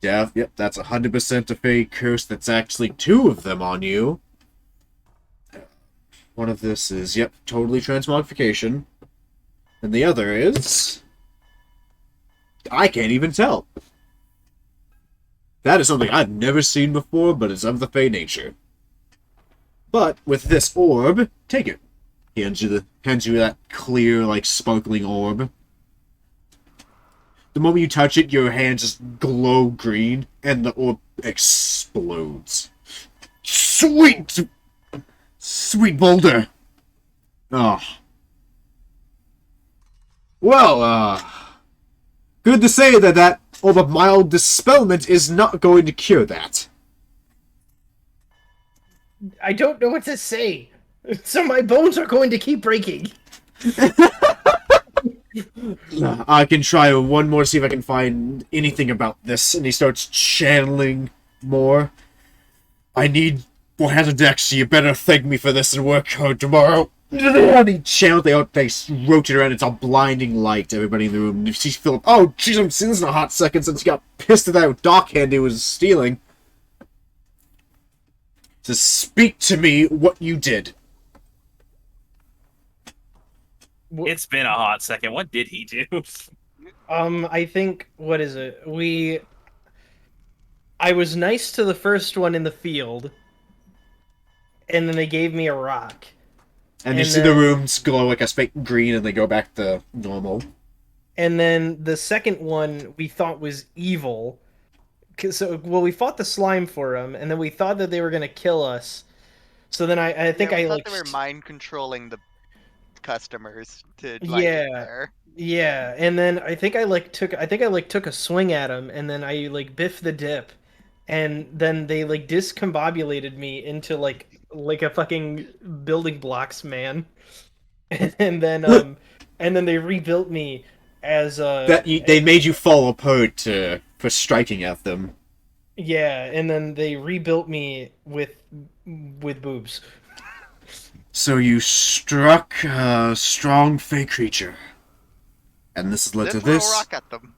B: Yeah, yep, that's 100% a fake curse. That's actually 2 of them on you. One of this is, yep, totally transmogrification. And the other is... I can't even tell. That is something I've never seen before, but it's of the Fey nature. But with this orb, take it. He hands you that clear, like sparkling orb. The moment you touch it, your hands just glow green, and the orb explodes. Sweet, sweet boulder. Oh. Well, good to say that orb of mild dispelment is not going to cure that.
A: I don't know what to say. So my bones are going to keep breaking.
B: I can try one more to see if I can find anything about this. And he starts channeling more. I need more hands on deck, so you better thank me for this and work hard tomorrow. And he channels, they rotate around, it's a blinding light to everybody in the room. You see Philip, oh jeez, I'm seeing this in a hot second since he got pissed at that dockhand he was stealing. To speak to me what you did.
D: It's been a hot second. What did he do?
A: I think, what is it? I was nice to the first one in the field, and then they gave me a rock.
B: And you see the rooms glow like a fake green and they go back to normal.
A: And then the second one we thought was evil. We fought the slime for him, and then we thought that they were going to kill us. So then I think
F: Yeah,
A: I
F: thought
A: like...
F: they were mind controlling the customers to
A: Yeah.
F: get there.
A: Yeah, and then I think I took a swing at him, and then I biffed the dip, and then they discombobulated me into like a fucking building blocks man, and then they rebuilt me as
B: They made you fall apart for striking at them.
A: Yeah, and then they rebuilt me with boobs.
B: So you struck a strong fey creature. And this has led
F: Then
B: to
F: throw a
B: this.
F: rock at them.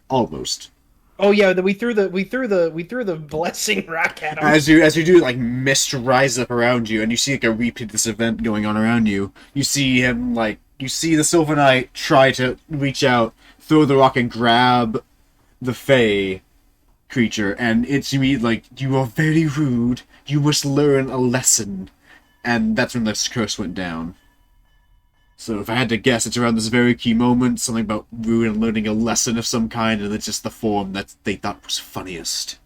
B: Almost.
A: Oh yeah, we threw the blessing rock at him.
B: As you do, like mist rise up around you, and you see like a repeat of this event going on around you. You see him you see the Silver Knight try to reach out, throw the rock, and grab the fey creature, and it's immediately you are very rude. You must learn a lesson, and that's when this curse went down. So if I had to guess, it's around this very key moment, something about rude and learning a lesson of some kind, and it's just the form that they thought was funniest.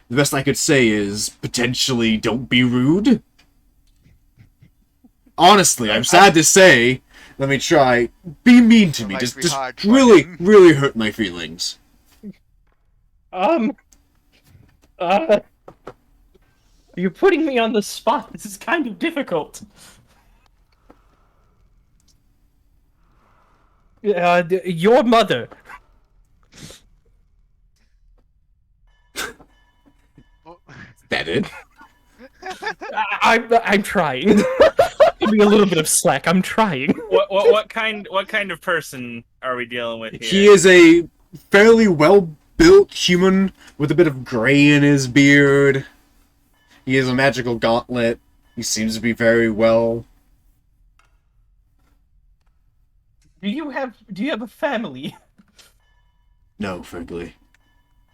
B: The best I could say is, potentially, don't be rude. Honestly, I'm sad to say. Let me try. Be mean to me.
F: Might
B: Just,
F: be
B: just
F: hard
B: really,
F: fighting.
B: really hurt my feelings.
A: You're putting me on the spot. This is kind of difficult. Your mother.
B: That it?
A: I'm trying. Give me a little bit of slack. I'm trying.
D: What kind of person are we dealing with here?
B: He is a fairly well-built human with a bit of gray in his beard. He has a magical gauntlet. He seems to be very well.
A: Do you have a family?
B: No, frankly.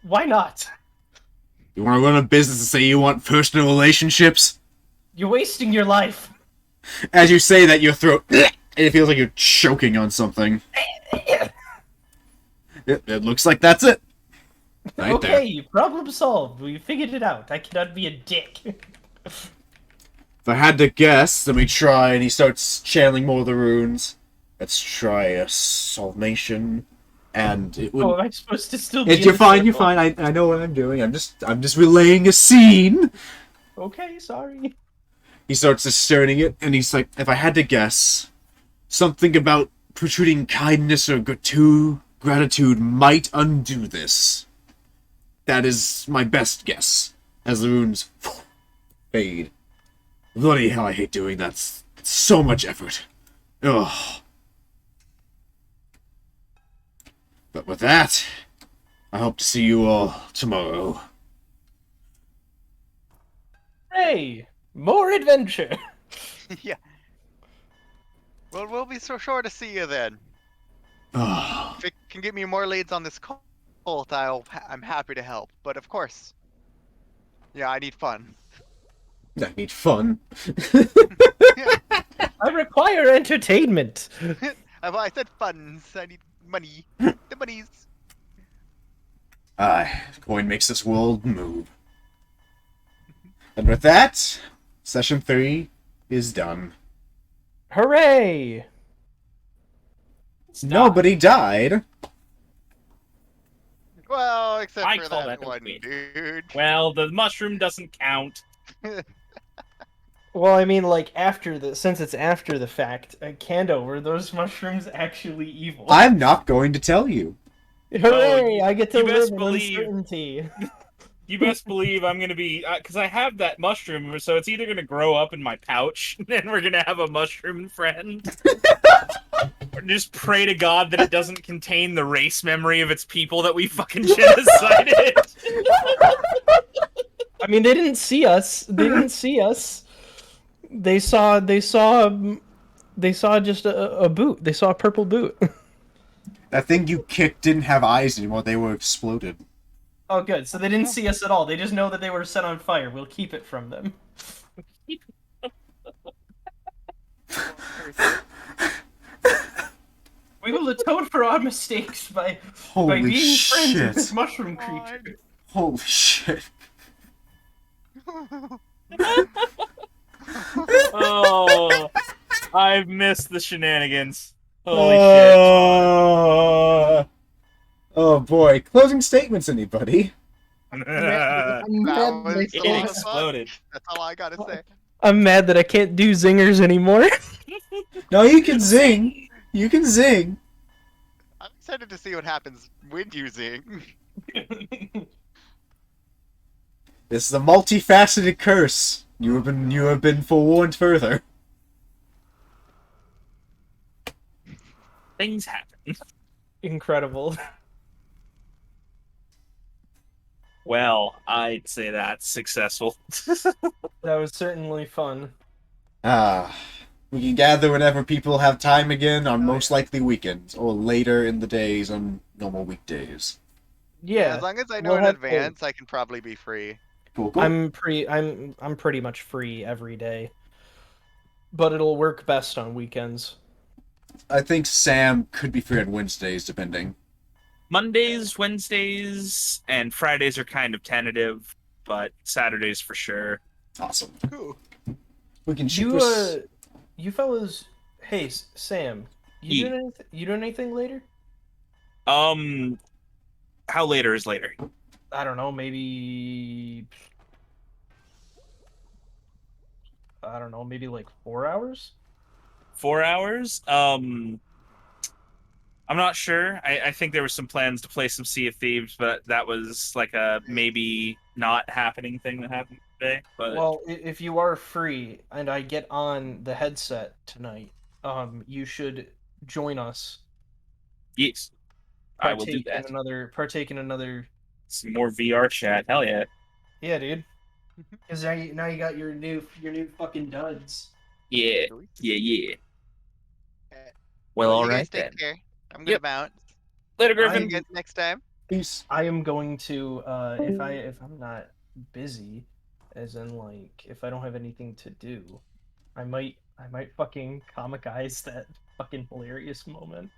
A: Why not?
B: You want to run a business and say you want personal relationships?
A: You're wasting your life.
B: As you say that, your throat... It feels like you're choking on something. It looks like that's it. Right
A: Okay, problem solved. We figured it out. I cannot be a dick.
B: If I had to guess, let me try, and he starts channeling more of the runes. Let's try a solvation, and it would...
A: Oh, am I supposed to still be in
B: You're
A: the
B: fine, you're
A: circle?
B: fine. I know what I'm doing. I'm just relaying a scene.
A: Okay, sorry.
B: He starts discerning it, and he's like, if I had to guess, something about protruding kindness or gratitude might undo this. That is my best guess. As the runes fade. Bloody hell, I hate doing that. It's so much effort. Ugh. But with that, I hope to see you all tomorrow.
A: Hey, more adventure.
F: Yeah. Well, we'll be so sure to see you then.
B: Ugh.
F: If it can get me more leads on this cult, I'm happy to help. But of course, yeah, I need fun.
B: I need fun.
A: I require entertainment.
F: I said funds. I need money. The monies.
B: Aye, coin makes this world move. And with that, session 3 is done.
A: Hooray!
B: Nobody died.
F: Well, except
D: I
F: for
D: call
F: that
D: that
F: one
D: complete.
F: dude.
D: Well, the mushroom doesn't count.
A: Well, I mean, like, since it's after the fact, Kando, were those mushrooms actually evil?
B: I'm not going to tell you.
A: Hooray! I get to
D: you
A: live
D: best
A: in
D: believe-
A: uncertainty.
D: You best believe I'm gonna be, because I have that mushroom, so it's either gonna grow up in my pouch, and we're gonna have a mushroom friend, or just pray to God that it doesn't contain the race memory of its people that we fucking genocided.
A: I mean, they didn't see us. They didn't see us. They saw just a boot. They saw a purple boot.
B: That thing you kicked didn't have eyes anymore. They were exploded.
A: Oh, good. So they didn't see us at all. They just know that they were set on fire. We'll keep it from them. We will atone for our mistakes by
B: Holy
A: being friends with
B: shit.
A: this mushroom creature.
B: Holy shit.
D: Oh, I've missed the shenanigans. Holy shit.
B: Oh boy. Closing statements, anybody?
F: That was
D: It
F: so much fun.
D: exploded.
F: That's all I gotta say.
A: I'm mad that I can't do zingers anymore.
B: No, you can zing. You can zing.
F: I'm excited to see what happens when you zing.
B: This is a multifaceted curse. You have been forewarned further.
D: Things happen.
A: Incredible.
D: Well, I'd say that's successful.
A: That was certainly fun.
B: We can gather whenever people have time again on most likely weekends, or later in the days on normal weekdays.
A: Yeah.
F: As long as I know
A: we'll
F: in
A: have
F: advance, I can probably be free.
B: Cool, cool.
A: I'm pretty much free every day. But it'll work best on weekends.
B: I think Sam could be free on Wednesdays, depending.
D: Mondays, Wednesdays, and Fridays are kind of tentative, but Saturdays for sure.
B: Awesome.
F: Cool.
B: We can shoot
A: You
B: this.
A: you fellas. Hey, Sam.
D: Ye.
A: You doing anything later?
D: How later is later?
A: I don't know. Maybe. I don't know. Maybe like 4 hours.
D: 4 hours? I'm not sure. I think there were some plans to play some Sea of Thieves, but that was like a maybe not happening thing that happened today. But
A: Well, if you are free and I get on the headset tonight, you should join us.
D: yes, I will do that.
A: Partake in another.
D: Some more VR chat. Hell yeah.
A: Yeah, dude. Because now you got your new fucking duds.
D: Yeah. Yeah, yeah.
F: Okay.
D: Well,
F: You
D: all
F: guys
D: right
F: take
D: then.
F: care. I'm gonna
D: Yep.
F: bounce.
D: Later,
F: See you
D: Griffin.
F: guys next time.
B: Peace.
A: I am going to if I'm not busy, as in like if I don't have anything to do, I might fucking comic-eyes that fucking hilarious moment.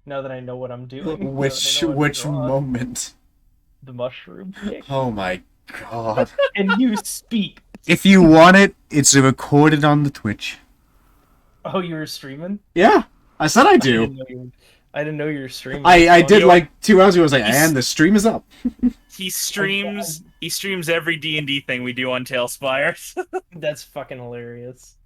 A: Now that I know what I'm doing, now that I know how to
B: Which
A: draw
B: moment?
A: the mushroom kick.
B: Oh my god.
A: And you speak.
B: If you want it, it's recorded on the Twitch.
A: Oh, you were streaming?
B: Yeah, I said I do.
A: I didn't know you were streaming.
B: I did
D: You know
B: like 2 hours ago. I was like,
D: He's-
B: and the stream is up.
D: He streams every D&D thing we do on Tailspire.
A: That's fucking hilarious.